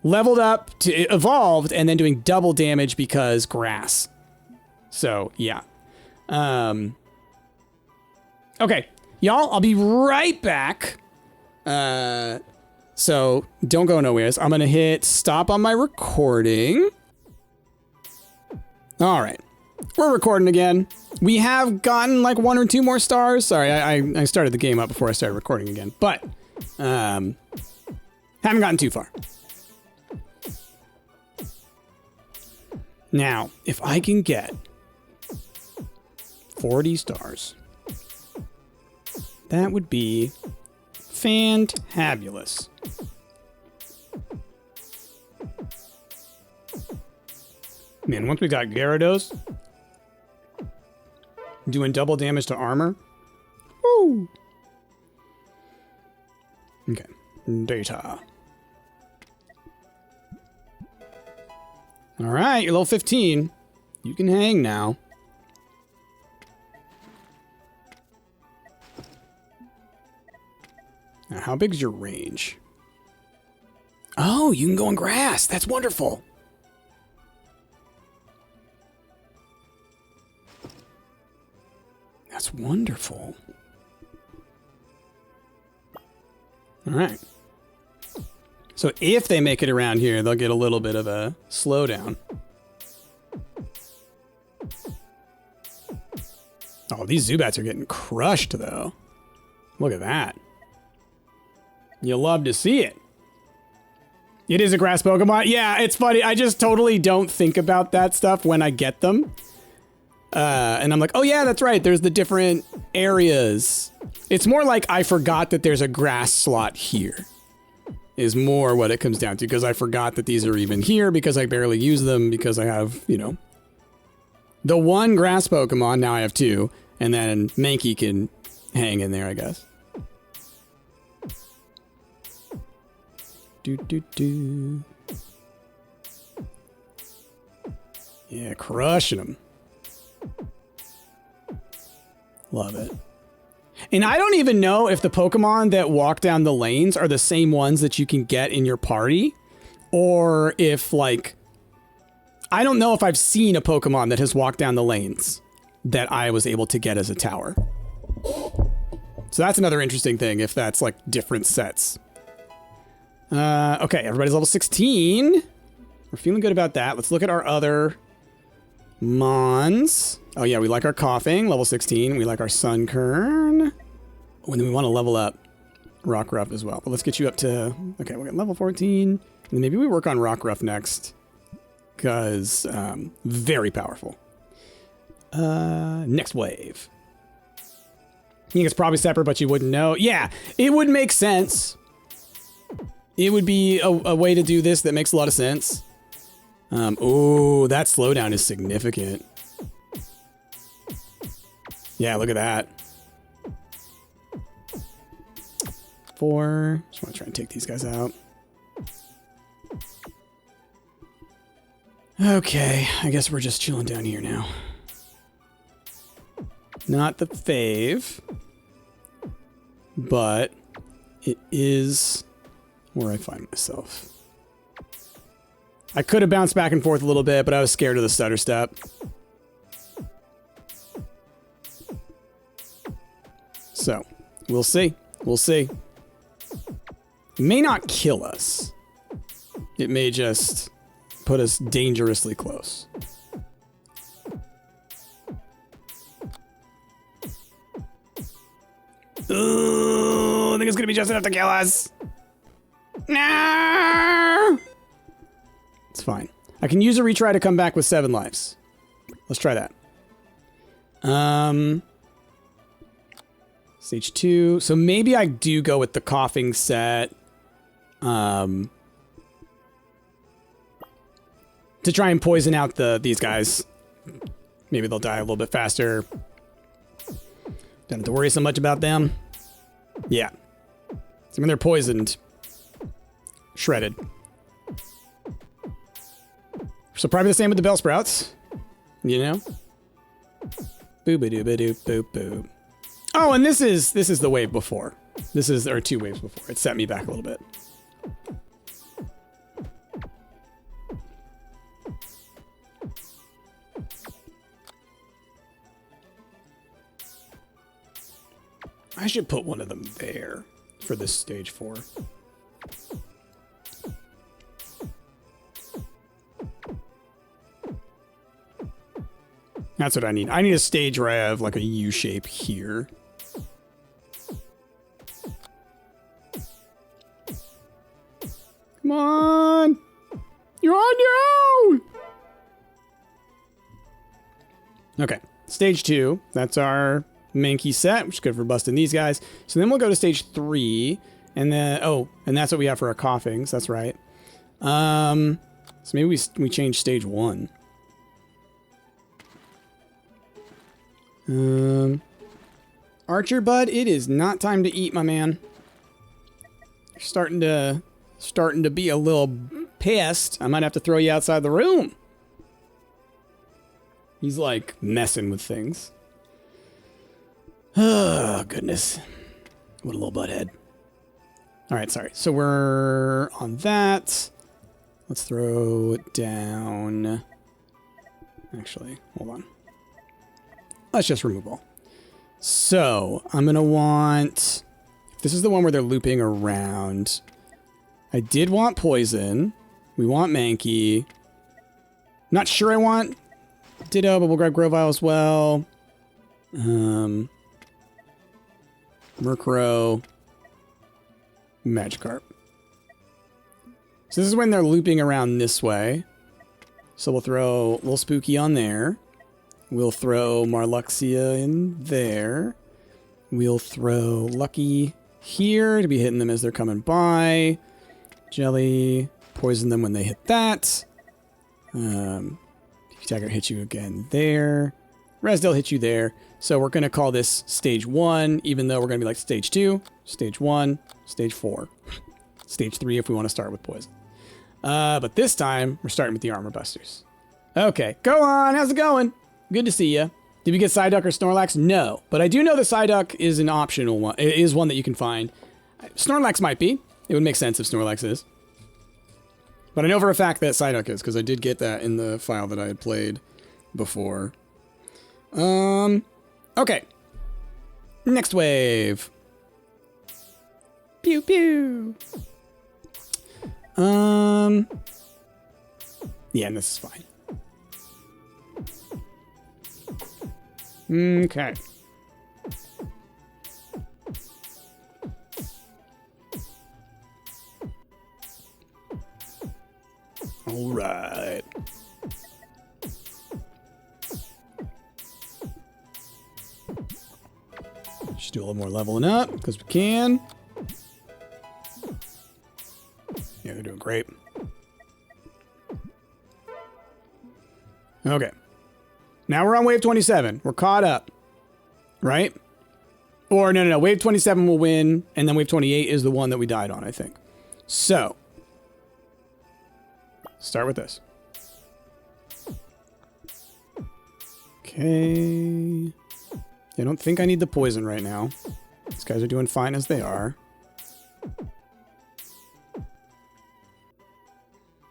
Speaker 1: leveled up to evolved and then doing double damage because grass. So yeah. Okay, y'all, I'll be right back. So don't go nowhere. I'm going to hit stop on my recording. All right. We're recording again. We have gotten like 1 or 2 more stars. Sorry, I started the game up before I started recording again. But haven't gotten too far. Now, if I can get 40 stars, that would be fantabulous. Man, once we got Gyarados doing double damage to armor. Woo! Okay. Data. All right, you're level 15. You can hang now. Now, how big is your range? Oh, you can go in grass. That's wonderful. That's wonderful. All right. So if they make it around here, they'll get a little bit of a slowdown. Oh, these Zubats are getting crushed, though. Look at that. You love to see it. It is a grass Pokemon. Yeah, it's funny. I just totally don't think about that stuff when I get them. And I'm like, oh yeah, that's right. There's the different areas. It's more like I forgot that there's a grass slot here. Is more what it comes down to, because I forgot that these are even here because I barely use them because I have, you know, the one grass Pokemon. Now I have 2, and then Mankey can hang in there, I guess. Do. Yeah, crushing them. Love it. And I don't even know if the Pokemon that walk down the lanes are the same ones that you can get in your party, or if, like, I don't know if I've seen a Pokemon that has walked down the lanes that I was able to get as a tower. So that's another interesting thing, if that's, like, different sets. Okay, everybody's level 16. We're feeling good about that. Let's look at our other Mons. Oh yeah, we like our coughing, level 16. We like our Sunkern. Oh, and then we want to level up Rockruff as well. But let's get you up to, okay, we'll get level 14. And then maybe we work on Rockruff next. Because, very powerful. Next wave. I think it's probably separate, but you wouldn't know. Yeah, it would make sense. It would be a way to do this that makes a lot of sense. Oh, that slowdown is significant. Yeah, look at that. 4. Just want to try and take these guys out. Okay, I guess we're just chilling down here now. Not the fave. but it is where I find myself. I could have bounced back and forth a little bit, but I was scared of the stutter step. So, we'll see. We'll see. It may not kill us. It may just put us dangerously close. Ooh, I think it's gonna be just enough to kill us. No! It's fine. I can use a retry to come back with 7 lives. Let's try that. Stage 2. So maybe I do go with the coughing set. To try and poison out these guys. Maybe they'll die a little bit faster. Don't have to worry so much about them. Yeah. So when they're poisoned, shredded. So probably the same with the bell sprouts. You know? Boo-ba-doo-ba-doo-boop-boop. Oh, and this is the wave before. This is, or 2 waves before. It set me back a little bit. I should put one of them there for this stage 4. That's what I need. I need a stage where I have like a U shape here. Come on! You're on your own! Okay, stage 2. That's our Mankey set, which is good for busting these guys. So then we'll go to stage 3, and then and that's what we have for our coughings. That's right. So maybe we change stage 1. Archer bud, it is not time to eat, my man. You're starting to be a little pissed. I might have to throw you outside the room. He's like messing with things. Oh, goodness. What a little butthead. All right, sorry. So we're on that. Let's throw it down. Actually, hold on. Let's just remove all. So I'm going to want... This is the one where they're looping around. I did want poison. We want Mankey. Not sure I want Ditto, but we'll grab Grovyle as well. Murkrow, Magikarp. So this is when they're looping around this way. So we'll throw Little Spooky on there. We'll throw Marluxia in there. We'll throw Lucky here to be hitting them as they're coming by. Jelly, poison them when they hit that. Tagger hits you again there. Resdale hits you there. So we're going to call this stage 1, even though we're going to be like stage 2, stage 1, stage 4, stage 3 if we want to start with poison. But this time, we're starting with the Armor Busters. Okay, go on. How's it going? Good to see you. Did we get Psyduck or Snorlax? No. But I do know the Psyduck is an optional one. It is one that you can find. Snorlax might be. It would make sense if Snorlax is. But I know for a fact that Psyduck is, because I did get that in the file that I had played before. Okay. Next wave. Pew pew. Yeah, and this is fine. Okay. All right. Just do a little more leveling up because we can. Yeah, they're doing great. Okay. Now we're on wave 27. We're caught up. Right? Or no. Wave 27 will win, and then wave 28 is the one that we died on, I think. So. Start with this. Okay. I don't think I need the poison right now. These guys are doing fine as they are.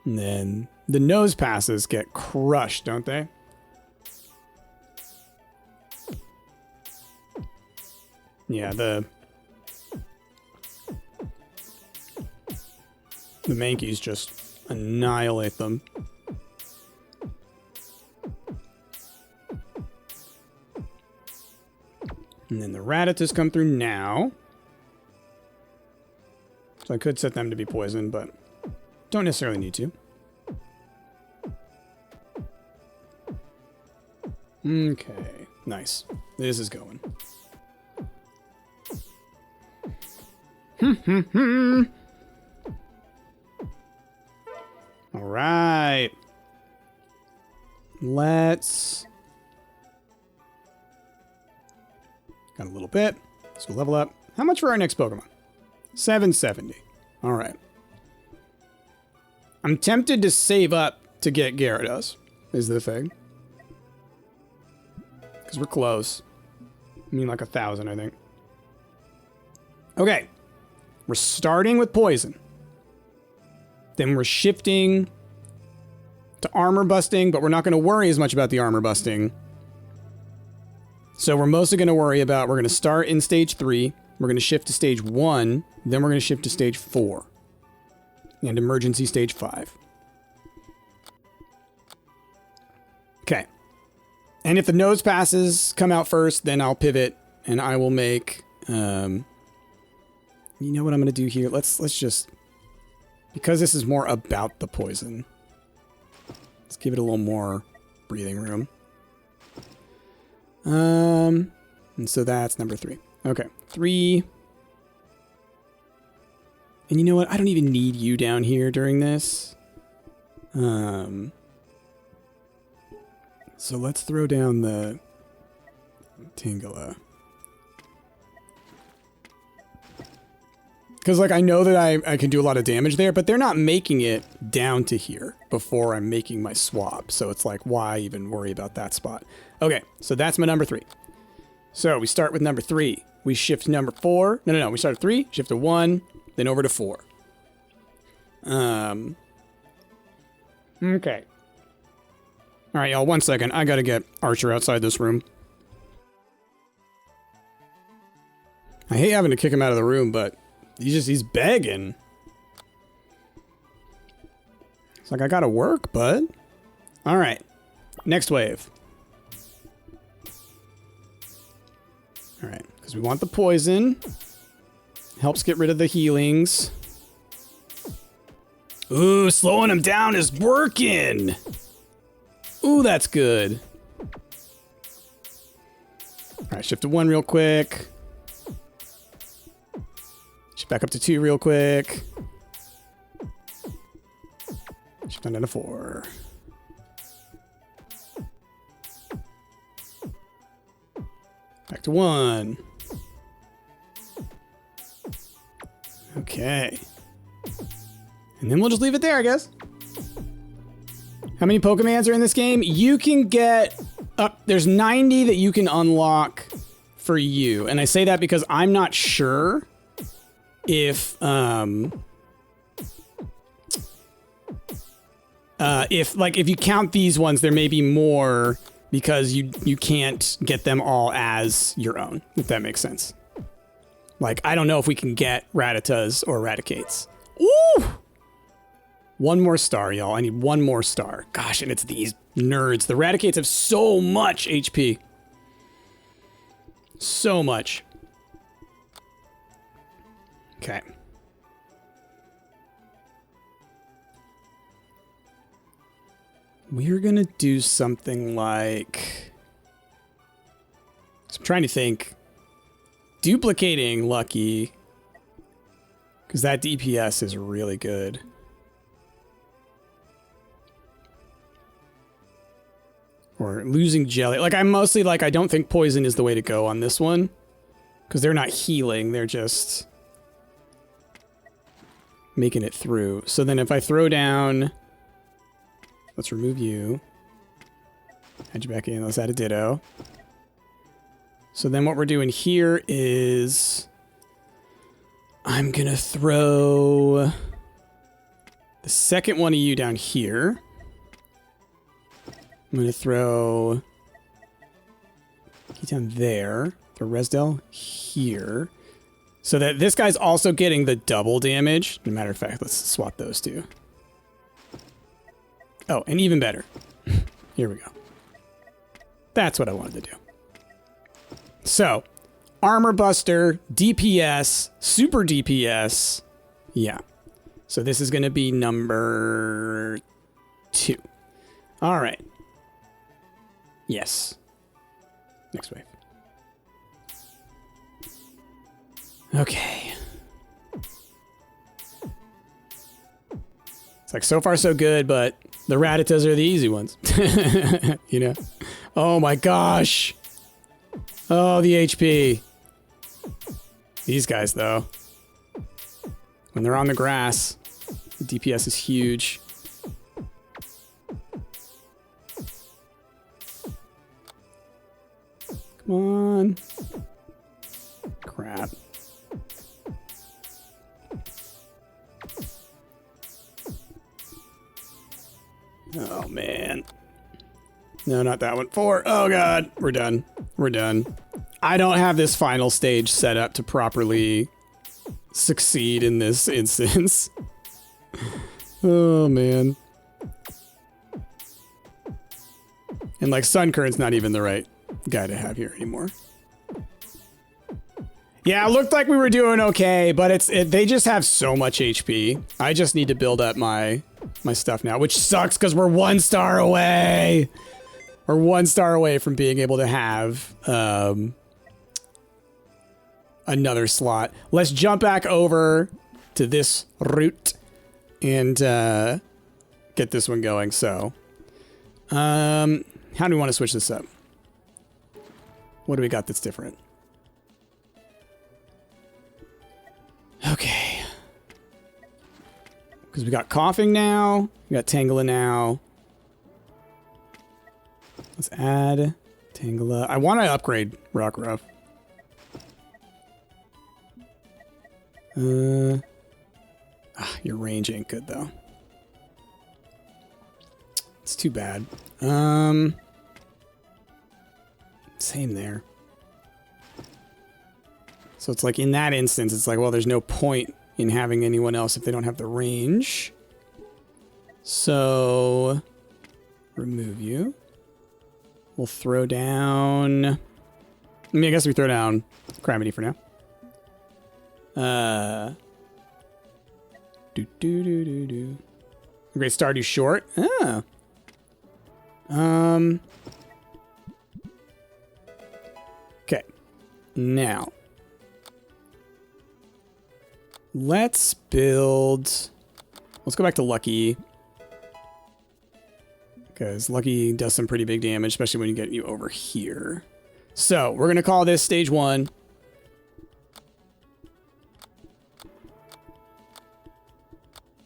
Speaker 1: And then the nose passes get crushed, don't they? Yeah, the Mankeys just annihilate them. And then the Rattatas come through now. So I could set them to be poisoned, but don't necessarily need to. Okay, nice. This is going. All right. Let's... Got a little bit. Let's go level up. How much for our next Pokemon? 770. All right. I'm tempted to save up to get Gyarados, is the thing. Because we're close. I mean, like 1,000, I think. Okay. We're starting with Poison. Then we're shifting to Armor Busting, but we're not going to worry as much about the Armor Busting. So we're mostly going to worry about, we're going to start in Stage 3. We're going to shift to Stage 1. Then we're going to shift to Stage 4. And Emergency Stage 5. Okay. And if the nose passes come out first, then I'll pivot and I will make... you know what I'm going to do here? Let's just... Because this is more about the poison. Let's give it a little more breathing room. And so that's number 3. Okay, 3. And you know what? I don't even need you down here during this. So let's throw down the Tangela. Because, like, I know that I can do a lot of damage there, but they're not making it down to here before I'm making my swap. So it's like, why even worry about that spot? Okay, so that's my number 3. So we start with number 3. We shift to number 4. No. We start at 3, shift to 1, then over to 4. Okay. All right, y'all, 1 second. I gotta get Archer outside this room. I hate having to kick him out of the room, but he's begging. It's like, I gotta work, bud. All right, next wave. All right, because we want the poison. Helps get rid of the healings. Ooh, slowing him down is working. Ooh, that's good. All right, shift to 1 real quick. Shift back up to 2 real quick. Shift down to 4. Back to 1. Okay. And then we'll just leave it there, I guess. How many Pokemons are in this game? You can get up... There's 90 that you can unlock for you. And I say that because I'm not sure if you count these ones, there may be more because you can't get them all as your own, if that makes sense. Like, I don't know if we can get Rattatas or Raticates. Ooh! 1 more star, y'all. I need 1 more star. Gosh, and it's these nerds. The Raticates have so much HP. So much. Okay. We're gonna do something like... So I'm trying to think. Duplicating Lucky. Because that DPS is really good. Or losing Jelly. Like, I'm mostly like, I don't think Poison is the way to go on this one. Because they're not healing, they're just making it through. So then if I throw down... Let's remove you. Add you back in, let's add a Ditto. So then what we're doing here is... I'm gonna throw the second one of you down here. I'm gonna throw you down there. Throw Resdell here. So that this guy's also getting the double damage. As a matter of fact, let's swap those two. Oh, and even better. Here we go. That's what I wanted to do. So, Armor Buster, DPS, Super DPS. Yeah. So this is going to be number 2. All right. Yes. Next wave. Okay. It's like so far so good, but the Rattatas are the easy ones. You know? Oh my gosh. Oh, the HP. These guys, though. When they're on the grass, the DPS is huge. Come on. Crap. Oh, man. No, not that one. 4. Oh, God. We're done. We're done. I don't have this final stage set up to properly succeed in this instance. Oh, man. And, like, Sunkern's not even the right guy to have here anymore. Yeah, it looked like we were doing okay, but they just have so much HP. I just need to build up my stuff now, which sucks because we're 1 star away. We're 1 star away from being able to have another slot. Let's jump back over to this route and get this one going. So, how do we want to switch this up? What do we got that's different? Okay. Because we got Coughing now. We got Tangela now. Let's add Tangela. I want to upgrade Rockruff. Your range ain't good, though. It's too bad. Same there. So it's like in that instance, it's like, well, there's no point in having anyone else if they don't have the range. So, remove you. We'll throw down... I mean, I guess we throw down Cramity for now. Great Stardew short. Ah. Okay. Now. Let's build... Let's go back to Lucky. Because Lucky does some pretty big damage, especially when you get you over here. So, we're going to call this stage 1.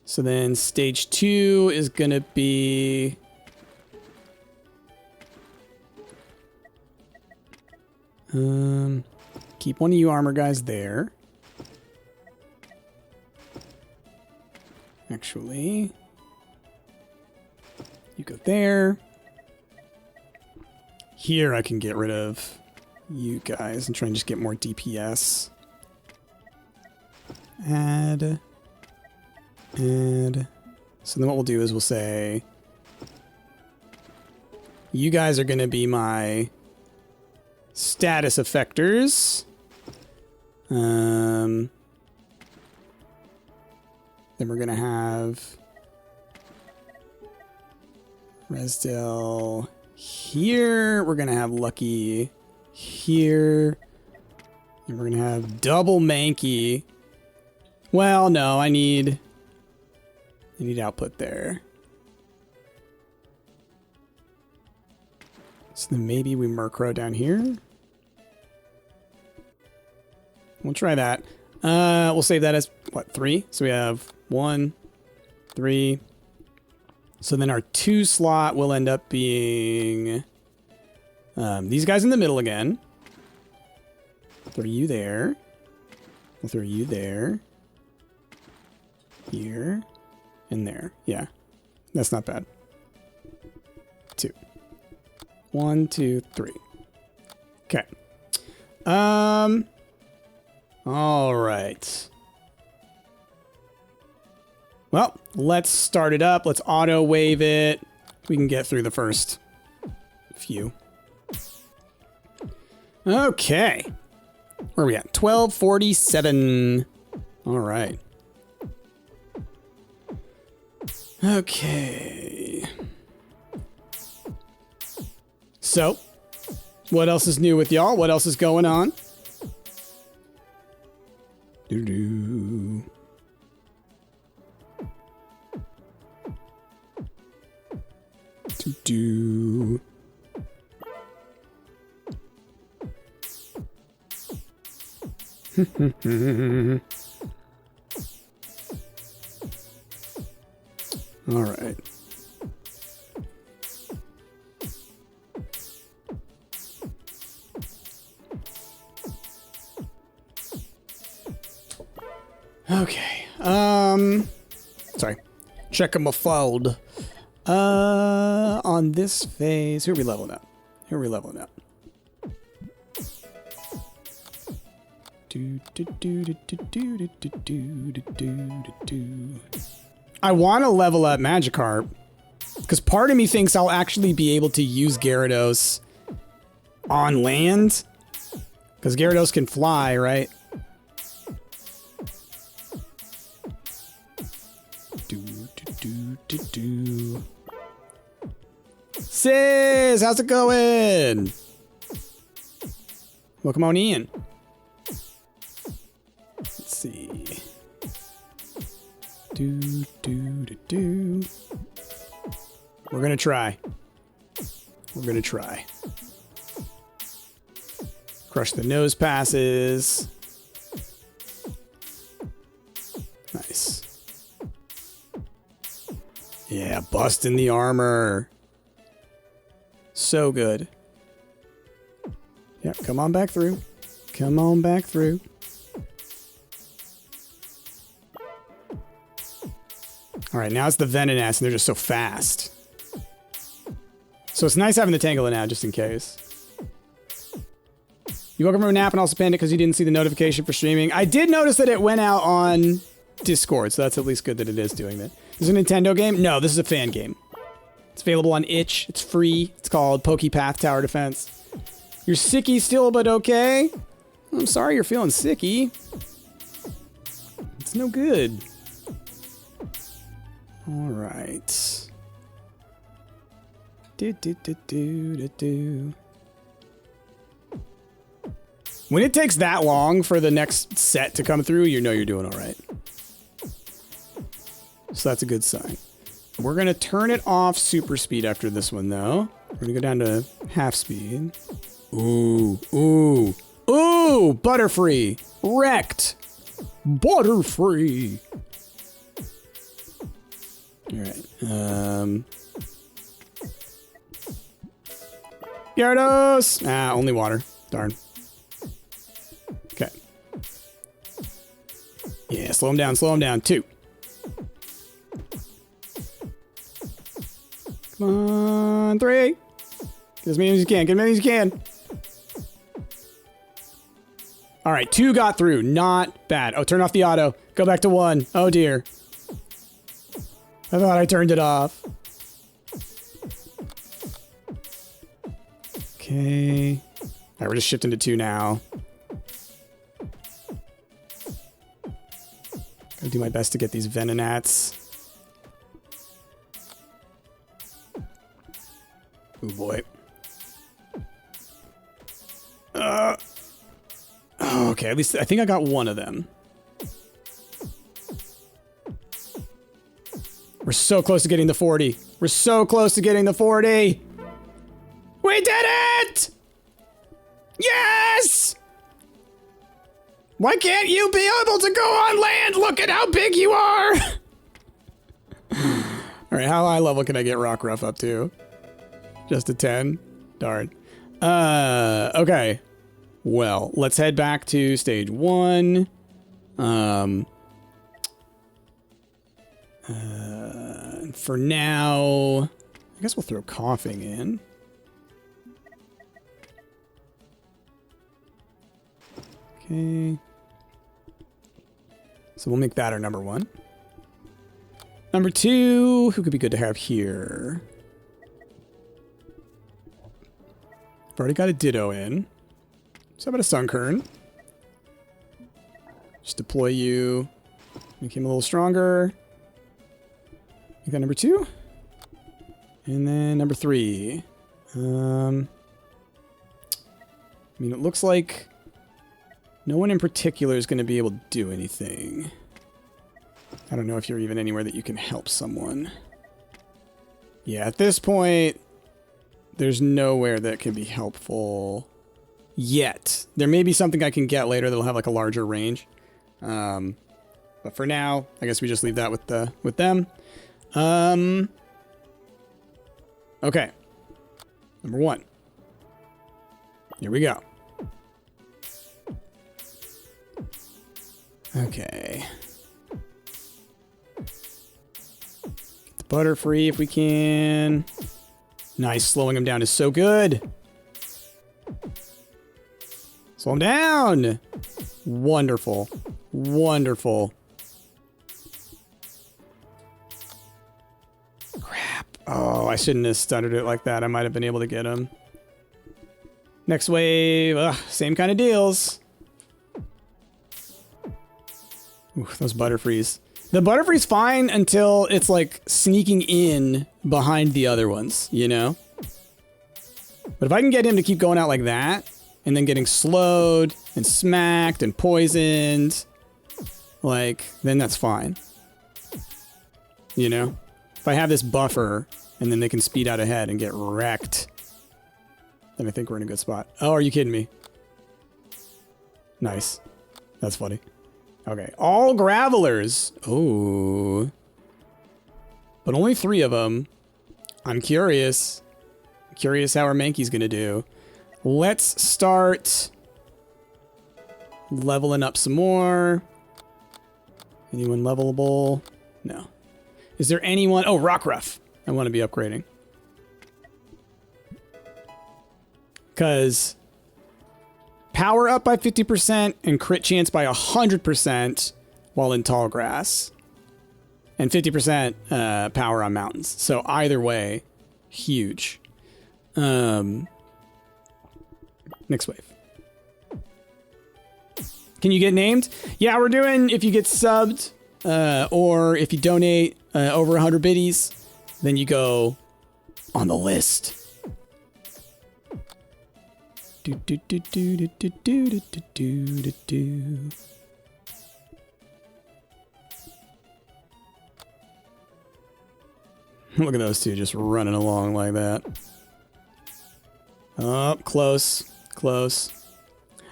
Speaker 1: So then stage 2 is going to be... keep one of you armor guys there. Actually, you go there. Here I can get rid of you guys and try and just get more DPS. Add. So then what we'll do is we'll say, you guys are going to be my status effectors. Then we're going to have Resdell here. We're going to have Lucky here. And we're going to have double Mankey. Well, no, I need output there. So then maybe we Murkrow down here. We'll try that. We'll save that as, what, 3? So we have 1, 3. So then our 2 slot will end up being these guys in the middle again. Throw you there. We'll throw you there. Here. And there. Yeah. That's not bad. 2. 1, 2, 3. Okay. All right. Well, let's start it up. Let's auto wave it. We can get through the first few. Okay. Where are we at? 1247. All right. Okay. So, what else is new with y'all? What else is going on? Doo-doo. Doo-doo. All right. Okay. Sorry. Checking my fold. On this phase, who are we leveling up? Who are we leveling up? I want to level up Magikarp because part of me thinks I'll actually be able to use Gyarados on land because Gyarados can fly, right? Sis, how's it going? Welcome on in. Let's see. We're gonna try. We're gonna try. Crush the nose passes. Nice. Yeah, busting the armor. So good. Yep, come on back through. Come on back through. All right, now it's the Venonat, and they're just so fast. So it's nice having the Tangela now, just in case. You woke up from a nap and also panned it because you didn't see the notification for streaming. I did notice that it went out on Discord, so that's at least good that it is doing that. Is it a Nintendo game? No, this is a fan game. It's available on itch. It's free. It's called Pokepath Tower Defense. You're sicky still, but okay. I'm sorry you're feeling sicky. It's no good. All right. When it takes that long for the next set to come through, you know you're doing all right. So that's a good sign. We're going to turn it off super speed after this one, though. We're going to go down to half speed. Ooh, ooh, ooh, Butterfree. Wrecked. Butterfree. All right. Gyarados. Ah, only water. Darn. Okay. Yeah, slow him down, slow him down. 2. Come on, 3. Get as many as you can. Get as many as you can. All right, 2 got through. Not bad. Oh, turn off the auto. Go back to 1. Oh, dear. I thought I turned it off. Okay. All right, we're just shifting to 2 now. Gotta do my best to get these Venonats. Oh boy. Okay, at least I think I got one of them. We're so close to getting the 40. We're so close to getting the 40. We did it! Yes! Why can't you be able to go on land? Look at how big you are! All right, how high level can I get Rockruff up to? Just a 10? Darn. Okay. Well, let's head back to stage 1. For now, I guess we'll throw coughing in. Okay. So we'll make that our number 1. Number 2, who could be good to have here? I've already got a Ditto in. So how about a Sunkern? Just deploy you. Make him a little stronger. Make that number 2. And then number 3. I mean, it looks like no one in particular is going to be able to do anything. I don't know if you're even anywhere that you can help someone. Yeah, at this point, there's nowhere that can be helpful yet. There may be something I can get later that'll have like a larger range. But for now, I guess we just leave that with them. Okay. Number 1. Here we go. Okay. Get the butter free if we can. Nice, slowing him down is so good. Slow him down. Wonderful. Wonderful. Crap. Oh, I shouldn't have stuttered it like that. I might have been able to get him. Next wave. Ugh, same kind of deals. Ooh, those Butterfrees. The Butterfree's fine until it's like sneaking in behind the other ones, you know? But if I can get him to keep going out like that, and then getting slowed and smacked and poisoned, like, then that's fine. You know? If I have this buffer, and then they can speed out ahead and get wrecked, then I think we're in a good spot. Oh, are you kidding me? Nice. That's funny. Okay, all Gravelers. Oh. But only 3 of them. I'm curious. Curious how our Mankey's gonna do. Let's start leveling up some more. Anyone levelable? No. Is there anyone? Oh, Rockruff. I want to be upgrading. Because power up by 50% and crit chance by 100% while in tall grass. And 50% power on mountains. So either way, huge. Next wave. Can you get named? Yeah, we're doing if you get subbed or if you donate over 100 biddies, then you go on the list. Do do do do do do do do do do do. Look at those two just running along like that. Oh, close. Close.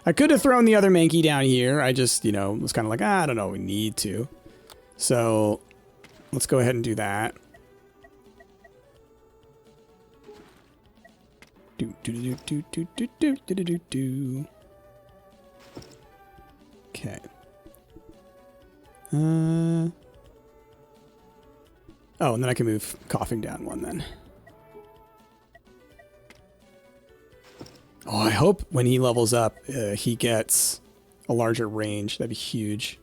Speaker 1: I could have thrown the other Mankey down here. I just, you know, was kind of like, I don't know, we need to. So, let's go ahead and do that. Do do do do do do do do do do do. Okay. Oh, and then I can move coughing down 1 then. Oh, I hope when he levels up, he gets a larger range. That'd be huge.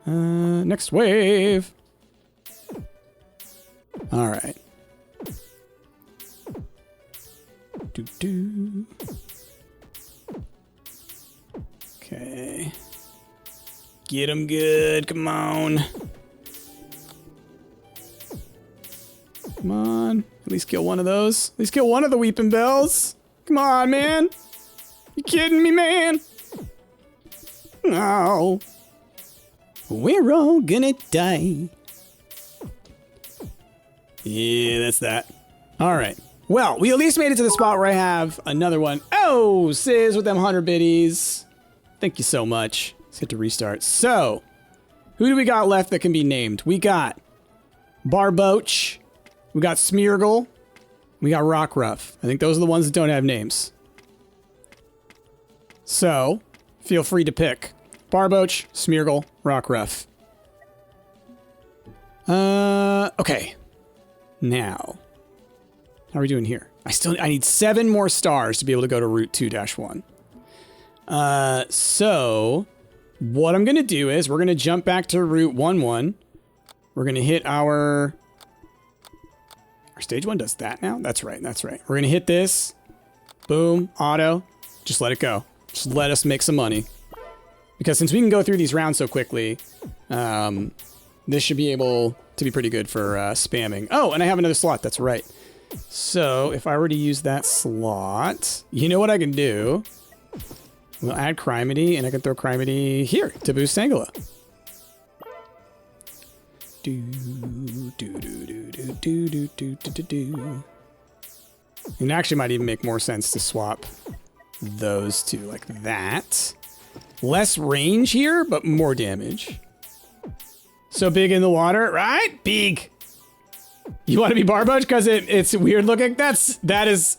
Speaker 1: Next wave. All right. Do do. Okay. Get him good. Come on. Come on. At least kill one of those. At least kill one of the Weeping Bells. Come on, man. You kidding me, man? No. We're all gonna die. Yeah, that's that. All right. Well, we at least made it to the spot where I have another one. Oh, Sizz with them 100 biddies. Thank you so much. Let's hit to restart. So, who do we got left that can be named? We got Barboach. We got Smeargle. We got Rockruff. I think those are the ones that don't have names. So, feel free to pick. Barboach, Smeargle, Rockruff. Okay. Now, how are we doing here? I need 7 more stars to be able to go to Route 2-1. So what I'm going to do is we're going to jump back to Route 1-1. We're going to hit our stage 1 does that now? That's right. That's right. We're going to hit this. Boom. Auto. Just let it go. Just let us make some money. Because since we can go through these rounds so quickly, this should be able to be pretty good for spamming. Oh, and I have another slot. That's right. So if I were to use that slot, you know what I can do? We'll add Criminy, and I can throw Criminy here to boost Tangela. It actually might even make more sense to swap those two like that. Less range here, but more damage. So big in the water, right? Big. You want to be Barboach because it's weird looking? That is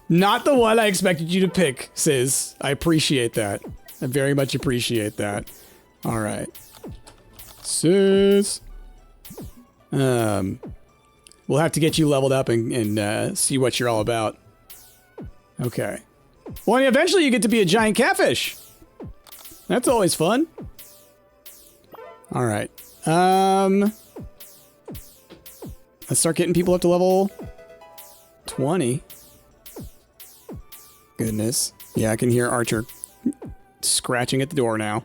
Speaker 1: not the one I expected you to pick, Sis. I appreciate that. I very much appreciate that. All right. Sis. We'll have to get you leveled up and see what you're all about. Okay. Well, eventually you get to be a giant catfish. That's always fun. All right. Let's start getting people up to level 20. Goodness. Yeah, I can hear Archer scratching at the door now.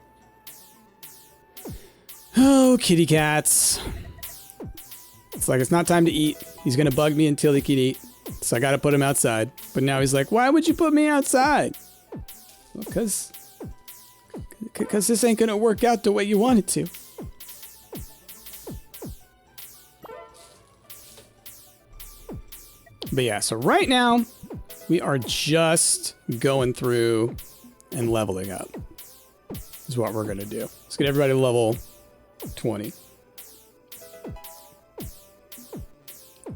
Speaker 1: Oh, kitty cats. It's like, it's not time to eat. He's gonna bug me until he can eat. So I gotta put him outside. But now he's like, why would you put me outside? Well, because this ain't gonna work out the way you want it to. But yeah, so right now, we are just going through and leveling up. Is what we're gonna do. Let's get everybody to level 20.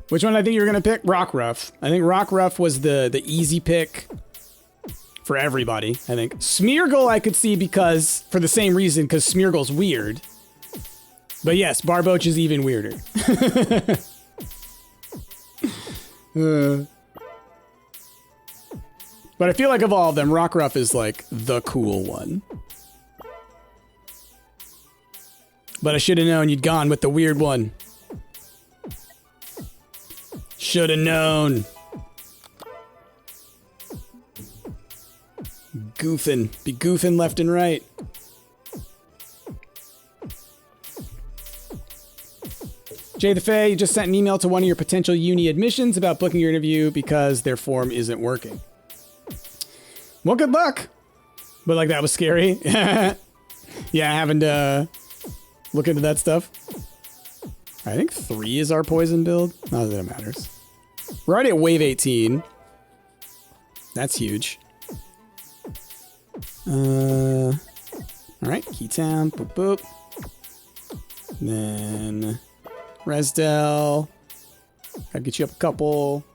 Speaker 1: Which one I think you're gonna pick? Rockruff. I think Rockruff was the easy pick for everybody, I think. Smeargle I could see because, for the same reason, because Smeargle's weird. But yes, Barboach is even weirder. But I feel like of all of them, Rockruff is like the cool one. But I should have known you'd gone with the weird one. Should have known. Goofing. Be goofing left and right. Jay the Fae, you just sent an email to one of your potential uni admissions about booking your interview because their form isn't working. Well, good luck. But like, that was scary. Yeah, having to look into that stuff. I think 3 is our poison build. Not that it matters. We're already at wave 18. That's huge. All right, Keytown, boop boop. Then Resdell. Gotta get you up a couple.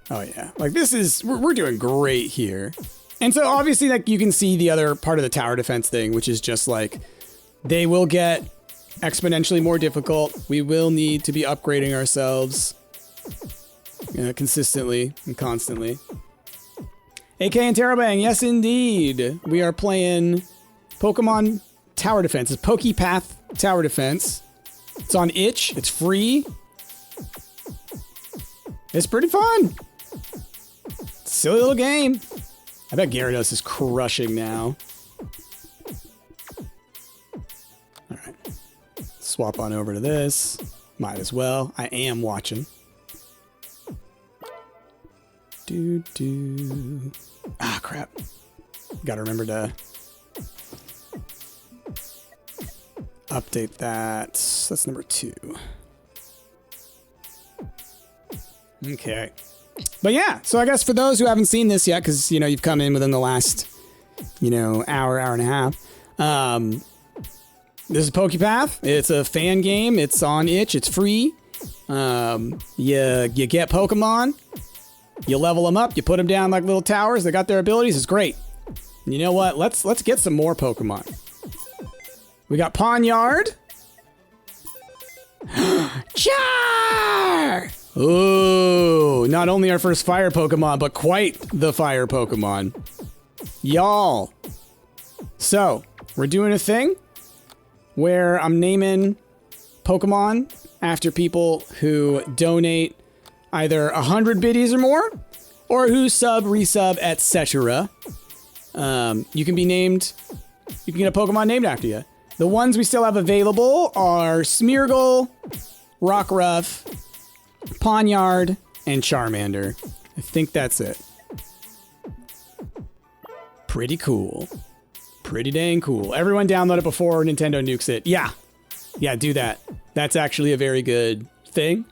Speaker 1: Oh yeah, like this is, we're doing great here. And so obviously, like, you can see the other part of the tower defense thing, which is just like, they will get exponentially more difficult. We will need to be upgrading ourselves consistently and constantly. AK and Terabang, yes indeed. We are playing Pokemon Tower Defense. It's Pokepath Tower Defense. It's on itch. It's free. It's pretty fun. Silly little game. I bet Gyarados is crushing now. Alright. Swap on over to this. Might as well. I am watching. Ah, crap. Gotta remember to update that. That's number 2. Okay. But yeah, so I guess for those who haven't seen this yet, because, you know, you've come in within the last, you know, hour and a half. This is Pokepath. It's a fan game. It's on itch. It's free. You get Pokemon. You level them up. You put them down like little towers. They got their abilities. It's great. You know what? Let's get some more Pokemon. We got Pawniard. Char! Ooh, not only our first fire Pokemon, but quite the fire Pokemon. Y'all. So, we're doing a thing where I'm naming Pokemon after people who donate either 100 biddies or more, or who sub, resub, etc. You can get a Pokemon named after you. The ones we still have available are Smeargle, Rockruff, Pawniard, and Charmander. I think that's it. Pretty cool. Pretty dang cool. Everyone download it before Nintendo nukes it. Yeah. Yeah, do that. That's actually a very good thing.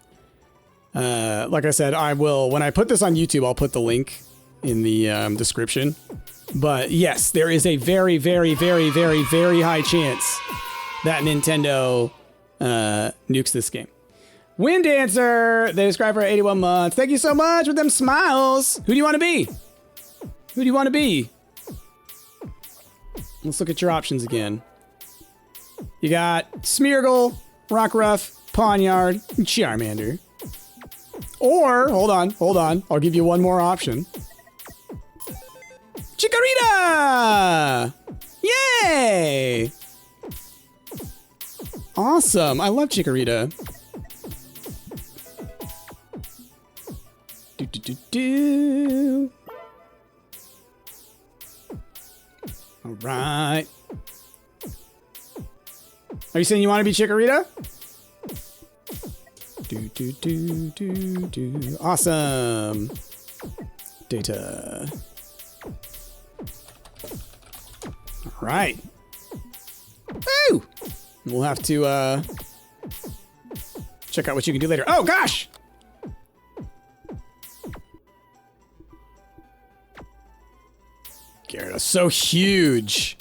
Speaker 1: Like I said, I will, when I put this on YouTube, I'll put the link in the description. But yes, there is a very, very, very, very, very high chance that Nintendo nukes this game. Wind Dancer, they subscribed for 81 months. Thank you so much with them smiles. Who do you want to be? Who do you want to be? Let's look at your options again. You got Smeargle, Rockruff, Pawniard, and Charmander. Or, hold on. I'll give you one more option. Chikorita! Yay! Awesome. I love Chikorita. Do. All right. Are you saying you want to be Chikorita? Do. Awesome. Data. All right. Woo! We'll have to check out what you can do later. Oh gosh! Gyarados, so huge.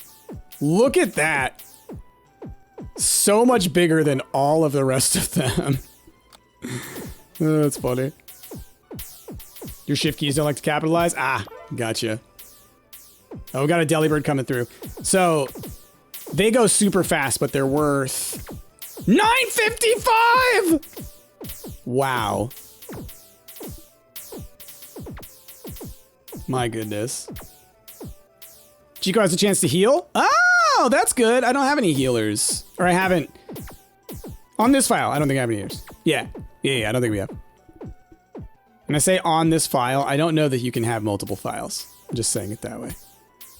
Speaker 1: Look at that. So much bigger than all of the rest of them. Oh, that's funny. Your shift keys don't like to capitalize? Ah, gotcha. Oh, we got a Delibird coming through. So, they go super fast, but they're worth $9.55! Wow. My goodness. Chico has a chance to heal? Oh, that's good. I don't have any healers. Or I haven't. On this file, I don't think I have any healers. Yeah, I don't think we have. When I say on this file, I don't know that you can have multiple files. I'm just saying it that way.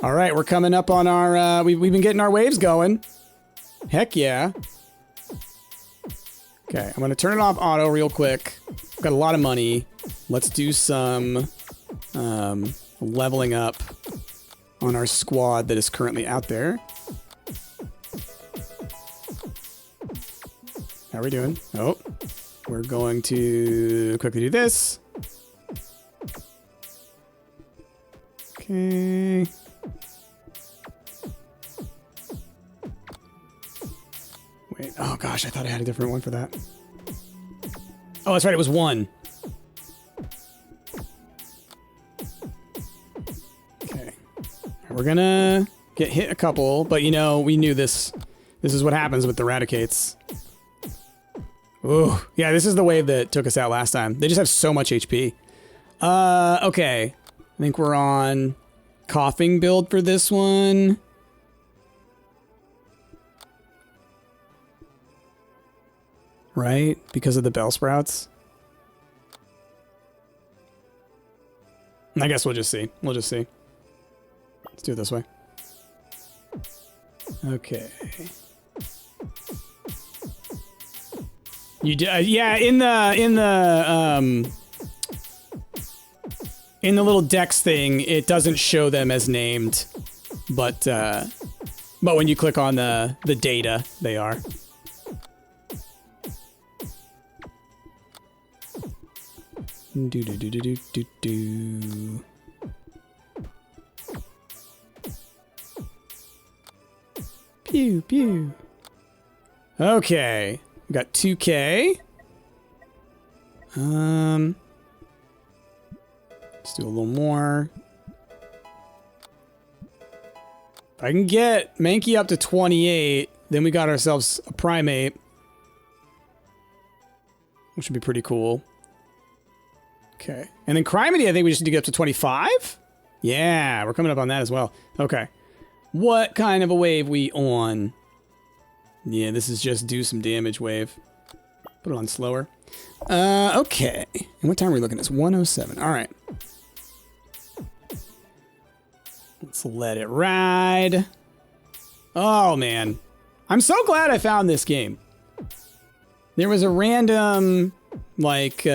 Speaker 1: All right, we're coming up on our, we've been getting our waves going. Heck yeah. Okay, I'm gonna turn it off auto real quick. I've got a lot of money. Let's do some leveling up on our squad that is currently out there. How are we doing? Oh, we're going to quickly do this. Okay. Wait, oh gosh, I thought I had a different one for that. Oh, that's right, it was one. Okay. We're gonna get hit a couple, but you know, we knew this. This is what happens with the Raticates. Ooh, yeah, this is the wave that took us out last time. They just have so much HP. Okay. I think we're on coughing build for this one. Right? Because of the Bellsprouts. I guess we'll just see. We'll just see. Let's do it this way. Okay. You yeah, in the little Dex thing, it doesn't show them as named, but when you click on the data, they are. Do. Pew pew. Okay. We got 2K. Let's do a little more. If I can get Mankey up to 28, then we got ourselves a primate. Which would be pretty cool. Okay. And then Criminy, I think we just need to get up to 25? Yeah, we're coming up on that as well. Okay. What kind of a wave we on? Yeah, this is just do some damage wave. Put it on slower. Okay. And what time are we looking at? It's 1:07. All right. Let's let it ride. Oh, man. I'm so glad I found this game. There was a random, like,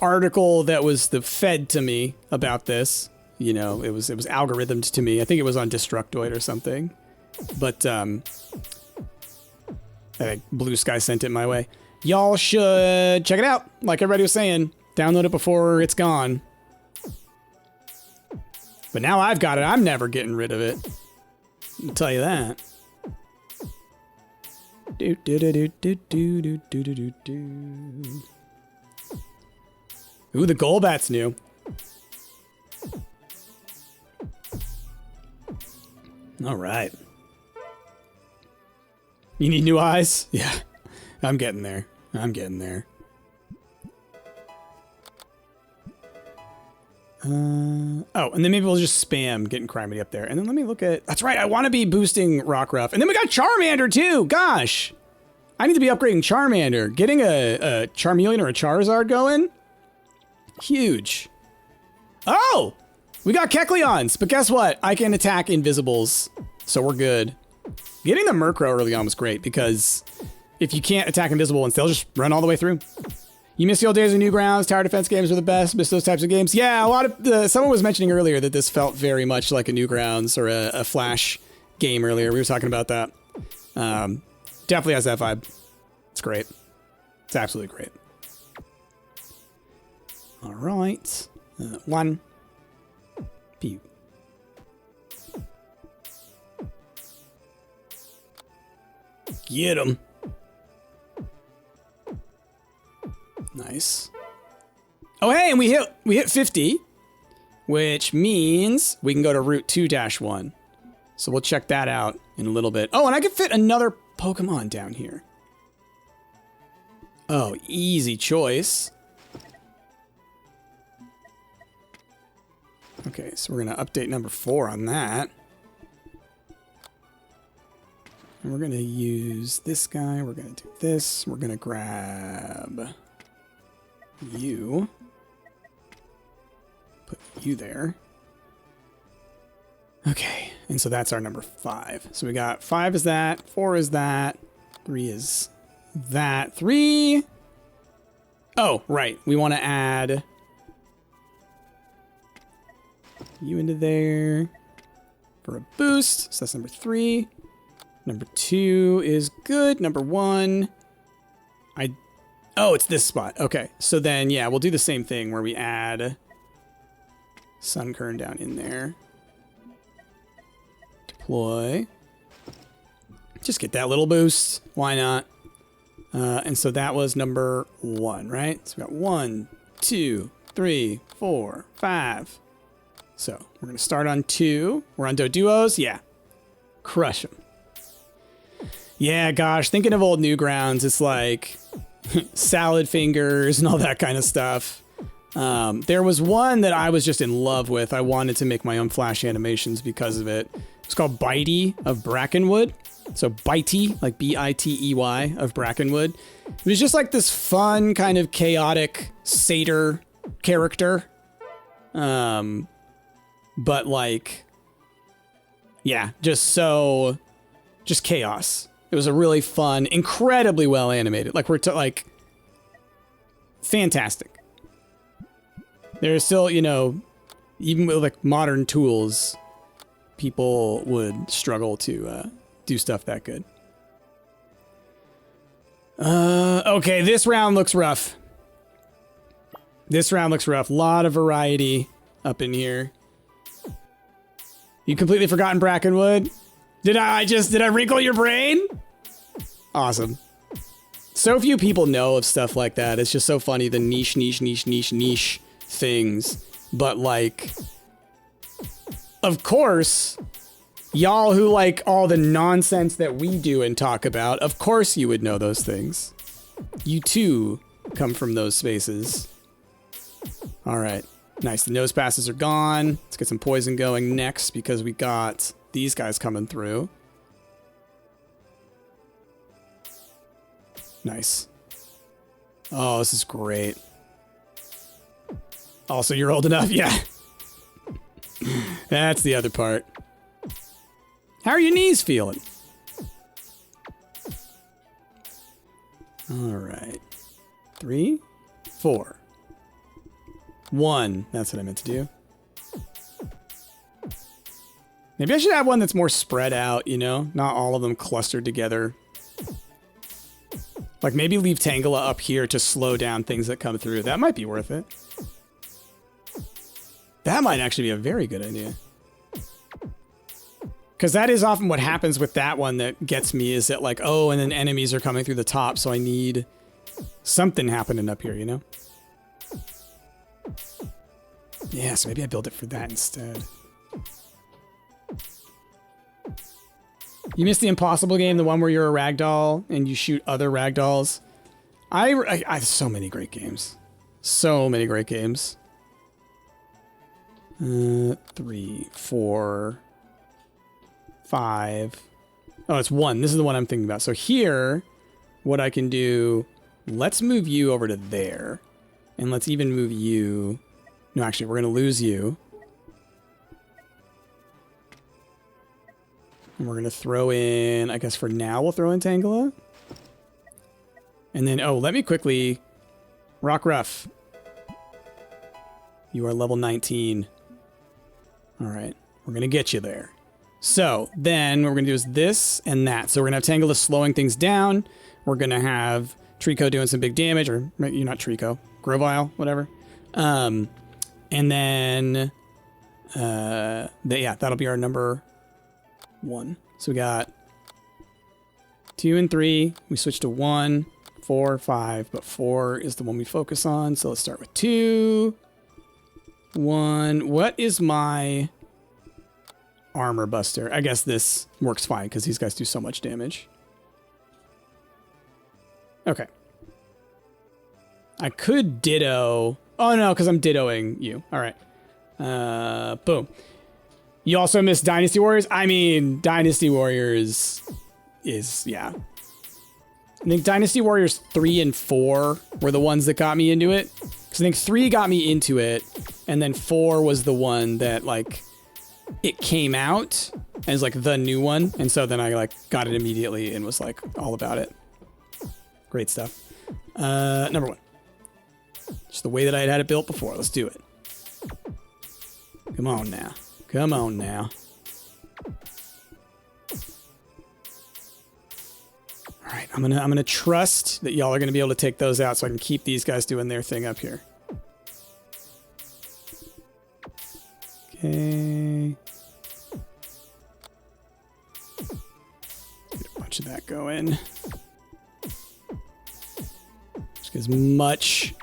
Speaker 1: article that was fed to me about this. You know, it was algorithmed to me. I think it was on Destructoid or something. But, I think Blue Sky sent it my way. Y'all should check it out. Like everybody was saying, download it before it's gone. But now I've got it. I'm never getting rid of it. I'll tell you that. Do do do do do do do do do do. Ooh, the Golbat's new. All right. You need new eyes? Yeah. I'm getting there. I'm getting there. Oh, and then maybe we'll just spam getting Criminy up there. And then let me look at... That's right, I want to be boosting Rockruff. And then we got Charmander, too! Gosh! I need to be upgrading Charmander. Getting a Charmeleon or a Charizard going? Huge. Oh! We got Kecleons, but guess what? I can attack Invisibles, so we're good. Getting the Murkrow early on was great, because if you can't attack Invisible ones, they'll just run all the way through. You miss the old days of Newgrounds, tower defense games were the best, miss those types of games. Yeah, a lot of, someone was mentioning earlier that this felt very much like a Newgrounds or a Flash game earlier. We were talking about that. Definitely has that vibe. It's great. It's absolutely great. All right. One. Pew. Get him. Nice. Oh, hey, and we hit 50, which means we can go to Route 2-1. So we'll check that out in a little bit. Oh, and I can fit another Pokemon down here. Oh, easy choice. Okay, so we're going to update number 4 on that. And we're going to use this guy. We're going to do this. We're going to grab you. Put you there. Okay, and so that's our number 5. So we got 5 is that, 4 is that, 3 is that, 3. Oh, right. We want to add you into there for a boost. So that's number 3. Number 2 is good. Number 1, oh, it's this spot. Okay, so then, yeah, we'll do the same thing where we add Sunkern down in there. Deploy. Just get that little boost. Why not? And so that was number 1, right? So we got 1, 2, 3, 4, 5. So we're going to start on 2. We're on Doduos. Yeah. Crush them. Yeah, gosh, thinking of old Newgrounds, it's like salad fingers and all that kind of stuff. There was one that I was just in love with. I wanted to make my own Flash animations because of it. It's called Bitey of Brackenwood. So Bitey, like B-I-T-E-Y of Brackenwood. It was just like this fun kind of chaotic satyr character. But like, yeah, just chaos. It was a really fun, incredibly well animated. Like like fantastic. There's still, you know, even with like modern tools, people would struggle to do stuff that good. Okay, this round looks rough. This round looks rough. A lot of variety up in here. You completely forgotten Brackenwood? Did I wrinkle your brain? Awesome. So few people know of stuff like that. It's just so funny, the niche things. But like, of course, y'all who like all the nonsense that we do and talk about, of course you would know those things. You too come from those spaces. All right. Nice. The nose passes are gone. Let's get some poison going next because we got these guys coming through. Nice. Oh, this is great. Also, you're old enough. Yeah. That's the other part. How are your knees feeling? All right. 3, 4, 1. That's what I meant to do. Maybe I should have one that's more spread out, you know? Not all of them clustered together. Like maybe leave Tangela up here to slow down things that come through. That might be worth it. That might actually be a very good idea. Because that is often what happens with that one that gets me is that like, oh, and then enemies are coming through the top, so I need something happening up here, you know? Yeah, so maybe I build it for that instead. You missed the Impossible game, the one where you're a ragdoll and you shoot other ragdolls. I so many great games. So many great games. 3, 4, 5. Oh, it's 1. This is the one I'm thinking about. So here, what I can do, let's move you over to there. And let's even move you. No, actually, we're going to lose you. And we're going to throw in, I guess for now, we'll throw in Tangela. And then, oh, let me quickly... Rock Ruff. You are level 19. All right. We're going to get you there. So, then what we're going to do is this and that. So we're going to have Tangela slowing things down. We're going to have Trico doing some big damage. Or, you're not Trico. Grovile, whatever. And then... yeah, that'll be our number... 1. So we got 2 and 3. We switch to 1, 4, 5, but 4 is the one we focus on. So let's start with 2, 1. What is my armor buster? I guess this works fine because these guys do so much damage. Okay. I could ditto. Oh no, because I'm dittoing you. All right. Boom. You also missed Dynasty Warriors? I mean, Dynasty Warriors is, yeah. I think Dynasty Warriors 3 and 4 were the ones that got me into it. Because I think 3 got me into it, and then 4 was the one that, like, it came out as, like, the new one. And so then I, like, got it immediately and was, like, all about it. Great stuff. Number 1. Just the way that I had it built before. Let's do it. Come on now. Come on now. All right, I'm gonna trust that y'all are gonna be able to take those out so I can keep these guys doing their thing up here. Okay. Get a bunch of that going. Just get as much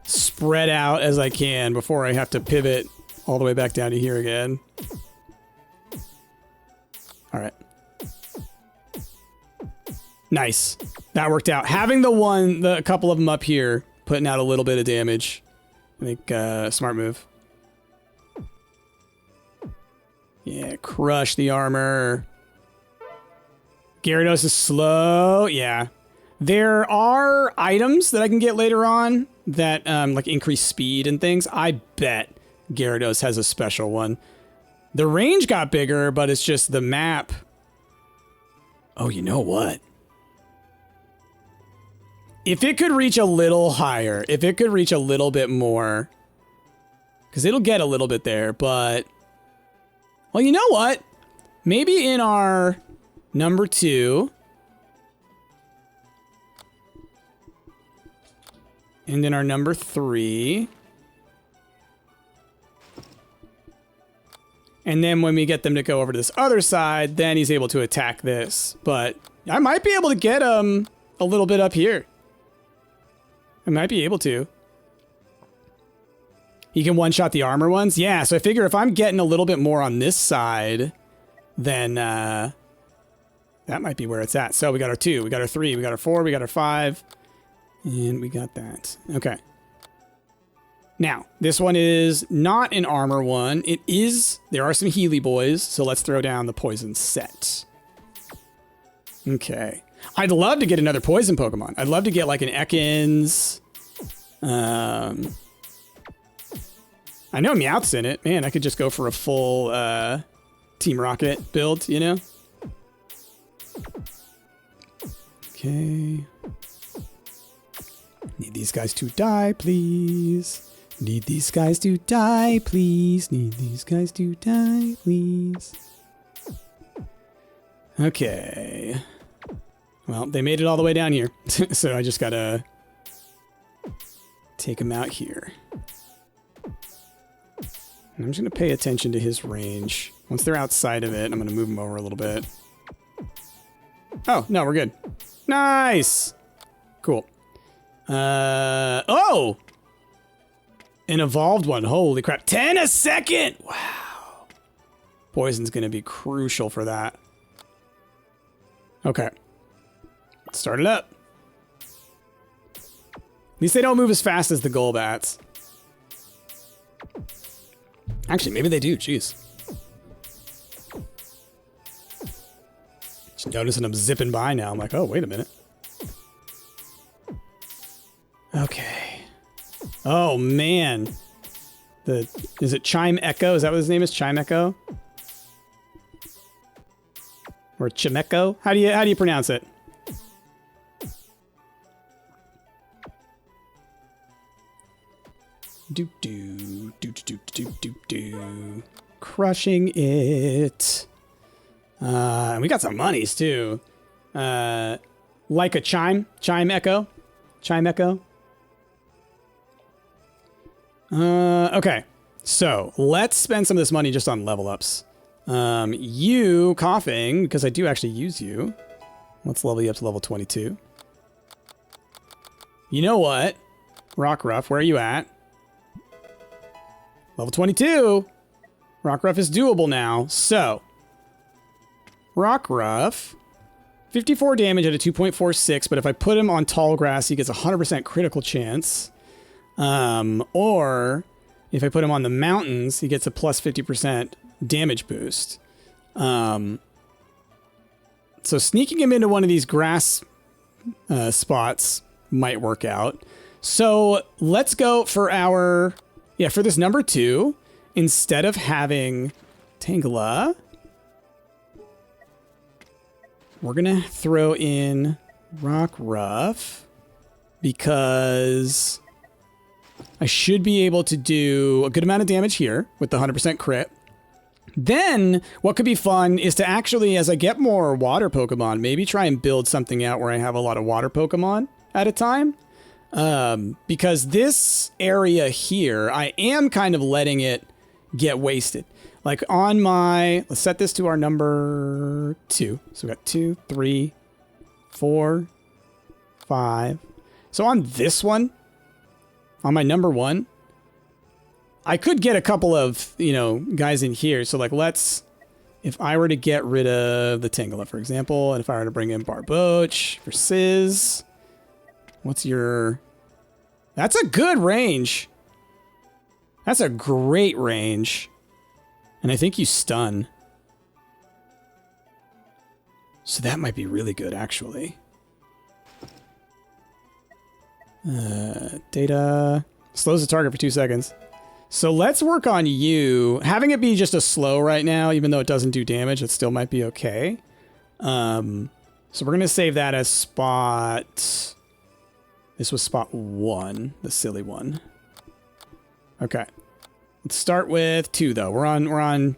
Speaker 1: spread out as I can before I have to pivot all the way back down to here again. All right. Nice. That worked out. Having a couple of them up here, putting out a little bit of damage. I think, smart move. Yeah, crush the armor. Gyarados is slow. Yeah. There are items that I can get later on that, like increase speed and things. I bet Gyarados has a special one. The range got bigger, but it's just the map. Oh, you know what? If it could reach a little higher, if it could reach a little bit more, because it'll get a little bit there, but... Well, you know what? Maybe in our number 2... and in our number 3... and then when we get them to go over to this other side, then he's able to attack this. But I might be able to get him a little bit up here. I might be able to. He can one-shot the armor ones? Yeah, so I figure if I'm getting a little bit more on this side, then that might be where it's at. So we got our 2, we got our 3, we got our 4, we got our 5, and we got that. Okay. Now, this one is not an armor one. It is, there are some Healy boys, so let's throw down the poison set. Okay. I'd love to get another poison Pokemon. I'd love to get like an Ekans. I know Meowth's in it. Man, I could just go for a full Team Rocket build, you know? Okay. Need these guys to die, please. Need these guys to die, please. Need these guys to die, please. Okay. Well, they made it all the way down here. So I just gotta take him out here. And I'm just going to pay attention to his range. Once they're outside of it, I'm going to move them over a little bit. Oh, no, we're good. Nice! Cool. Oh! An evolved one. Holy crap. 10 a second! Wow. Poison's going to be crucial for that. Okay. Let's start it up. At least they don't move as fast as the Golbats. Actually, maybe they do. Jeez. Just noticing I'm zipping by now. I'm like, oh, wait a minute. Okay. Oh, man. Is it Chime Echo? Is that what his name is? Chime Echo? Or Chimecho? How do you pronounce it? Do. Crushing it. And we got some monies too. Like a Chime Echo. Chime Echo. Okay. So let's spend some of this money just on level ups. You coughing, because I do actually use you. Let's level you up to level 22. You know what? Rockruff, where are you at? Level 22. Rockruff is doable now. So, Rockruff, 54 damage at a 2.46, but if I put him on tall grass, he gets a 100% critical chance. Or if I put him on the mountains, he gets a plus 50% damage boost. So sneaking him into one of these grass spots might work out. So let's go for our... Yeah, for this number 2, instead of having Tangela, we're going to throw in Rockruff because I should be able to do a good amount of damage here with the 100% crit. Then what could be fun is to actually, as I get more water Pokemon, maybe try and build something out where I have a lot of water Pokemon at a time. Because this area here, I am kind of letting it get wasted. Like on my, let's set this to our number 2. So we got 2, 3, 4, 5. So on this one, on my number 1, I could get a couple of, guys in here. So like if I were to get rid of the Tangela, for example, and if I were to bring in Barboach for Sizz, what's your... That's a good range. That's a great range. And I think you stun. So that might be really good, actually. Data. Slows the target for 2 seconds. So let's work on you. Having it be just a slow right now, even though it doesn't do damage, it still might be okay. So we're going to save that as spot... This was spot 1, the silly one. Okay. Let's start with 2 though. We're on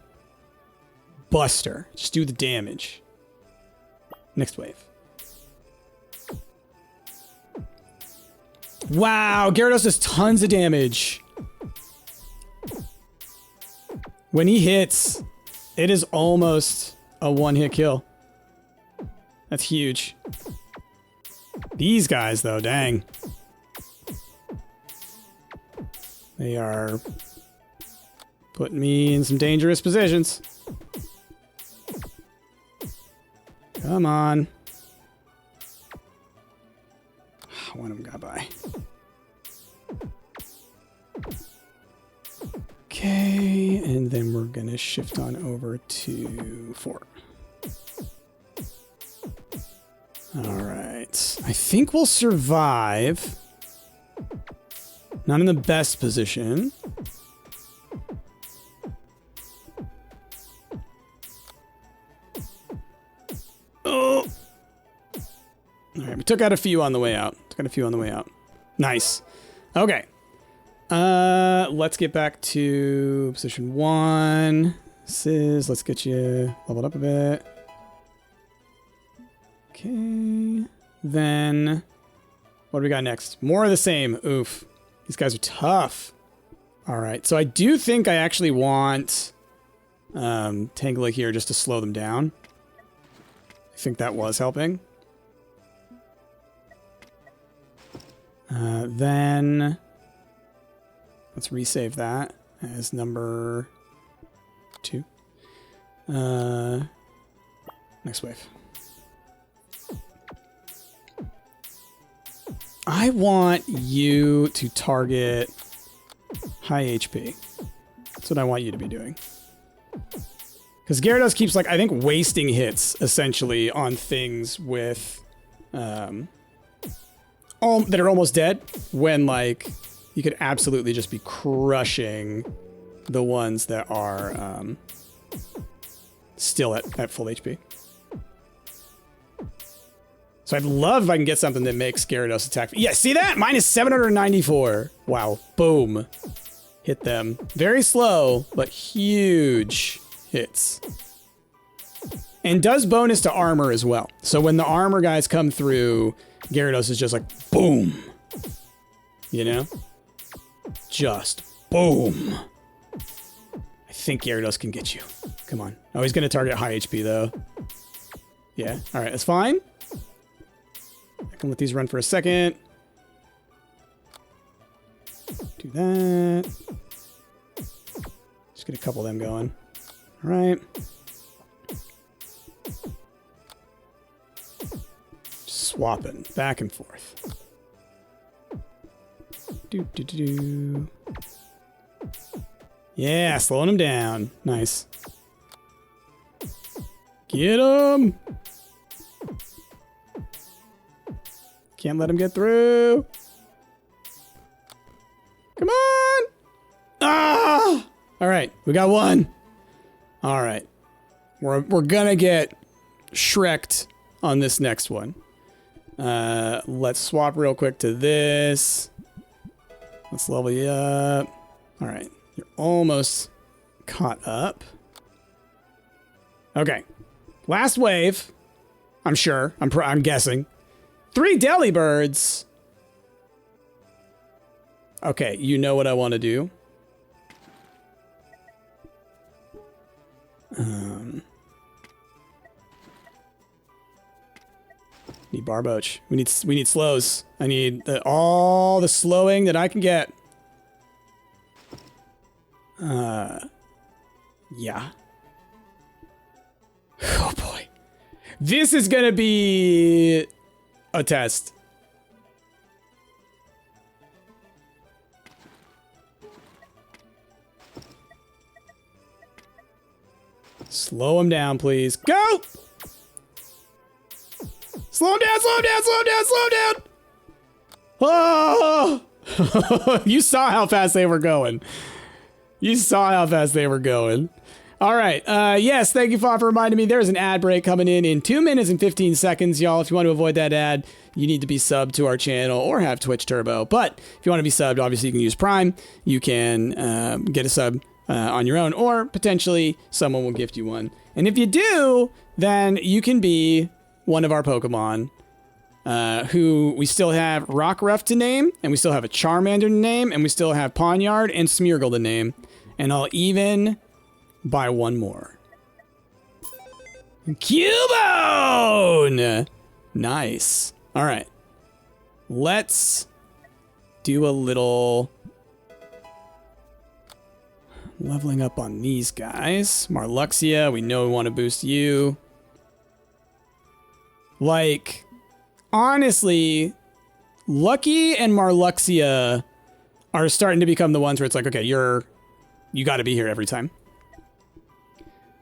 Speaker 1: Buster. Just do the damage. Next wave. Wow, Gyarados does tons of damage. When he hits, it is almost a one-hit kill. That's huge. These guys, though, dang. They are putting me in some dangerous positions. Come on. One of them got by. Okay, and then we're gonna shift on over to 4. All right, I think we'll survive. Not in the best position. Oh! All right, we took out a few on the way out. Nice. Okay. Let's get back to position 1. Sizz, let's get you leveled up a bit. Okay. Then, what do we got next? More of the same. Oof. These guys are tough. All right. So I do think I actually want Tangela here just to slow them down. I think that was helping. Then let's resave that as number 2. Next wave. I want you to target high HP. That's what I want you to be doing. Because Gyarados keeps, like, I think wasting hits, essentially, on things with, that are almost dead, when, like, you could absolutely just be crushing the ones that are, still at full HP. So I'd love if I can get something that makes Gyarados attack. Yeah, see that? Minus 794. Wow. Boom. Hit them. Very slow, but huge hits. And does bonus to armor as well. So when the armor guys come through, Gyarados is just like, boom. You know? Just boom. I think Gyarados can get you. Come on. Oh, he's going to target high HP, though. Yeah. All right, that's fine. I can let these run for a second. Do that. Just get a couple of them going. All right. Swapping back and forth. Do. Yeah, slowing him down. Nice. Get him! Can't let him get through. Come on! Ah! All right, we got one. All right, we're gonna get Shrek'd on this next one. Let's swap real quick to this. Let's level you up. All right, you're almost caught up. Okay, last wave. I'm sure. I'm guessing. 3 Delibirds. Okay, you know what I want to do. Need Barboach. We need slows. I need all the slowing that I can get. Yeah. Oh boy. This is gonna be a test. Slow him down, please. Go! Slow him down, slow him down, slow him down, slow him down! Oh! You saw how fast they were going. You saw how fast they were going. All right. Yes, thank you, Fa, for reminding me. There's an ad break coming in 2 minutes and 15 seconds, y'all. If you want to avoid that ad, you need to be subbed to our channel or have Twitch Turbo. But if you want to be subbed, obviously you can use Prime. You can get a sub on your own, or potentially someone will gift you one. And if you do, then you can be one of our Pokemon, who we still have Rockruff to name, and we still have a Charmander to name, and we still have Pawniard and Smeargle to name. And I'll even buy one more. Cubone! Nice. All right. Let's do a little Leveling up on these guys. Marluxia, we know we want to boost you. Like, honestly, Lucky and Marluxia are starting to become the ones where it's like, okay, you got to be here every time.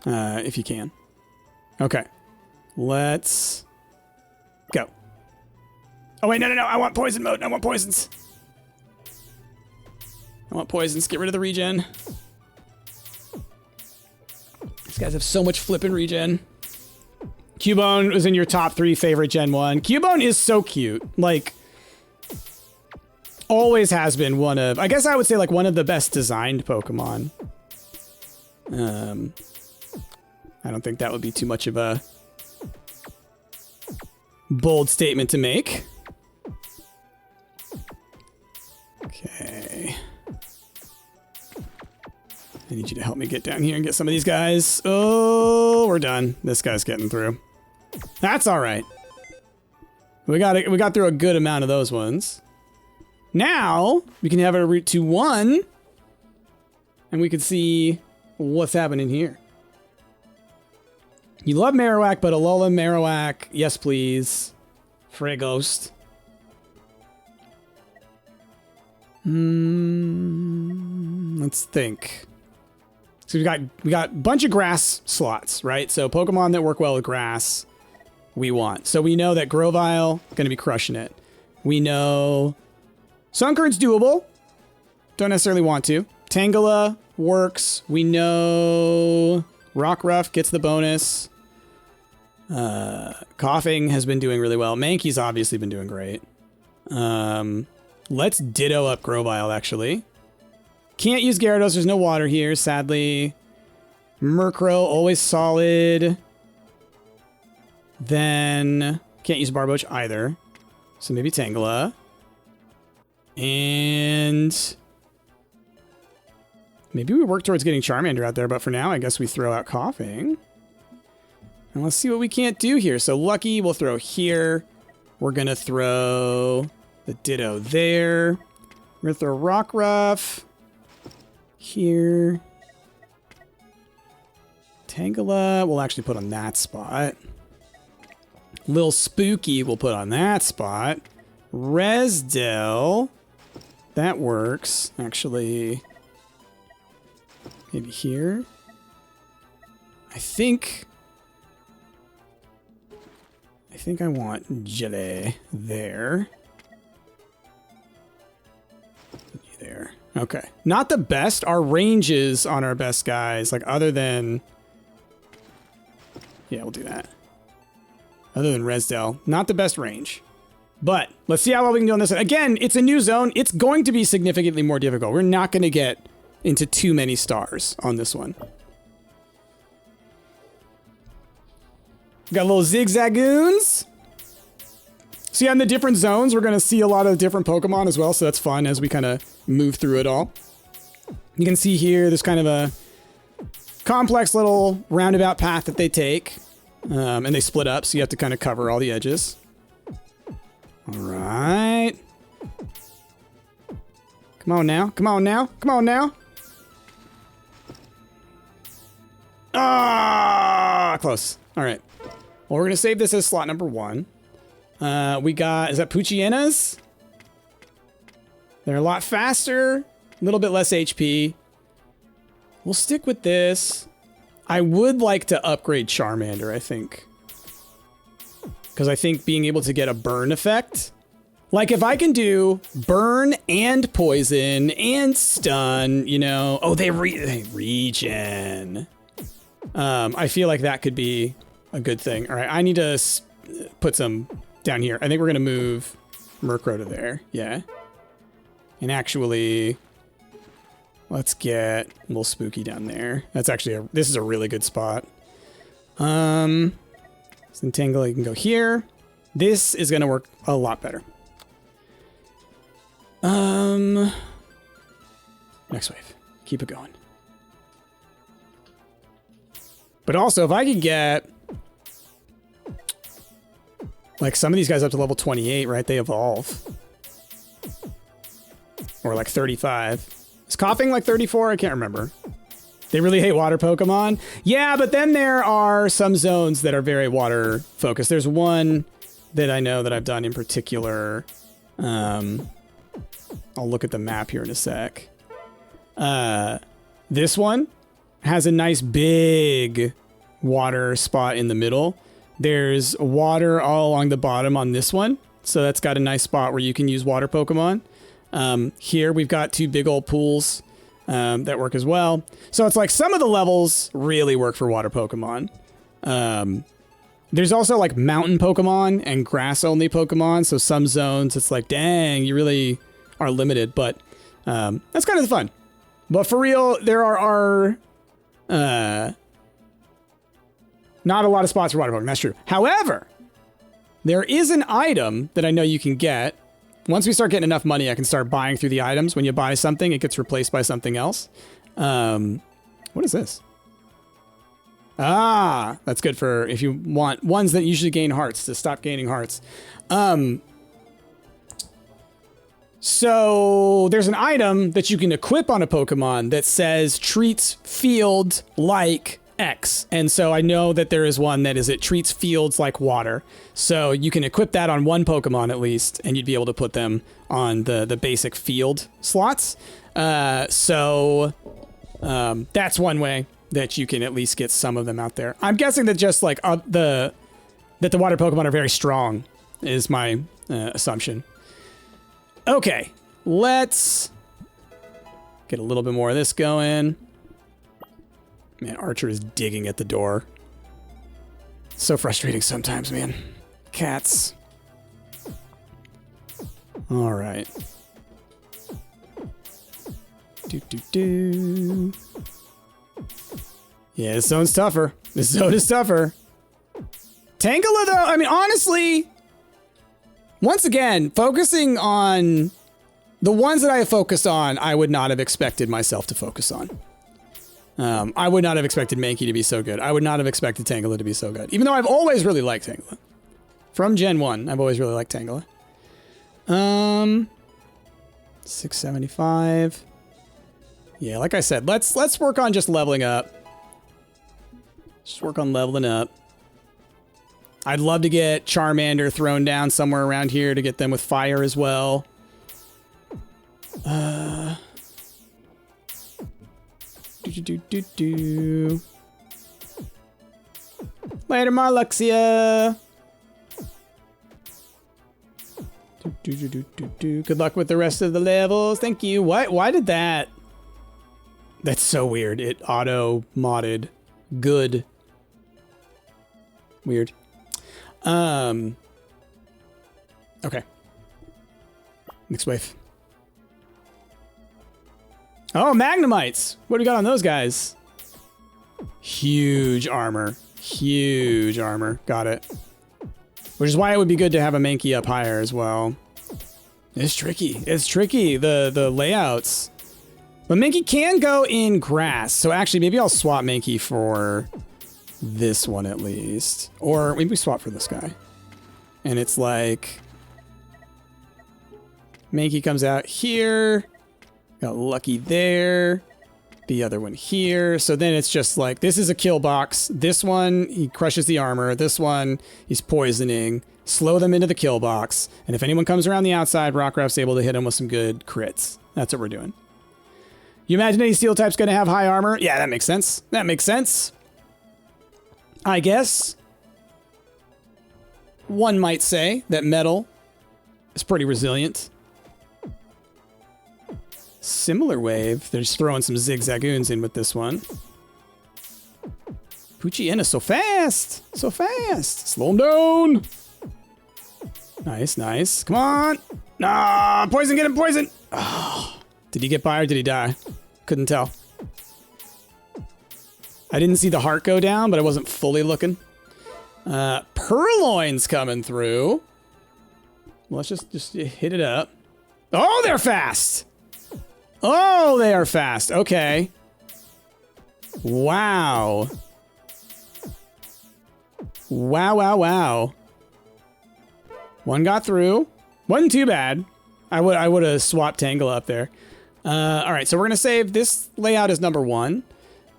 Speaker 1: If you can. Okay. Let's go. Oh, wait, no. I want poison mode. I want poisons. I want poisons. Get rid of the regen. These guys have so much flippin' regen. Cubone was in your top 3 favorite Gen 1. Cubone is so cute. Like, always has been one of, I guess I would say, like, one of the best designed Pokemon. I don't think that would be too much of a bold statement to make. Okay. I need you to help me get down here and get some of these guys. Oh, we're done. This guy's getting through. That's all right. We got through a good amount of those ones. Now we can have a Route to 1, and we can see what's happening here. You love Marowak, but Alola Marowak, yes please. Frighost. Let's think. So we got a bunch of grass slots, right? So Pokemon that work well with grass, we want. So we know that Grovyle going to be crushing it. We know Sunkern's doable. Don't necessarily want to. Tangela works. We know Rockruff gets the bonus. Coughing has been doing really well. Mankey's obviously been doing great. Let's Ditto up Grovyle, actually. Can't use Gyarados. There's no water here, sadly. Murkrow, always solid. Then can't use Barboach either. So maybe Tangela. And maybe we work towards getting Charmander out there, but for now, I guess we throw out Coughing. And let's see what we can't do here. So Lucky, we'll throw here. We're going to throw the Ditto there. We're going to throw Rockruff here. Tangela, we'll actually put on that spot. Lil Spooky, we'll put on that spot. Resdell, that works. Actually, maybe here. I think I want Jelly there. There. Okay. Not the best. Our ranges on our best guys, like other than... Yeah, we'll do that. Other than Resdell. Not the best range. But let's see how well we can do on this one. Again, it's a new zone. It's going to be significantly more difficult. We're not going to get into too many stars on this one. Got little zigzagoons. So yeah, in the different zones, we're going to see a lot of different Pokemon as well. So that's fun as we kind of move through it all. You can see here, there's kind of a complex little roundabout path that they take. And they split up, so you have to kind of cover all the edges. All right. Come on now. Come on now. Come on now. Ah, close. All right. Well, we're going to save this as slot number 1. We got, is that Poochyenas? They're a lot faster, a little bit less HP. We'll stick with this. I would like to upgrade Charmander, I think. Because I think being able to get a burn effect. Like if I can do burn and poison and stun, you know. Oh, they regen. I feel like that could be a good thing. All right, I need to put some down here. I think we're going to move Murkrow to there. Yeah. And actually, let's get a little Spooky down there. That's actually, this is a really good spot. Centangle, you can go here. This is going to work a lot better. Next wave. Keep it going. But also, if I could get like some of these guys up to level 28, right? They evolve. Or like 35. Is Coughing like 34? I can't remember. They really hate water Pokemon. Yeah, but then there are some zones that are very water focused. There's one that I know that I've done in particular. I'll look at the map here in a sec. This one has a nice big water spot in the middle. There's water all along the bottom on this one. So that's got a nice spot where you can use water Pokemon. Here we've got 2 big old pools that work as well. So it's like some of the levels really work for water Pokemon. There's also like mountain Pokemon and grass only Pokemon. So some zones it's like, dang, you really are limited, but that's kind of the fun. But for real, there are not a lot of spots for water Pokemon. That's true. However, there is an item that I know you can get. Once we start getting enough money, I can start buying through the items. When you buy something, it gets replaced by something else. What is this? Ah, that's good for if you want ones that usually gain hearts to stop gaining hearts. So there's an item that you can equip on a Pokemon that says treats field like X. And so I know that there is one that is it treats fields like water. So you can equip that on one Pokemon at least, and you'd be able to put them on the basic field slots. That's one way that you can at least get some of them out there. I'm guessing that just like that the water Pokemon are very strong is my assumption. Okay, let's get a little bit more of this going. Man, Archer is digging at the door. So frustrating sometimes, man. Cats. All right. Yeah, this zone's tougher. This zone is tougher. Tangela, though, I mean, honestly, once again, focusing on the ones that I have focused on, I would not have expected myself to focus on. I would not have expected Mankey to be so good. I would not have expected Tangela to be so good. Even though I've always really liked Tangela. From Gen 1, I've always really liked Tangela. 675. Yeah, like I said, let's work on just leveling up. Just work on leveling up. I'd love to get Charmander thrown down somewhere around here to get them with fire as well. Later, Marluxia. Good luck with the rest of the levels. Thank you. Why did that? That's so weird. It auto-modded. Good. Weird. Okay. Next wave. Oh, Magnemites. What do we got on those guys? Huge armor. Huge armor. Got it. Which is why it would be good to have a Mankey up higher as well. It's tricky. It's tricky, the layouts. But Mankey can go in grass. So actually, maybe I'll swap Mankey for this one at least. Or maybe we swap for this guy. And it's like... Mankey comes out here. Got Lucky there. The other one here. So then it's just like, this is a kill box. This one, he crushes the armor. This one, he's poisoning. Slow them into the kill box. And if anyone comes around the outside, Rockruff's able to hit him with some good crits. That's what we're doing. You imagine any steel type's going to have high armor? Yeah, that makes sense. That makes sense. I guess. One might say that metal is pretty resilient. Similar wave. They're just throwing some zigzagoons in with this one. Poochyena so fast. So fast. Slow him down. Nice, nice. Come on. Nah, poison, get him, poison. Oh. Did he get by or did he die? Couldn't tell. I didn't see the heart go down, but I wasn't fully looking. Purloin's coming through. Let's just hit it up. Oh, they're fast. Oh, they are fast. Okay. Wow. Wow, wow, wow. One got through. Wasn't too bad. I would have swapped Tangela up there. All right, so we're going to save this layout as number 1.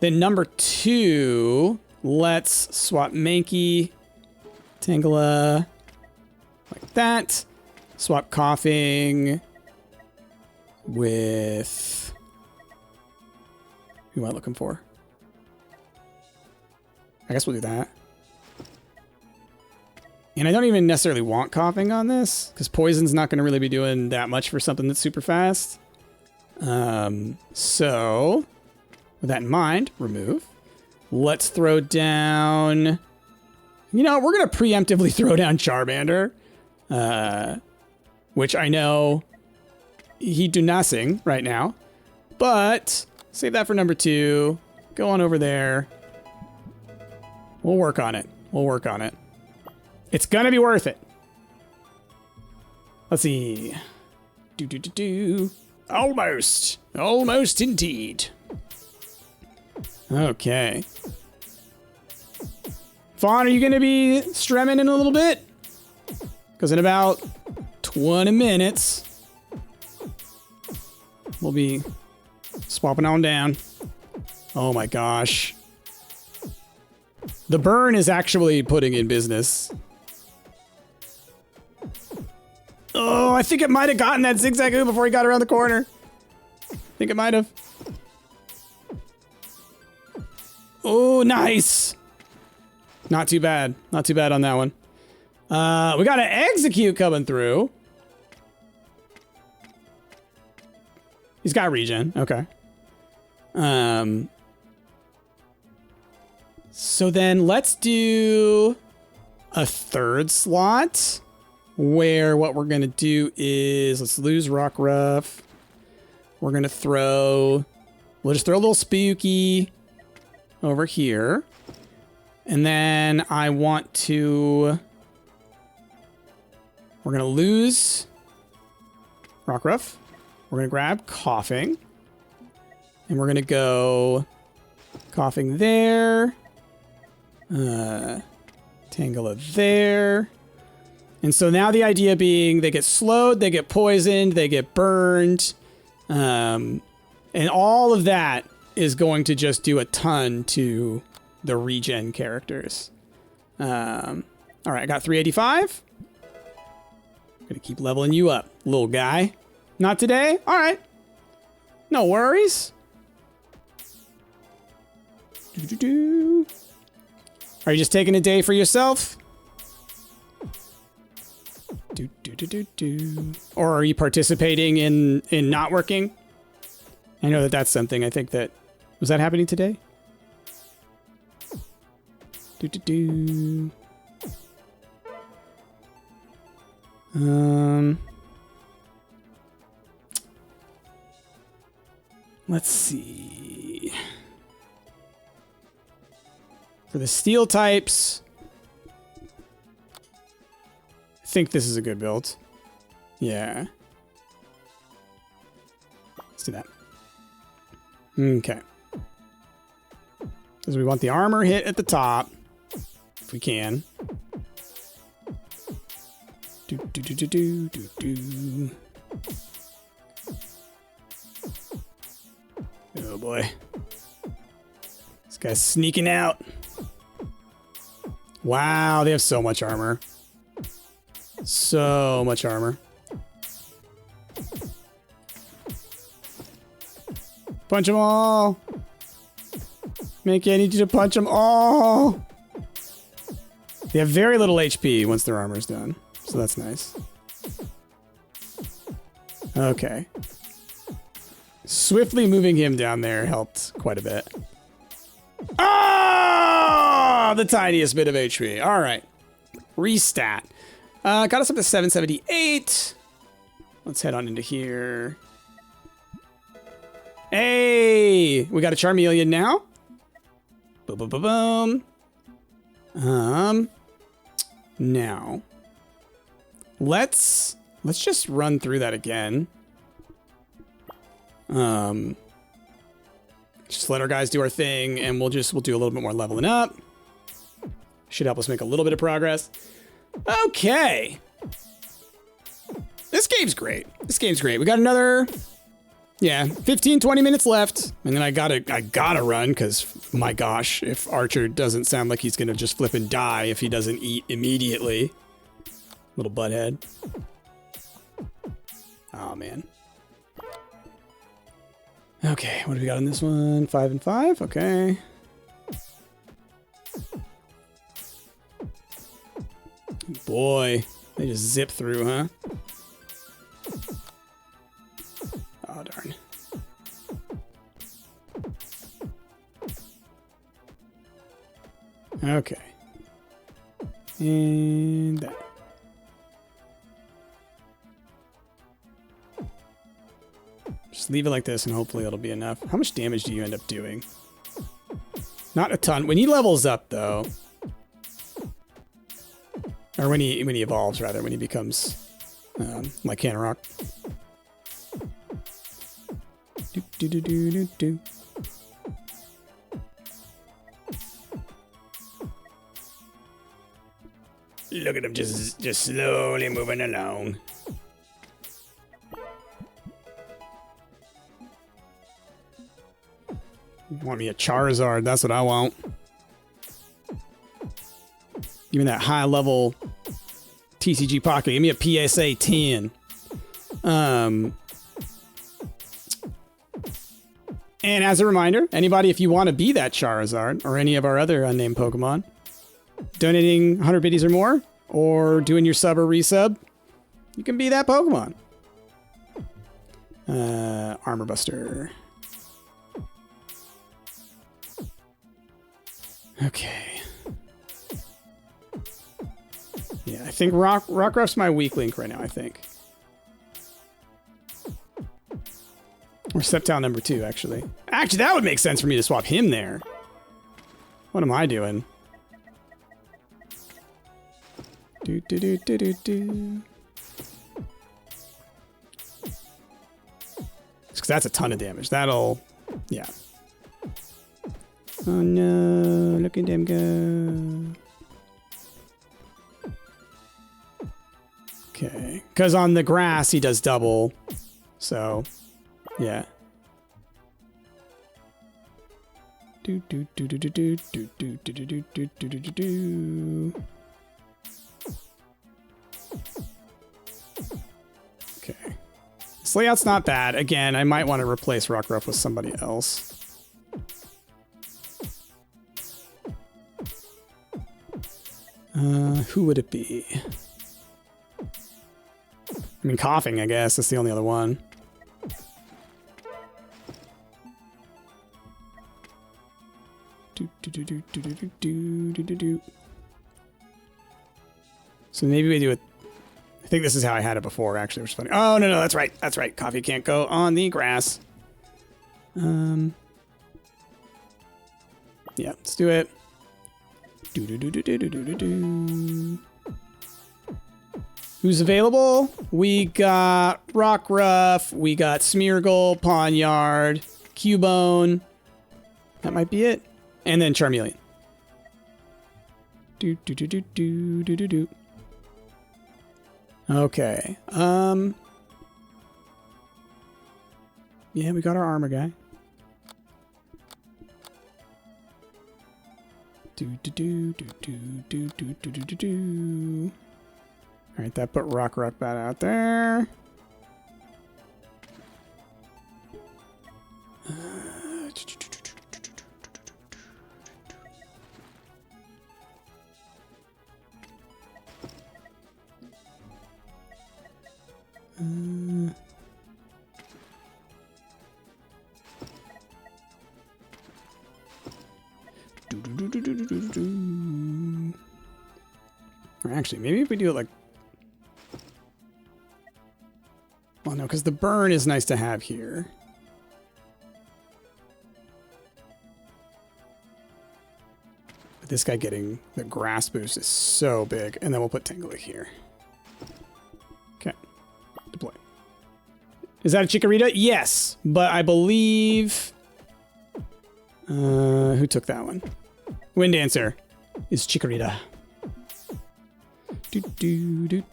Speaker 1: Then number 2, let's swap Mankey, Tangela, like that. Swap Coughing with... Who am I looking for? I guess we'll do that. And I don't even necessarily want Coughing on this, because Poison's not going to really be doing that much for something that's super fast. So, with that in mind, remove. Let's throw down... You know, we're going to preemptively throw down Charmander. Which I know he do nothing right now. But, save that for number 2. Go on over there. We'll work on it. We'll work on it. It's gonna be worth it. Let's see. Almost. Almost indeed. Okay. Fawn, are you gonna be stremming in a little bit? Because in about 20 minutes, we'll be swapping on down. Oh my gosh. The burn is actually putting in business. Oh, I think it might have gotten that Zigzagoon before he got around the corner. I think it might have. Oh, nice. Not too bad. Not too bad on that one. We got an Execute coming through. He's got regen. Okay. So then let's do a 3rd slot where what we're going to do is let's lose Rockruff. We're going to throw, we'll just throw a little Spooky over here. And then I want to, we're going to lose Rockruff. We're going to grab Coughing. And we're going to go Coughing there. Tangela there. And so now the idea being they get slowed, they get poisoned, they get burned. And all of that is going to just do a ton to the regen characters. All right, I got 385. Gonna keep leveling you up, little guy. Not today? All right. No worries. Are you just taking a day for yourself? Or are you participating in not working? I know that that's something I think that... Was that happening today? Let's see. For the steel types, I think this is a good build. Yeah. Let's do that. Okay. Because we want the armor hit at the top, if we can. Oh boy. This guy's sneaking out. Wow, they have so much armor. So much armor. Punch them all. Mickey, I need you to punch them all. They have very little HP once their armor's done. So that's nice. Okay. Swiftly moving him down there helped quite a bit. Oh! The tiniest bit of HP. All right. Restat. Got us up to 778. Let's head on into here. Hey! We got a Charmeleon now. Boom, boom, boom, boom. Now. Let's just run through that again. Just let our guys do our thing, and we'll do a little bit more leveling up. Should help us make a little bit of progress. Okay. This game's great. This game's great. We got another Yeah, 15, 20 minutes left. And then I gotta run because, my gosh, if Archer doesn't sound like he's gonna just flip and die if he doesn't eat immediately. Little butthead. Oh, man. Okay, what do we got on this one? 5 and 5, okay. Boy, they just zip through, huh? Oh, darn. Okay. And that. Just leave it like this and hopefully it'll be enough. How much damage do you end up doing? Not a ton. When he levels up, though, or when he evolves, rather, when he becomes like Canrock. Do. Look at him just slowly moving along. Want me a Charizard? That's what I want. Give me that high level TCG Pocket. Give me a PSA 10. And as a reminder, anybody, if you want to be that Charizard or any of our other unnamed Pokemon, donating 100 biddies or more, or doing your sub or resub, you can be that Pokemon. Armor Buster. Okay. Yeah, I think Rockruff's my weak link right now, I think. Or Sceptile number 2, actually. Actually, that would make sense for me to swap him there. What am I doing? Do. Because that's a ton of damage. That'll... Yeah. Oh no, look at them go. Okay. Because on the grass, he does double. So... Yeah. Do. Okay. This layout's not bad. Again, I might want to replace Rockruff with somebody else. Who would it be? I mean, Coughing, I guess. That's the only other one. So maybe we do it. I think this is how I had it before, actually, which is funny. Oh, no, that's right. That's right. Coffee can't go on the grass. Yeah, let's do it. Who's available? We got Rockruff. We got Smeargle, Pawniard, Cubone. That might be it. And then Charmeleon. Do. Okay. Yeah, we got our armor guy. Do. All right, that put Rockruff bat out there. Or actually, maybe if we do it like... Well, no, because the burn is nice to have here. But this guy getting the grass boost is so big. And then we'll put Tangela here. Okay. Deploy. Is that a Chikorita? Yes. But I believe... who took that one? Wind Dancer is Chikorita. Do.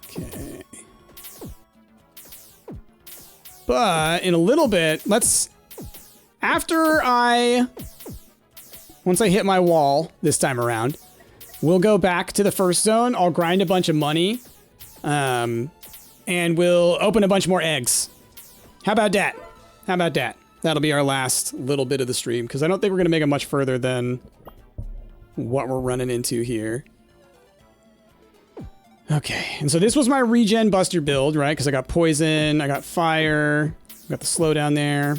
Speaker 1: Okay. But in a little bit, once I hit my wall this time around, we'll go back to the first zone. I'll grind a bunch of money, and we'll open a bunch more eggs. How about that? How about that? That'll be our last little bit of the stream, because I don't think we're going to make it much further than what we're running into here. Okay, and so this was my regen buster build, right? Because I got poison, I got fire, I got the slowdown there.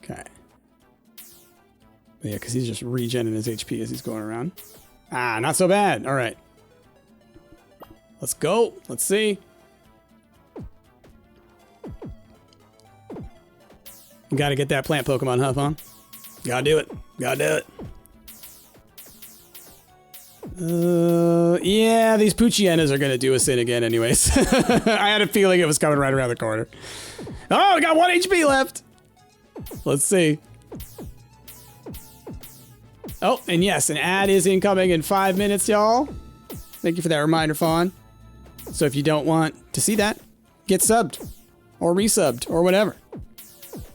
Speaker 1: Okay. Yeah, because he's just regenerating his HP as he's going around. Ah, not so bad. All right. Let's go. Let's see. You gotta get that plant Pokemon, huh, Fawn? Gotta do it. Gotta do it. Yeah, these Poochyenas are gonna do us in again anyways. I had a feeling it was coming right around the corner. Oh, we got 1 HP left. Let's see. Oh, and yes, an ad is incoming in 5 minutes, y'all. Thank you for that reminder, Fawn. So if you don't want to see that, get subbed or resubbed or whatever.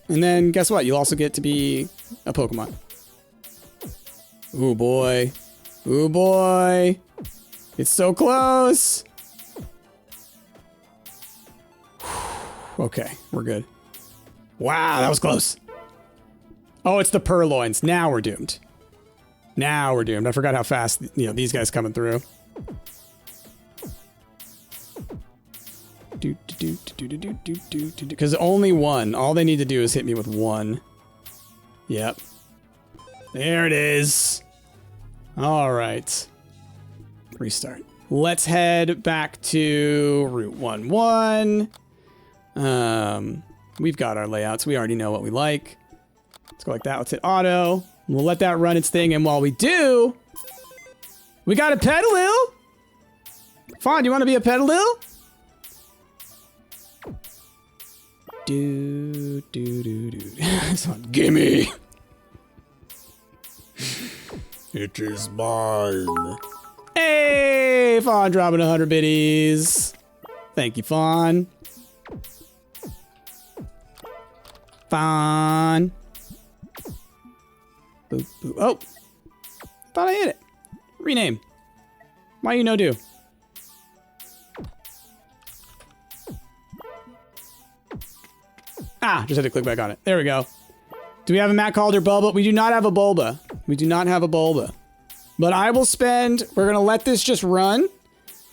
Speaker 1: And then guess what? You'll also get to be a Pokemon. Ooh, boy. Ooh, boy. It's so close. Okay, we're good. Wow, that was close. Oh, it's the Purloins. Now we're doomed. Now we're doomed. I forgot how fast, these guys coming through. Because only one. All they need to do is hit me with one. Yep. There it is. All right. Restart. Let's head back to Route 1-1. We've got our layouts. We already know what we like. Let's go like that. Let's hit auto. We'll let that run its thing. And while we do, we got a Petalil. Fawn, do you want to be a Petalil? Gimme. It is mine. Hey, Fawn dropping 100 biddies. Thank you, Fawn. Fawn. Boop, boop. Oh, thought I hit it. Rename. Why you no do? Ah, just had to click back on it. There we go. Do we have a Matt Calder Bulba? We do not have a Bulba. We do not have a Bulba. But I will spend... We're going to let this just run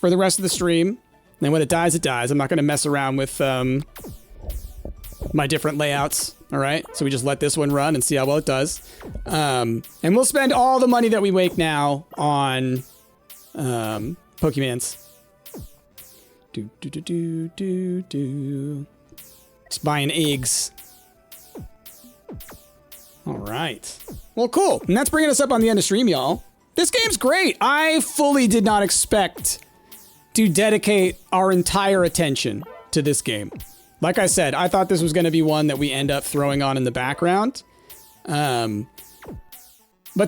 Speaker 1: for the rest of the stream. And when it dies, it dies. I'm not going to mess around with my different layouts. All right? So we just let this one run and see how well it does. And we'll spend all the money that we make now on Pokemans. Just buying eggs. All right. Well, cool. And that's bringing us up on the end of stream, y'all. This game's great. I fully did not expect to dedicate our entire attention to this game. Like I said, I thought this was going to be one that we end up throwing on in the background. But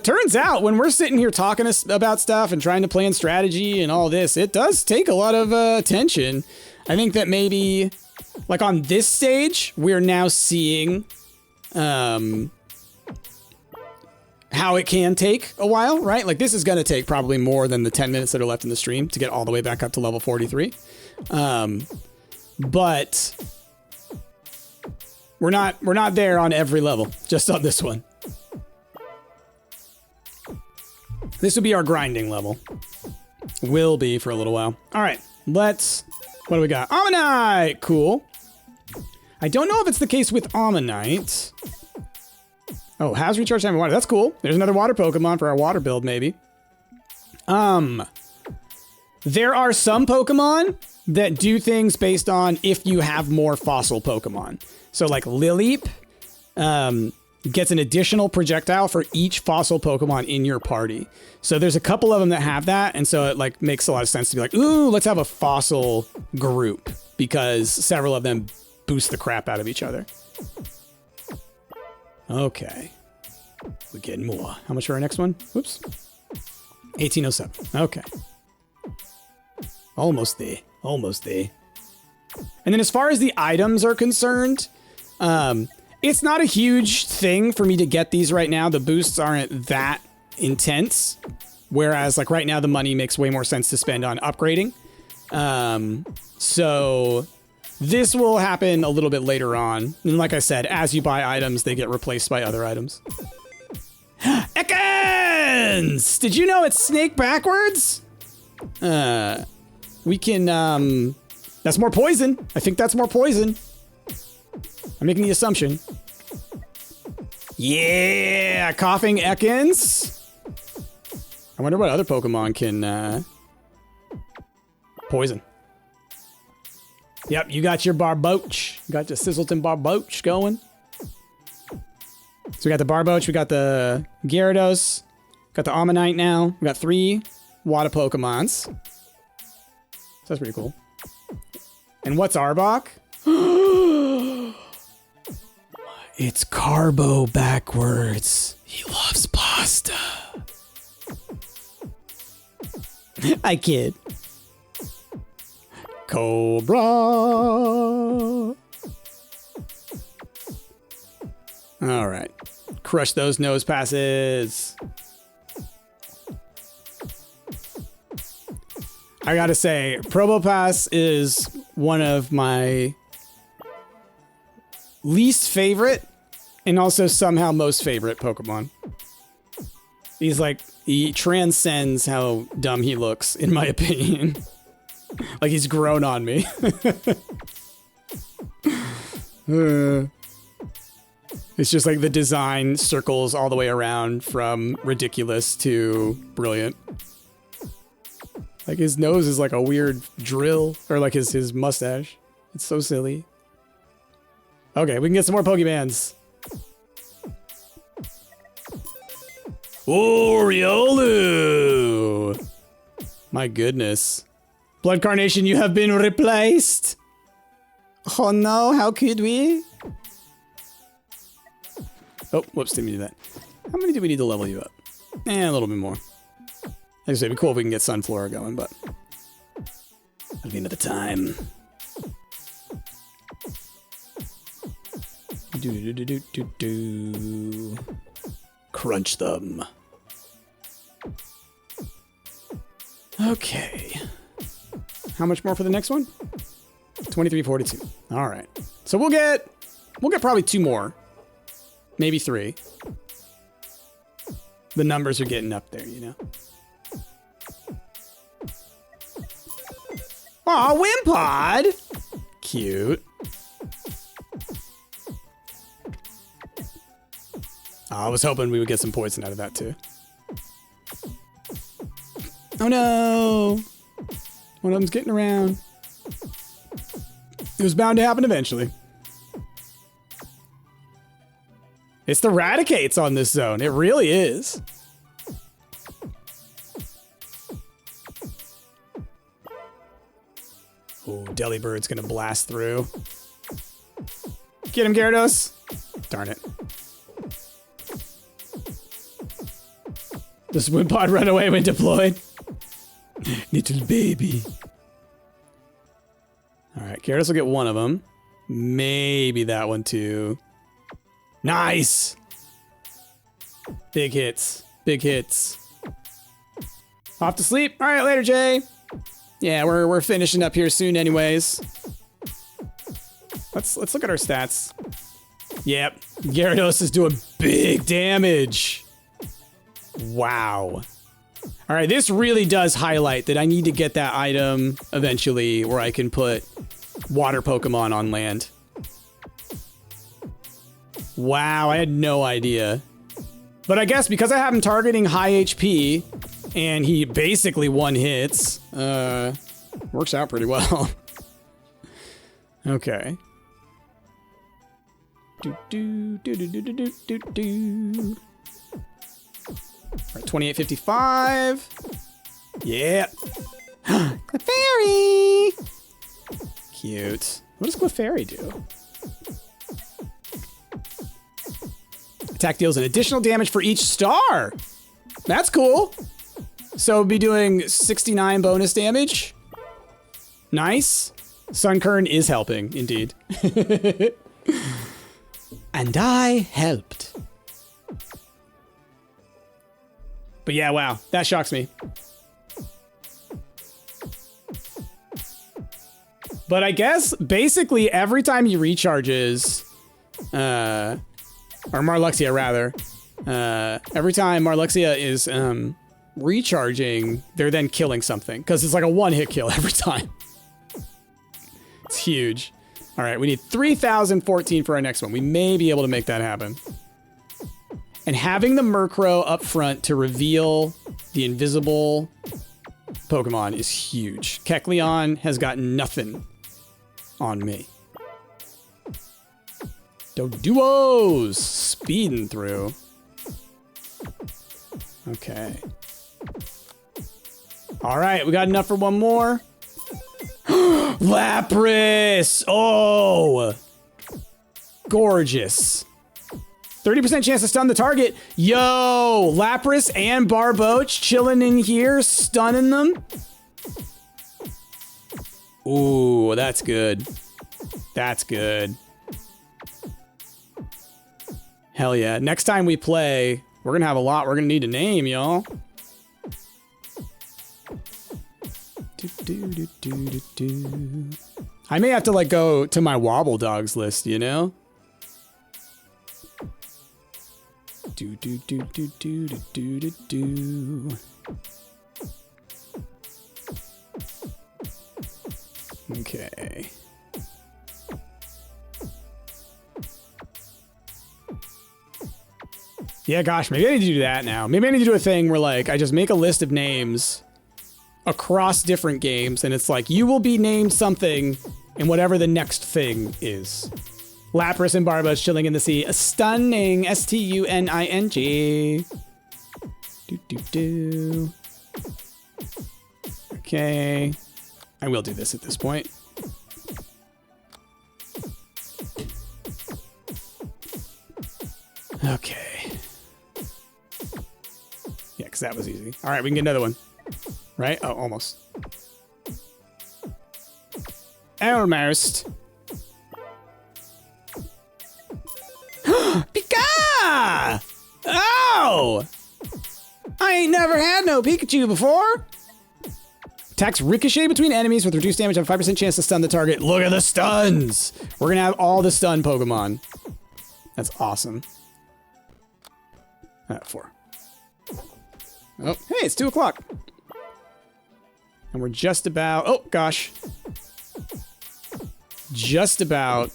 Speaker 1: turns out when we're sitting here talking about stuff and trying to plan strategy and all this, it does take a lot of attention. I think that maybe... Like on this stage, we're now seeing how it can take a while, right? Like this is going to take probably more than the 10 minutes that are left in the stream to get all the way back up to level 43. But we're not there on every level, just on this one. This will be our grinding level. Will be for a little while. All right, let's... What do we got? Ammonite! Cool. I don't know if it's the case with Ammonite. Oh, has recharge time in water. That's cool. There's another water Pokemon for our water build, maybe. There are some Pokemon that do things based on if you have more fossil Pokemon. So like Lileep gets an additional projectile for each fossil Pokemon in your party. So there's a couple of them that have that, and so it like makes a lot of sense to be like, ooh, let's have a fossil group because several of them boost the crap out of each other. Okay. We're getting more. How much for our next one? Whoops. 1807. Okay. Almost there. Almost there. And then as far as the items are concerned, it's not a huge thing for me to get these right now. The boosts aren't that intense. Whereas like right now, the money makes way more sense to spend on upgrading. So this will happen a little bit later on. And like I said, as you buy items, they get replaced by other items. Ekans! Did you know it's snake backwards? We can, that's more poison. I think that's more poison. I'm making the assumption. Yeah, coughing Ekans. I wonder what other Pokemon can, poison. Yep, you got your Barboach. You got your Sizzleton Barboach going. So we got the Barboach, we got the Gyarados, got the Ammonite now. We got 3 water Pokemons. So that's pretty cool. And what's Arbok? It's Carbo backwards. He loves pasta. I kid. Cobra. All right. Crush those nose passes. I gotta say, Probopass is one of my least favorite and also somehow most favorite Pokemon. He's like, he transcends how dumb he looks, in my opinion. Like he's grown on me. It's just like the design circles all the way around from ridiculous to brilliant. Like his nose is like a weird drill, or like his mustache. It's so silly. Okay, we can get some more Pokemans. Oriolu! My goodness. Blood Carnation, you have been replaced. Oh no, how could we? Oh, whoops, didn't mean to do that. How many do we need to level you up? A little bit more. I just say it'd be cool if we can get Sunflora going, but that'll be another time. Do. Crunch them. Okay. How much more for the next one? 2342. All right. So we'll get probably 2 more. Maybe 3. The numbers are getting up there, you know. Aw, Wimpod! Cute. I was hoping we would get some poison out of that too. Oh no! One of them's getting around. It was bound to happen eventually. It's the Raticates on this zone. It really is. Oh, Delibird's gonna blast through. Get him, Gyarados. Darn it. Does Wimpod run away when deployed? Little baby. Alright, Gyarados will get one of them. Maybe that one too. Nice! Big hits. Big hits. Off to sleep. Alright, later, Jay. Yeah, we're finishing up here soon anyways. Let's look at our stats. Yep. Gyarados is doing big damage. Wow. Alright, this really does highlight that I need to get that item eventually where I can put water Pokemon on land. Wow, I had no idea. But I guess because I have him targeting high HP and he basically one hits, works out pretty well. Okay. Do. Alright, 2855. Yeah. Clefairy! Cute. What does Clefairy do? Attack deals an additional damage for each star. That's cool. So we'll be doing 69 bonus damage. Nice. Sunkern is helping, indeed. And I helped. But yeah, wow. That shocks me. But I guess, basically, every time he recharges... or Marluxia, rather. Every time Marluxia is recharging, they're then killing something. Because it's like a one-hit kill every time. It's huge. All right, we need 3,014 for our next one. We may be able to make that happen. And having the Murkrow up front to reveal the invisible Pokemon is huge. Kecleon has got nothing on me. Doduos! Speeding through. Okay. All right, we got enough for one more. Lapras! Oh! Gorgeous. 30% chance to stun the target. Yo! Lapras and Barboach chilling in here, stunning them. Ooh, that's good. That's good. Hell yeah. Next time we play, we're gonna have a lot we're gonna need to name, y'all. I may have to like go to my Wobble Dogs list, you know? Okay. Yeah, gosh, maybe I need to do that now. Maybe I need to do a thing where like I just make a list of names across different games, and it's like, you will be named something in whatever the next thing is. Lapras and Barboach chilling in the sea. A stunning. S-T-U-N-I-N-G. Do. Okay. I will do this at this point. Okay. Yeah, because that was easy. All right, we can get another one. Right? Oh, almost. Almost. Pika! Oh! I ain't never had no Pikachu before. Attacks ricochet between enemies with reduced damage and 5% chance to stun the target. Look at the stuns! We're gonna have all the stun Pokemon. That's awesome. 4. Oh, hey, it's 2 o'clock. And we're just about, oh gosh. Just about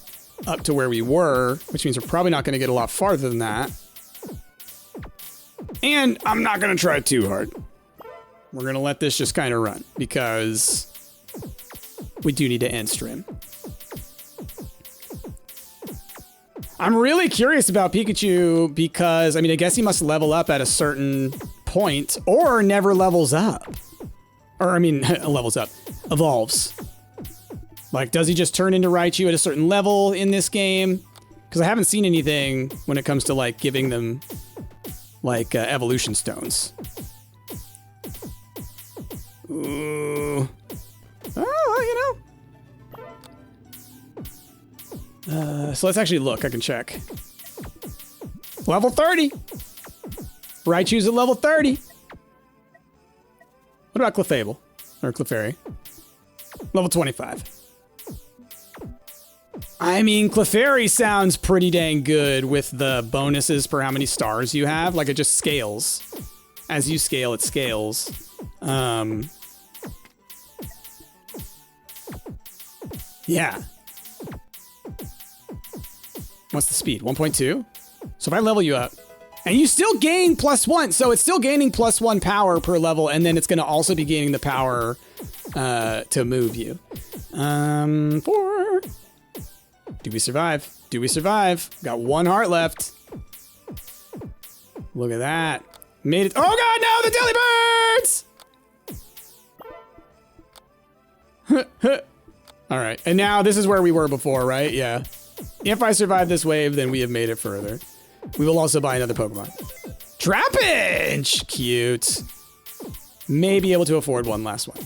Speaker 1: up to where we were, which means we're probably not going to get a lot farther than that. And I'm not going to try too hard. We're going to let this just kind of run because we do need to end stream. I'm really curious about Pikachu because, I mean, I guess he must level up at a certain point or never levels up. Or, I mean, levels up. Evolves. Like, does he just turn into Raichu at a certain level in this game? Because I haven't seen anything when it comes to, like, giving them, like, evolution stones. Ooh. Oh, you know. So let's actually look. I can check. Level 30. Raichu's at level 30. What about Clefable? Or Clefairy? Level 25. I mean, Clefairy sounds pretty dang good with the bonuses for how many stars you have. Like, it just scales. As you scale, it scales. Yeah. What's the speed? 1.2? So if I level you up, and you still gain +1, so it's still gaining +1 power per level, and then it's going to also be gaining the power to move you. 4. Do we survive? Do we survive? Got 1 heart left. Look at that. Made it. Oh god, no, the Delibirds! All right, and now this is where we were before, right? Yeah. If I survive this wave, then we have made it further. We will also buy another Pokemon. Trapinch! Cute. May be able to afford one last one.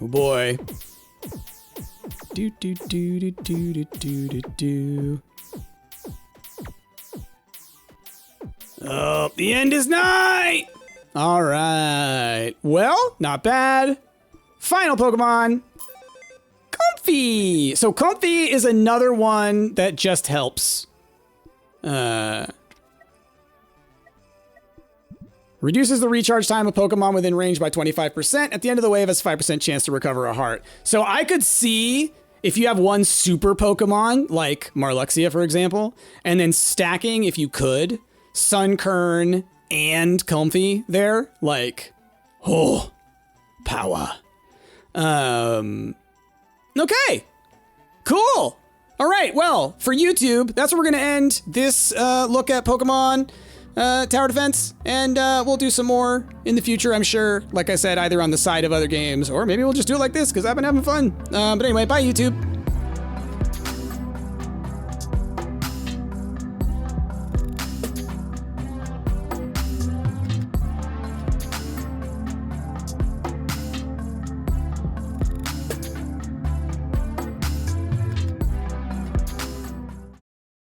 Speaker 1: Oh boy. Oh, the end is nigh! All right. Well, not bad. Final Pokemon. Comfy. So Comfy is another one that just helps. Reduces the recharge time of Pokemon within range by 25%. At the end of the wave, has a 5% chance to recover a heart. So I could see if you have one super Pokemon, like Marluxia, for example, and then stacking, if you could, Sunkern and Comfy there, like, oh, power. Okay, cool. All right, well, for YouTube, that's where we're going to end this look at Pokemon Tower Defense, and we'll do some more in the future, I'm sure. Like I said, either on the side of other games, or maybe we'll just do it like this, because I've been having fun. But anyway, bye, YouTube.